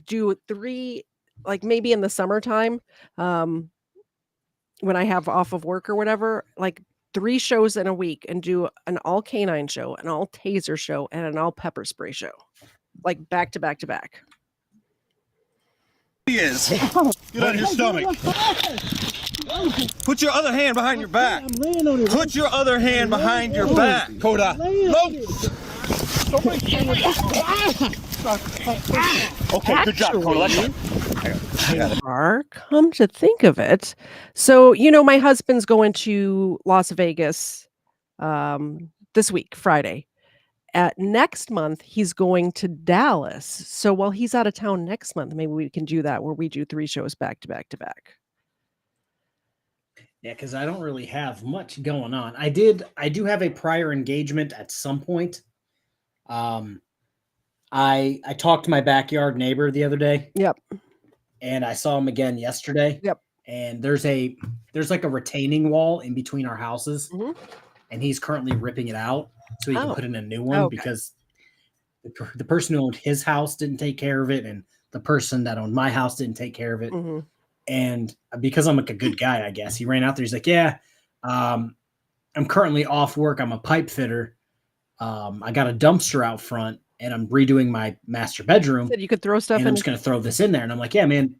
Do 3, maybe in the summertime, when I have off of work or whatever. 3 shows in a week, and do an all canine show, an all taser show, and an all pepper spray show, back to back to back. He is. Get on your stomach. Put your other hand behind your back. Put your other hand behind your back, Coda. Okay, good job, Coda. Let's go. Come to think of it, so my husband's going to Las Vegas this week, Friday. Next month, he's going to Dallas. So while he's out of town next month, maybe we can do that where we do 3 shows back to back to back. Yeah, because I don't really have much going on. I do have a prior engagement at some point. I talked to my backyard neighbor the other day. Yep. And I saw him again yesterday. Yep. And there's a retaining wall in between our houses, and he's currently ripping it out so he can put in a new one because the person who owned his house didn't take care of it, and the person that owned my house didn't take care of it. And because I'm like a good guy, I guess he ran out there. He's like, "Yeah, I'm currently off work. I'm a pipe fitter. I got a dumpster out front, and I'm redoing my master bedroom. Said you could throw stuff and in. I'm just gonna throw this in there." And I'm like, "Yeah, man."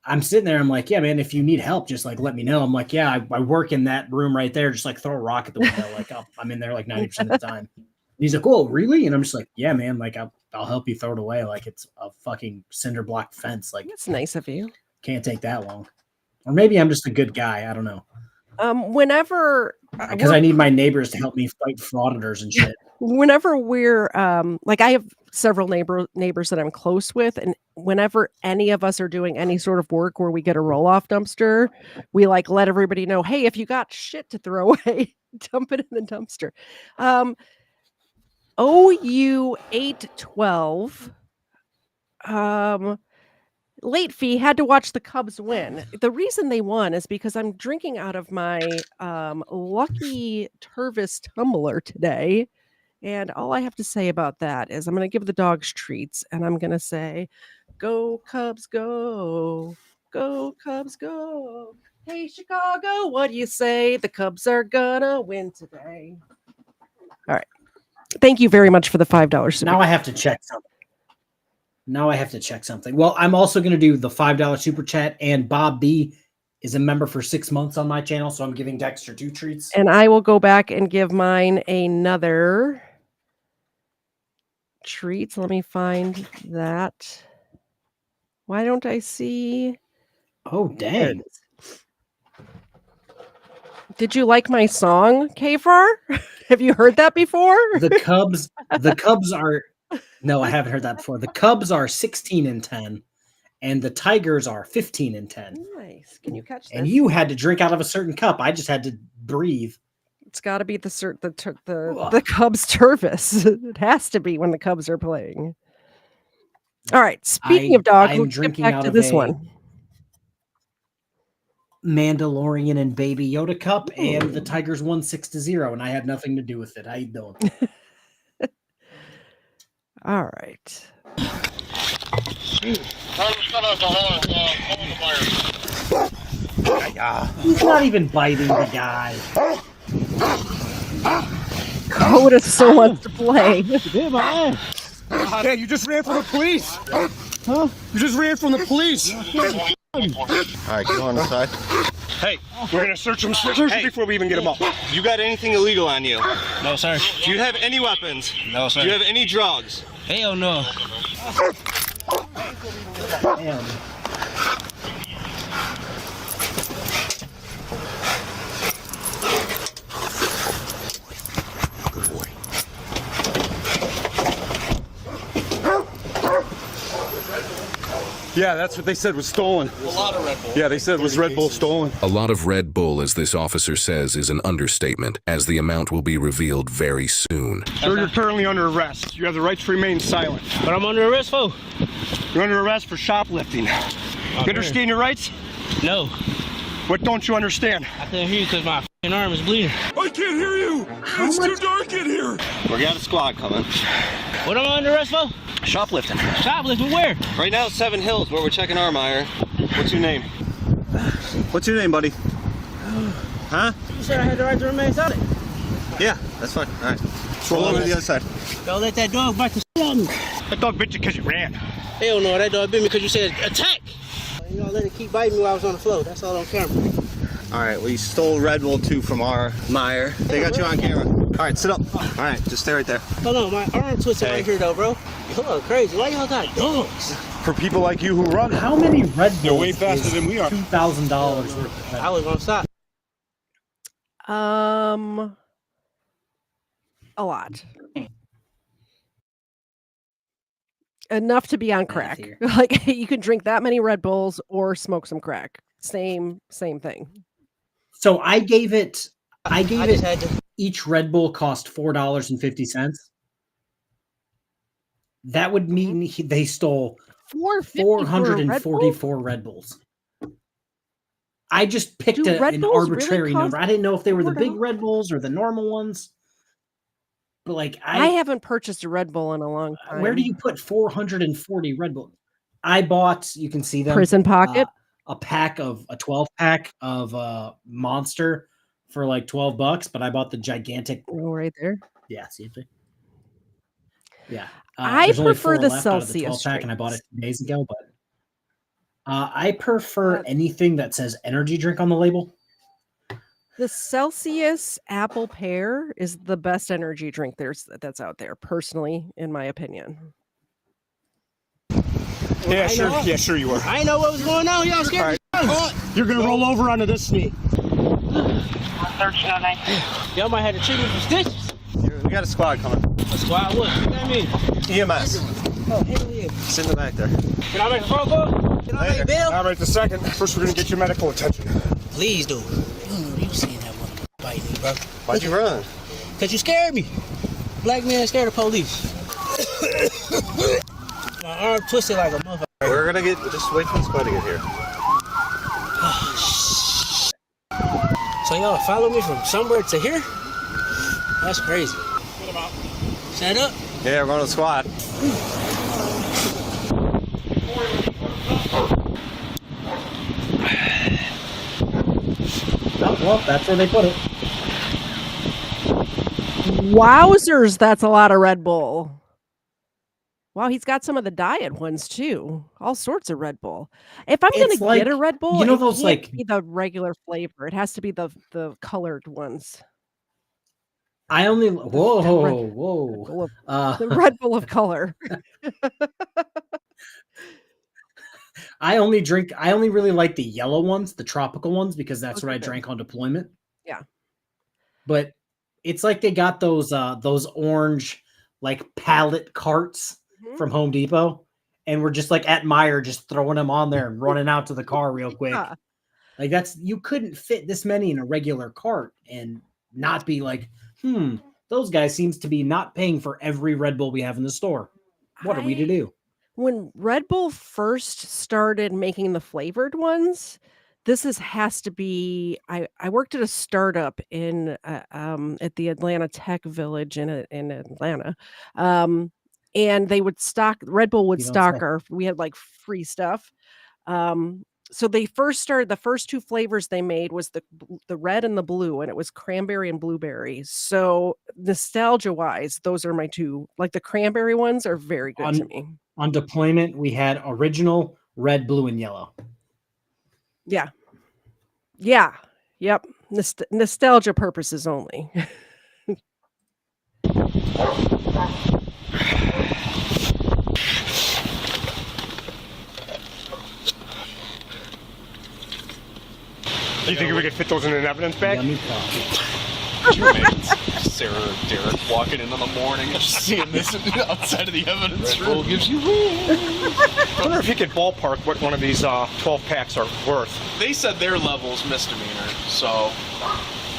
I'm sitting there. I'm like, "Yeah, man. If you need help, just like let me know." I'm like, "Yeah, I work in that room right there. Just like throw a rock at the window. Like I'm in there like 90% of the time." And he's like, "Oh, really?" And I'm just like, "Yeah, man. Like I'll help you throw it away. Like it's a fucking cinder block fence. Like That's nice of you. Can't take that long." Or maybe I'm just a good guy. I don't know. Whenever Because I need my neighbors to help me fight frauditors and shit. Whenever we're like I have several neighbors that I'm close with, and whenever any of us are doing any sort of work where we get a roll-off dumpster, we like let everybody know, hey, if you got shit to throw away, dump it in the dumpster. OU 812 late fee had to watch the Cubs win. The reason they won is because I'm drinking out of my Lucky Tervis tumbler today. And all I have to say about that is I'm going to give the dogs treats and I'm going to say, go Cubs, go. Go Cubs, go. Hey, Chicago, what do you say? The Cubs are going to win today. All right. Thank you very much for the $5. Now I have to check something. Well, I'm also going to do the $5 super chat, and Bob B is a member for 6 months on my channel, so I'm giving Dexter 2 treats. And I will go back and give mine another treat. Let me find that. Why don't I see? Oh, dang. Did you like my song, KFARR? Have you heard that before? The Cubs are no, I haven't heard that before. The Cubs are 16-10, and the Tigers are 15-10. Nice. Can you catch this? And you had to drink out of a certain cup. I just had to breathe. It's got to be the Cubs Tervis. It has to be when the Cubs are playing. All right. Speaking of dogs, let's get back to this one. Mandalorian and Baby Yoda cup, and the Tigers won 6-0, and I had nothing to do with it. How you doing? All right. He's not even biting the guy. Coda still wants to play. Hey, you just ran from the police. Huh? You just ran from the police. All right, go on the side. Hey, we're gonna search him before we even get him up. You got anything illegal on you? No, sir. Do you have any weapons? No, sir. Do you have any drugs? Hell no. Damn. Yeah, that's what they said was stolen. A lot of Red Bull. Yeah, they said it was Red Bull stolen. A lot of Red Bull, as this officer says, is an understatement, as the amount will be revealed very soon. Sir, you're currently under arrest. You have the right to remain silent. But I'm under arrest for? You're under arrest for shoplifting. You understand your rights? No. What don't you understand? I can't hear you because my arm is bleeding. I can't hear you. It's too dark in here. We got a squad coming. What am I under arrest for? Shoplifting. Shoplifting where? Right now, 7 Hills, where we're checking Armire. What's your name? What's your name, buddy? Huh? You said I had the right to remain silent. Yeah, that's fine. All right. Roll over to the other side. Don't let that dog bite the shit out of me. That dog bit you because you ran. Hell no, that dog bit me because you said attack. You know, let it keep biting me while I was on the floor. That's all on camera. All right, we stole Red Bull 2 from our Meyer. They got you on camera. All right, sit up. All right, just stay right there. Hold on, my arm twisted right here though, bro. Hello, crazy. Why y'all got dogs? For people like you who run. How many Red Bulls? They're way faster than we are. $2,000 worth of Red I was gonna stop. A lot. Enough to be on crack. Like you can drink that many Red Bulls or smoke some crack. Same thing. So I gave it each Red Bull cost $4.50. That would mean they stole 444 Red Bulls. I just picked an arbitrary number. I didn't know if they were the big Red Bulls or the normal ones. But like I haven't purchased a Red Bull in a long time. Where do you put 440 Red Bulls? I bought, you can see them. Prison Pocket. a 12 pack of Monster for like $12, but I bought the gigantic. Oh, right there. Yeah, see if they. Yeah, I there's only prefer 4 the left out of the 12 Celsius pack, and I bought it drinks. 2 days ago. But I prefer anything that says energy drink on the label. The Celsius apple pear is the best energy drink that's out there, personally, in my opinion. Yeah, sure. Yeah, sure you were. I didn't know what was going on. Y'all scared me. You're gonna roll over onto this knee. 1309. Y'all might have to treat me for stitches. We got a squad coming. A squad? What? What that mean? EMS. Oh, hell yeah. Sit in the back there. Can I make a phone call? Can I make a bill? All right, the second. First, we're gonna get your medical attention. Please do. You seen that one bite me, bro. Why'd you run? Because you scared me. Black man scared of police. My arm twisted like a motherfucker. We're gonna just wait for the squad to get here. So y'all follow me from somewhere to here? That's crazy. Set up? Yeah, we're going to the squad. Oh, well, that's where they put it. Wowzers, that's a lot of Red Bull. Wow, he's got some of the diet ones too. All sorts of Red Bull. If I'm going to get a Red Bull, you know it those can't like be the regular flavor. It has to be the colored ones. I only The Red Bull of color. I only really like the yellow ones, the tropical ones, because that's what I drank on deployment. Yeah. But it's like they got those orange like pallet carts from Home Depot, and we're just like at Meijer just throwing them on there and running out to the car real quick. Yeah. Like you couldn't fit this many in a regular cart and not be like, those guys seems to be not paying for every Red Bull we have in the store. What are we to do? When Red Bull first started making the flavored ones, has to be. I worked at a startup in at the Atlanta Tech Village in Atlanta, and they would stock Red Bull would stock we had like free stuff. So they the first 2 flavors they made was the red and the blue, and it was cranberry and blueberry. So nostalgia wise, those are my 2. Like the cranberry ones are very good to me. On deployment, we had original red, blue, and yellow. Yeah. Yeah. Yep. Nostalgia purposes only. Do you think we could fit those in an evidence bag? Could you imagine Sarah or Derek walking in the morning and seeing this outside of the evidence room? Red Bull gives you room. I wonder if you could ballpark what one of these 12 packs are worth. They said their level's misdemeanor, so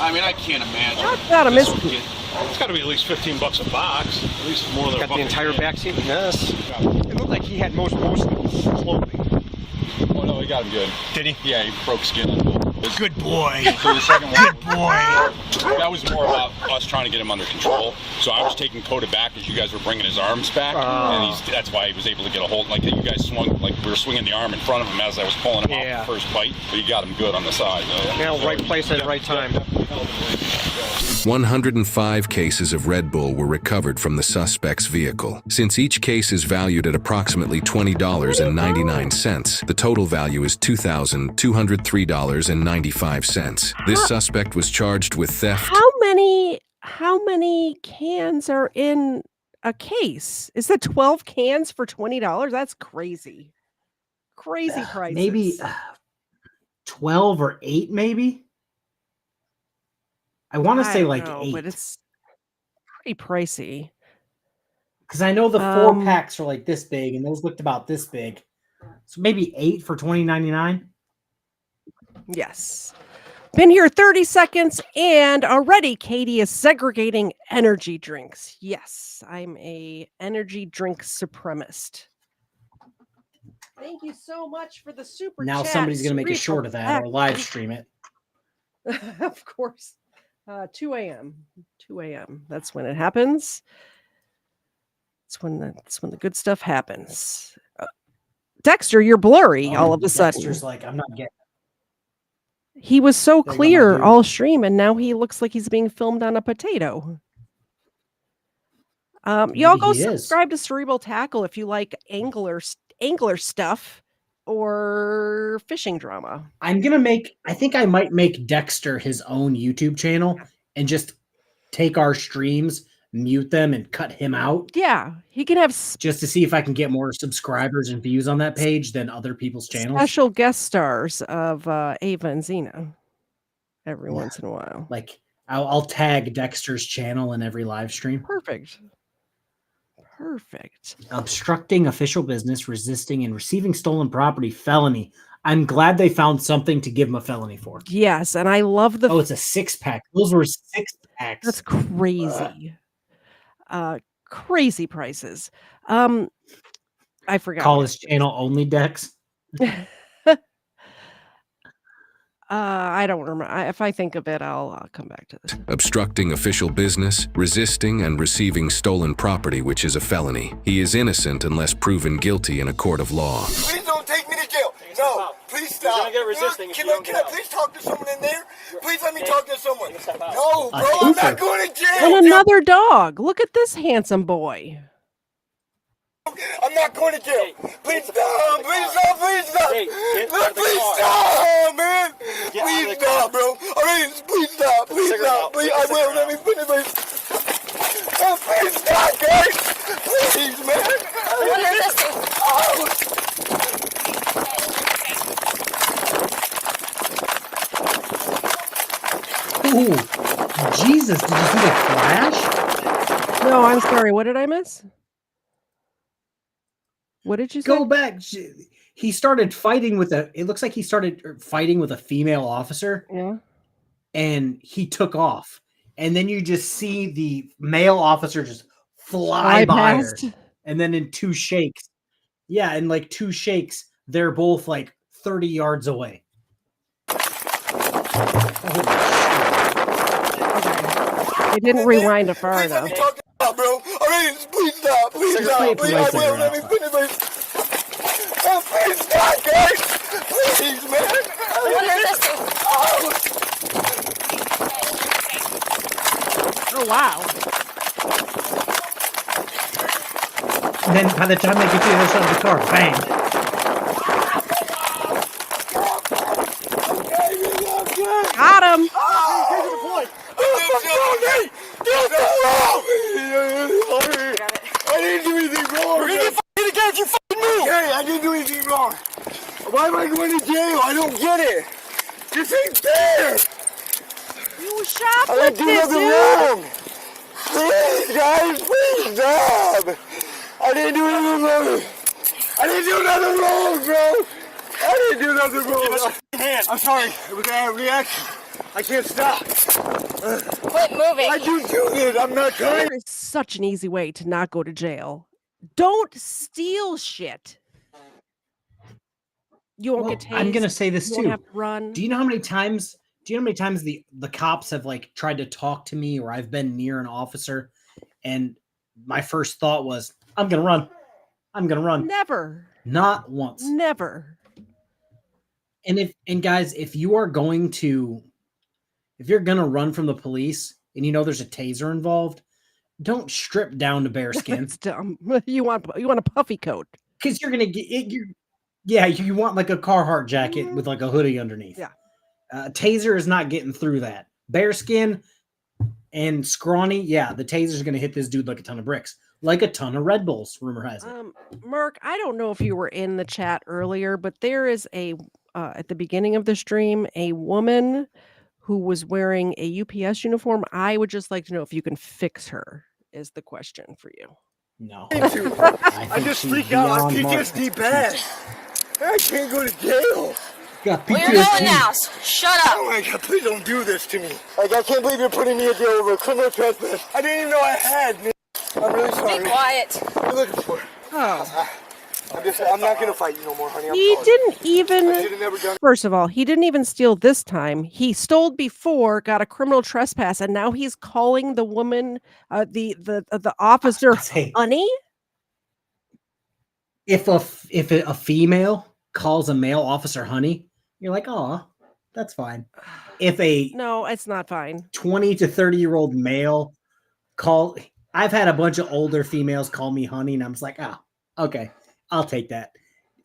I mean I can't imagine. That's not a misdemeanor. It's got to be at least $15 a box. At least more than got the entire back seat. Yes. It looked like he had most of the clothing. Oh no, he got him good. Did he? Yeah, he broke skin on both. Good boy. So the second one, Good boy. That was more about us trying to get him under control. So I was taking Coda back as you guys were bringing his arms back, and that's why he was able to get a hold. Like you guys swung, like we were swinging the arm in front of him as I was pulling him off the first bite, but you got him good on the side. Yeah, right place at the right time. 105 cases of Red Bull were recovered from the suspect's vehicle. Since each case is valued at approximately $20.99, the total value is $2,203.95. This suspect was charged with theft. How many cans are in a case? Is that 12 cans for $20? That's crazy. Crazy prices. Maybe 12 or 8, maybe. I want to say like 8, but it's pretty pricey. Because I know the 4 packs are like this big, and those looked about this big. So maybe 8 for $20.99. Yes. Been here 30 seconds, and already Katie is segregating energy drinks. Yes, I'm a energy drink supremacist. Thank you so much for the super Now chat. somebody's going to make a short of that or live stream it. Of course. 2 a.m. 2 a.m. That's when it happens. That's when the good stuff happens. Dexter, you're blurry all of a sudden. Dexter's like, I'm not getting it. He was so There you go, my clear dude. all stream, and now he looks like he's being filmed on a potato. Y'all go he is. subscribe to Cerebral Tackle if you like angler stuff or fishing drama. I think I might make Dexter his own YouTube channel and just take our streams, mute them, and cut him out. Yeah, he can have just to see if I can get more subscribers and views on that page than other people's channels. Special guest stars of Ava and Xena every once in a while. Like I'll tag Dexter's channel in every live stream. Perfect. Obstructing official business, resisting, and receiving stolen property, felony. I'm glad they found something to give him a felony for. Yes, and I love the. Oh, it's a 6-pack. Those were 6-packs. That's crazy. Crazy prices. I forgot. Call his channel only Dex. I don't remember. If I think of it, I'll come back to this. Obstructing official business, resisting, and receiving stolen property, which is a felony. He is innocent unless proven guilty in a court of law. Please don't take me to jail. No, please stop. You're gonna get resisting. Can I please talk to someone in there? Please let me talk to someone. No, bro, I'm not going to jail. And another dog. Look at this handsome boy. I'm not going to jail. Please stop. Please stop. Please stop. Please stop, man. Please stop, bro. I mean, please stop. Please stop. Please, I will. Let me finish my. Oh, please stop, guys. Please, man. Ooh, Jesus! Did you see the flash? No, I'm sorry. What did I miss? What did you say? Go back. He started fighting with a. It looks like he started fighting with a female officer. Yeah. And he took off, and then you just see the male officer just fly by her, and then in 2 shakes, in like 2 shakes, they're both like 30 yards away. It didn't rewind it far enough. Stop, bro. I mean, please stop. Please stop. Please, I will. Let me finish my. Oh, please stop, guys. Please, man. Oh, wow. And then by the time they get to the other side of the car, bang. Got him. I didn't do anything wrong. We're gonna get f***ing again if you f***ing move. Hey, I didn't do anything wrong. Why am I going to jail? I don't get it. This ain't fair. You shot I didn't do nothing wrong. Please, guys, please stop. I didn't do anything wrong. I didn't do nothing wrong, bro. I didn't do nothing wrong. I'm sorry. We're gonna have a reaction. I can't stop. Quit moving. I do this. I'm not trying. There is such an easy way to not go to jail. Don't steal shit. You won't get tased. I'm gonna say this you too. Won't have to run. Do you know how many times? Do you know how many times the cops have like tried to talk to me, or I've been near an officer, and my first thought was, "I'm gonna run. I'm gonna run." Never. Not once. Never. And guys, if you're gonna run from the police, and you know there's a taser involved, don't strip down to bare skin. That's dumb. You want a puffy coat because you're gonna get it. You want like a Carhartt jacket with like a hoodie underneath. Yeah. Taser is not getting through that. Bare skin and scrawny, the taser's gonna hit this dude like a ton of bricks, like a ton of Red Bulls. Rumor has it. Mark, I don't know if you were in the chat earlier, but there is at the beginning of the stream, a woman who was wearing a UPS uniform. I would just like to know if you can fix her, is the question for you. No. I just freak out. I'm PTSD bad. I can't go to jail. Well, you're going now. Shut up. Oh my God, please don't do this to me. Like, I can't believe you're putting me in jail over a criminal trespass. I didn't even know I had, man. I'm really sorry. Be quiet. What are you looking for? Oh. I'm not going to fight you no more, honey. He didn't even. I should have never done it. First of all, he didn't even steal this time. He stole before, got a criminal trespass, and now he's calling the woman, the officer, honey. If a female calls a male officer honey, you're like, oh, that's fine. If no, it's not fine. 20 to 30-year-old male I've had a bunch of older females call me honey, and I'm just like, oh, okay, I'll take that.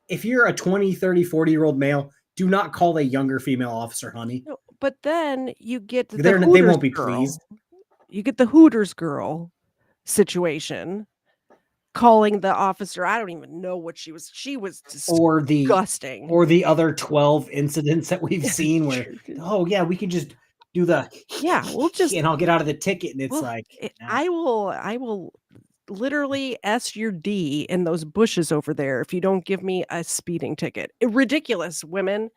If you're a 20, 30, 40-year-old male, do not call a younger female officer honey. No, but then you get the they Hooters won't be girl. pleased. You get the Hooters girl situation. Calling the officer, I don't even know what she was. She was disgusting. Or the other 12 incidents that we've seen where, oh yeah, we can just do we'll just and I'll get out of the ticket, and it's I will literally S your D in those bushes over there if you don't give me a speeding ticket. Ridiculous, women,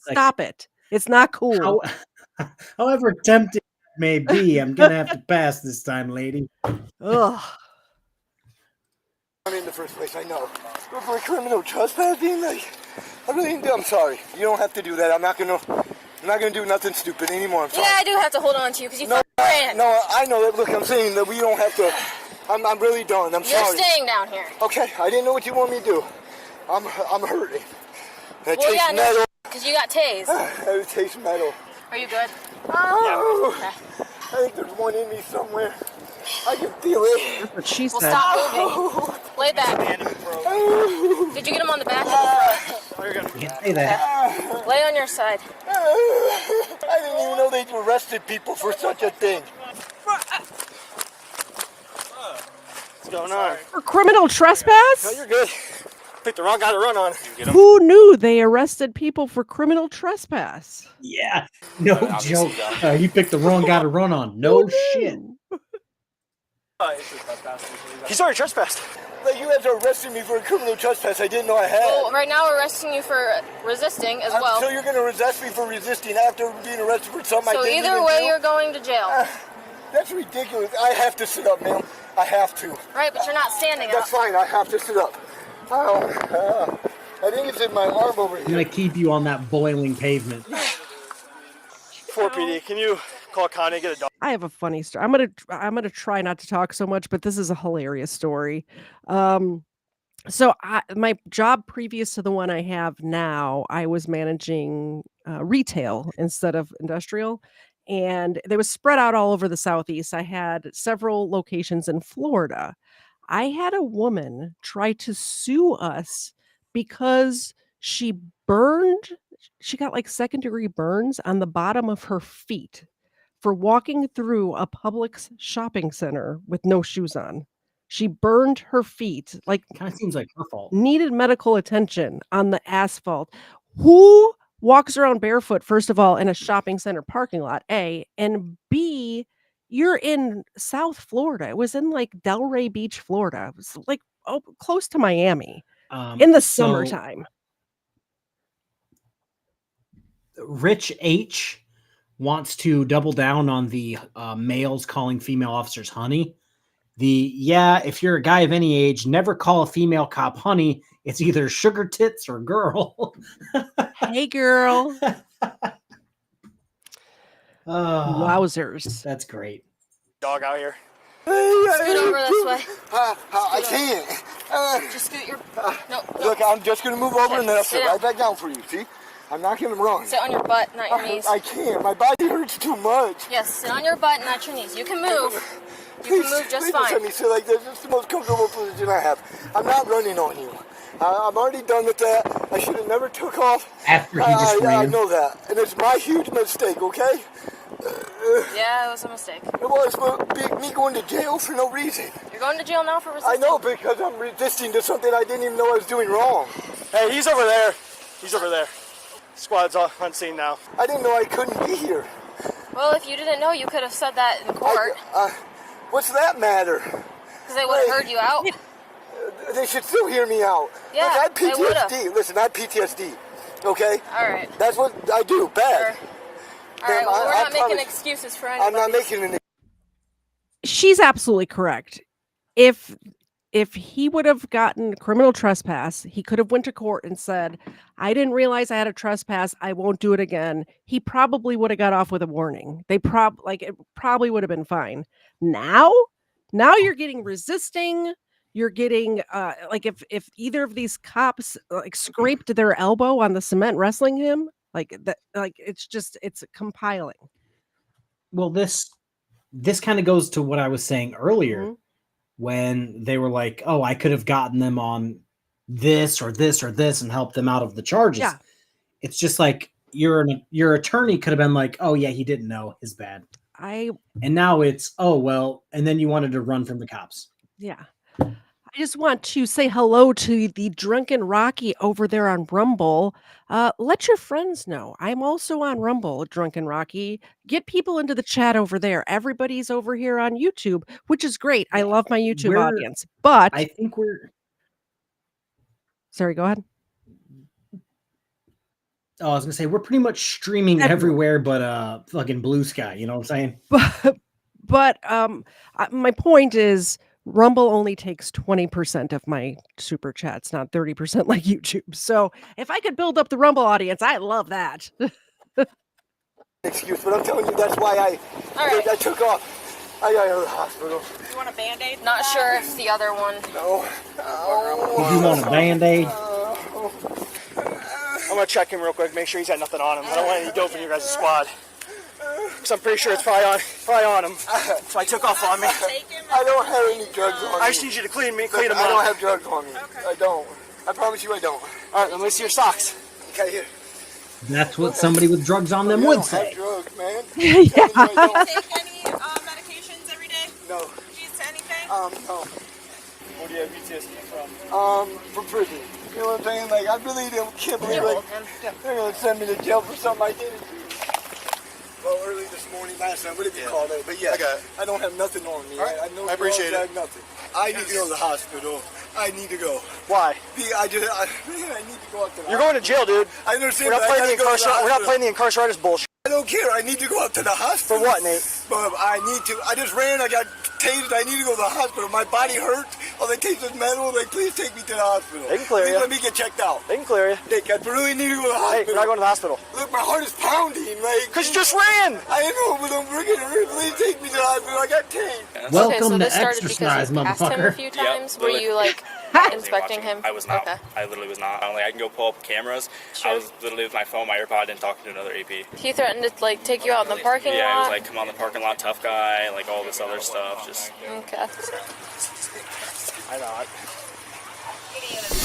stop it. It's not cool. However tempting it may be, I'm gonna have to pass this time, lady. Ugh. In the first place, I know. But for criminal trespassing, I'm sorry. You don't have to do that. I'm not gonna do nothing stupid anymore. I'm sorry. Yeah, I do have to hold on to you because you ran. No, I know that. Look, I'm saying that we don't have to. I'm really done. I'm sorry. You're staying down here. Okay, I didn't know what you want me to do. I'm hurting. Metal. Because you got tased. I taste metal. Are you good? Oh, yeah. I think there's one in me somewhere. I can feel it. That's what she said. Stop moving. Lay back. Did you get him on the back? Say that. Lay on your side. I didn't even know they arrested people for such a thing. What's going on? For criminal trespass? No, you're good. Picked the wrong guy to run on. Who knew they arrested people for criminal trespass? Yeah, no joke. You picked the wrong guy to run on. No shit. He's already trespassed. Like, you guys are arresting me for a criminal trespass I didn't know I had. Well, right now we're arresting you for resisting as well. So you're going to arrest me for resisting after being arrested for something I didn't either way, you're going to jail. That's ridiculous. I have to sit up, ma'am. I have to. Right, but you're not standing up. That's fine. I have to sit up. I think it's in my arm over here. I'm going to keep you on that boiling pavement. 4PD, can you call Connie and get a dog? I have a funny story. I'm gonna try not to talk so much, but this is a hilarious story. So my job previous to the one I have now, I was managing retail instead of industrial, and they was spread out all over the Southeast. I had several locations in Florida. I had a woman try to sue us because she got like second-degree burns on the bottom of her feet for walking through a Publix shopping center with no shoes on. She burned her feet, like kind of seems like her fault. Needed medical attention on the asphalt. Who walks around barefoot, first of all, in a shopping center parking lot, A, and B, you're in South Florida. It was in like Delray Beach, Florida. It was like close to Miami in the summertime. Rich H wants to double down on the males calling female officers honey. If you're a guy of any age, never call a female cop honey. It's either sugar tits or girl. Hey, girl. Wowzers. That's great. Dog out here. Scoot over this way. I can't. Just scoot your... No. Look, I'm just going to move over and then I'll sit right back down for you, see? I'm not going to run. Sit on your butt, not your knees. I can't. My body hurts too much. Yes, sit on your butt, not your knees. You can move. You can move just fine. Please don't me sit like this. It's the most comfortable position I have. I'm not running on you. I'm already done with that. I should have never took off. After he just ran. I know that. And it's my huge mistake, okay? Yeah, it was a mistake. It was, but me going to jail for no reason. You're going to jail now for resisting? I know, because I'm resisting to something I didn't even know I was doing wrong. Hey, he's over there. He's over there. Squad's on scene now. I didn't know I couldn't be here. Well, if you didn't know, you could have said that in court. What's that matter? Because they would have heard you out. They should still hear me out. Yeah, look, I had they would have. Listen, I had PTSD, okay? All right. That's what I do, bad. Sure. All right, well, we're not making excuses for anybody. I'm not making any. She's absolutely correct. If he would have gotten criminal trespass, he could have went to court and said, I didn't realize I had a trespass. I won't do it again. He probably would have got off with a warning. It probably would have been fine. Now you're getting resisting. you're getting like if either of these cops like scraped their elbow on the cement wrestling him, like that, like it's compiling. Well, this kind of goes to what I was saying earlier when they were like, "Oh, I could have gotten them on this or this or this and helped them out of the charges." Yeah. It's just like your attorney could have been like, "Oh yeah, he didn't know, his bad." And now it's, "Oh well," and then you wanted to run from the cops. Yeah. I just want to say hello to the Drunken Rocky over there on Rumble. Let your friends know. I'm also on Rumble, Drunken Rocky. Get people into the chat over there. Everybody's over here on YouTube, which is great. I love my YouTube audience. But I think we're sorry, go ahead. Oh, I was gonna say we're pretty much streaming everywhere but fucking Blue Sky, you know what I'm saying? But my point is Rumble only takes 20% of my super chats, not 30% like YouTube. So if I could build up the Rumble audience, I love that. Excuse, but I'm telling you, that's why I took off. I gotta go to the hospital. You want a Band-Aid? Not sure if the other one. No. If you want a Band-Aid. I'm gonna check him real quick, make sure he's got nothing on him. I don't want any dope in your guys' squad. Because I'm pretty sure it's probably on him. So I took off on me. I don't have any drugs on me. I just need you to clean them up. I don't have drugs on me. Okay. I don't. I promise you I don't. Alright, let me see your socks. Okay, here. That's what somebody with drugs on them would say. I don't have drugs, man. Yeah. Do you take any medications every day? No. Do you to anything? No. Where do you have PTSD from? From prison. You know what I'm saying? Like, I really can't believe they're gonna send me to jail for something I didn't do. Well, early this morning, last night, whatever you call it. But yeah, I don't have nothing on me. Right. I appreciate it. Nothing. I need to go to the hospital. I need to go. Why? I need to go up to the You're going to jail, dude. I understand. We're not playing the incarceratus bullshit. I don't care. I need to go up to the hospital. For what, Nate? But I need to. I just ran. I got tased. I need to go to the hospital. My body hurts. All they taste is metal. Like, please take me to the hospital. They can clear you. Let me get checked out. They can clear you. Nick, I really need to go to the hospital. Hey, you're not going to the hospital. Look, my heart is pounding. Like, because you just ran. I know, but I'm freaking hurt. Please take me to the hospital. I got tased. Welcome to exercise, motherfucker. A few times. Were you like inspecting him? I was not. Okay. I literally was not. I can go pull up cameras. Sure. I was literally with my phone, my AirPod, and talking to another AP. He threatened to like take you out in the parking lot. Yeah, he was like, "Come on the parking lot, tough guy," like all this other stuff. Just okay. I know.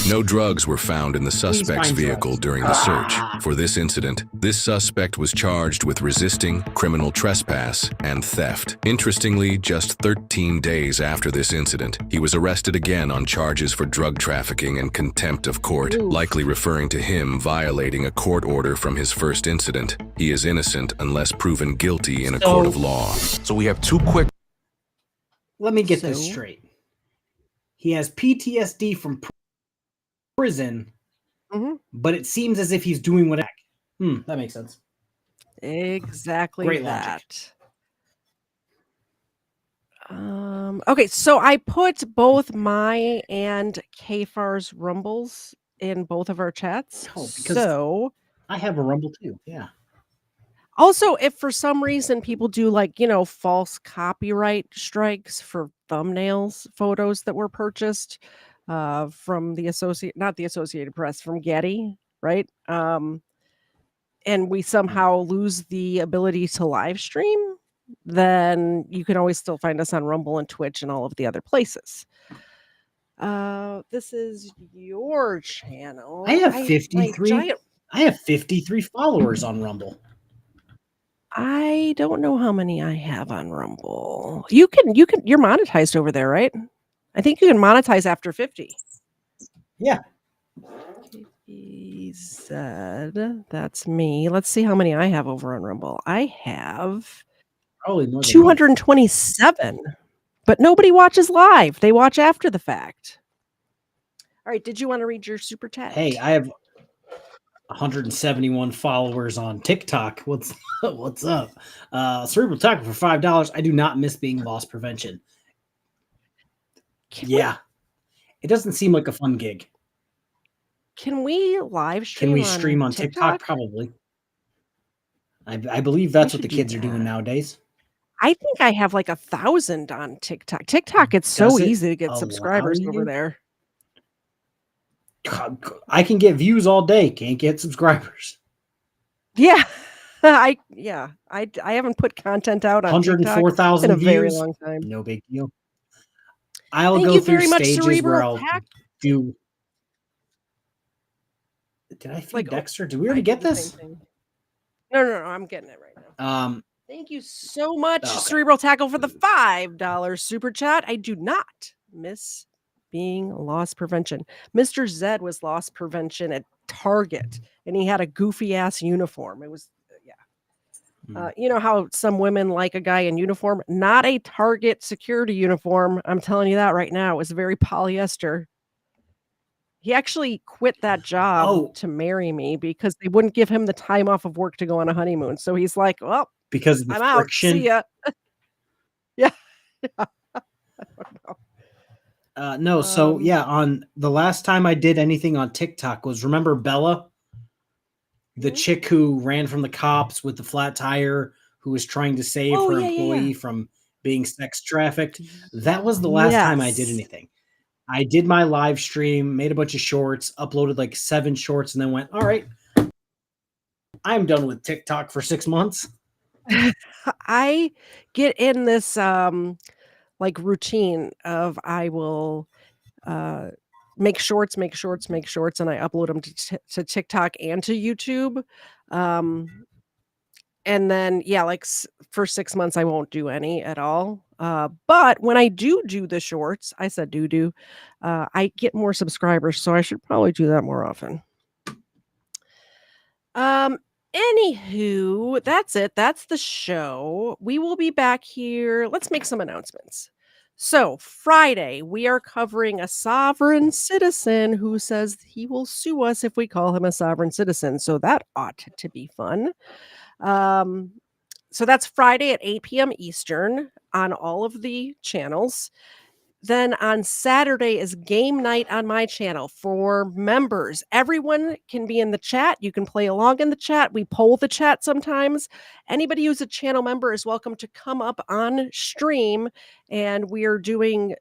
No drugs were found in the suspect's vehicle during the search. For this incident, this suspect was charged with resisting, criminal trespass, and theft. Interestingly, just 13 days after this incident, he was arrested again on charges for drug trafficking and contempt of court, likely referring to him violating a court order from his first incident. He is innocent unless proven guilty in a court of law. So we have two quick... Let me get this straight. He has PTSD from prison, but it seems as if he's doing what. That makes sense. Exactly. Great that. Okay, so I put both my and KFARR's Rumbles in both of our chats. Because I have a Rumble too. Yeah. Also, if for some reason people do like, false copyright strikes for thumbnails, photos that were purchased from the Associated Press, from Getty, right? And we somehow lose the ability to live stream, then you can always still find us on Rumble and Twitch and all of the other places. This is your channel. I have 53. I have 53 followers on Rumble. I don't know how many I have on Rumble. You're monetized over there, right? I think you can monetize after 50. Yeah. KTZed, that's me. Let's see how many I have over on Rumble. I have probably more than 227, but nobody watches live. They watch after the fact. All right. Did you want to read your super chat? Hey, I have 171 followers on TikTok. What's up? Cerebral Taco for $5. I do not miss being loss prevention. It doesn't seem like a fun gig. Can we live stream? Can we stream on TikTok? Probably. I believe that's what the kids are doing nowadays. I think I have like 1,000 on TikTok. TikTok, it's so Does it easy to get allow subscribers over you? there. I can get views all day, can't get subscribers. Yeah. I haven't put content out on TikTok in 104,000 a very views. long time. No big deal. I'll Thank go you through very much, stages where Cerebral I'll Tac. do. Did I feed Like, Dexter? Did we I already do get the same this? thing. No, I'm getting it right now. Thank you so much, Okay. Cerebral Tackle, for the $5 super chat. I do not miss being loss prevention. Mr. Zed was loss prevention at Target, and he had a goofy ass uniform. It was, you know how some women like a guy in uniform? Not a Target security uniform. I'm telling you that right now. It was very polyester. He actually quit that job to marry me because they wouldn't give him the time off of work to go on a honeymoon. So he's like, well, Because of the I'm out. friction. See ya. Yeah. I don't know. No, so yeah, on the last time I did anything on TikTok was, remember Bella? The chick who ran from the cops with the flat tire, who was trying to save her employee from being sex trafficked. That was the last time I did anything. I did my live stream, made a bunch of shorts, uploaded like 7 shorts, and then went, all right, I'm done with TikTok for 6 months. I get in this like routine of I will make shorts, and I upload them to TikTok and to YouTube. And then, like for 6 months, I won't do any at all. But when I do the shorts, I said I get more subscribers, so I should probably do that more often. Anywho, that's it. That's the show. We will be back here. Let's make some announcements. So Friday, we are covering a sovereign citizen who says he will sue us if we call him a sovereign citizen. So that ought to be fun. So that's Friday at 8 p.m. Eastern on all of the channels. Then on Saturday is game night on my channel for members. Everyone can be in the chat. You can play along in the chat. We poll the chat sometimes. Anybody who's a channel member is welcome to come up on stream. And we are doing,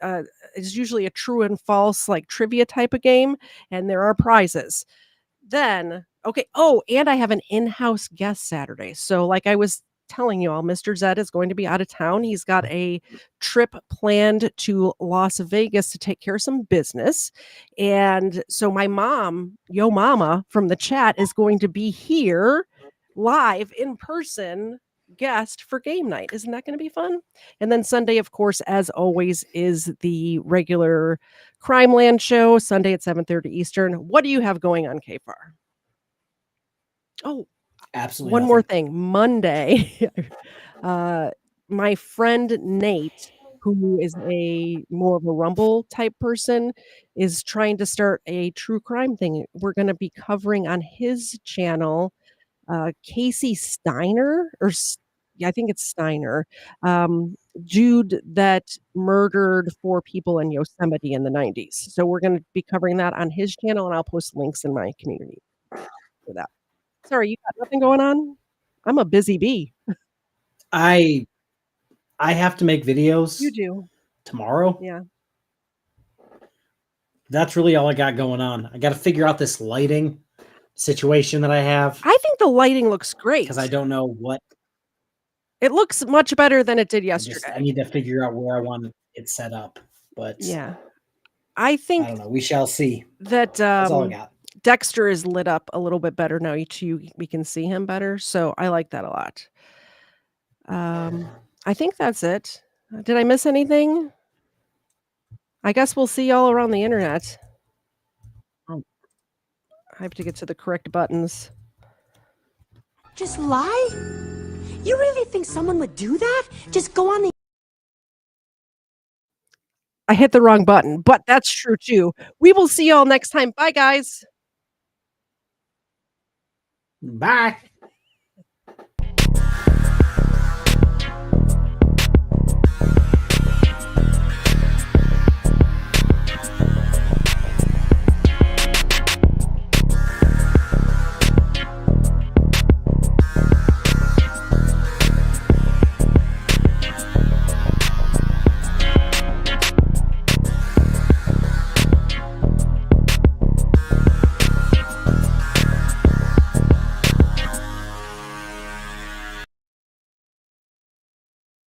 it's usually a true and false, like trivia type of game. And there are prizes. Then, okay. Oh, and I have an in-house guest Saturday. So like I was telling you all, Mr. Zed is going to be out of town. He's got a trip planned to Las Vegas to take care of some business. And so my mom, Yo Mama from the chat, is going to be here live in person guest for game night. Isn't that going to be fun? And then Sunday, of course, as always, is the regular Crime Land show, Sunday at 7:30 Eastern. What do you have going on, KFARR? Oh, absolutely. One more thing. Monday, my friend Nate, who is more of a Rumble type person, is trying to start a true crime thing. We're going to be covering on his channel, Casey Steiner, I think it's Steiner, dude that murdered 4 people in Yosemite in the 90s. So we're going to be covering that on his channel, and I'll post links in my community for that. Sorry, you got nothing going on? I'm a busy bee. I have to make videos. You do. Tomorrow. Yeah. That's really all I got going on. I got to figure out this lighting situation that I have. I think the lighting looks great. Because I don't know what. It looks much better than it did yesterday. I need to figure out where I want it set up. But yeah, I think I don't know. We shall see. That that's all I got. Dexter is lit up a little bit better now. We can see him better, so I like that a lot. I think that's it. Did I miss anything? I guess we'll see y'all around the internet. Oh. I have to get to the correct buttons. Just lie? You really think someone would do that? Just go on the... I hit the wrong button, but that's true too. We will see y'all next time. Bye, guys. Bye.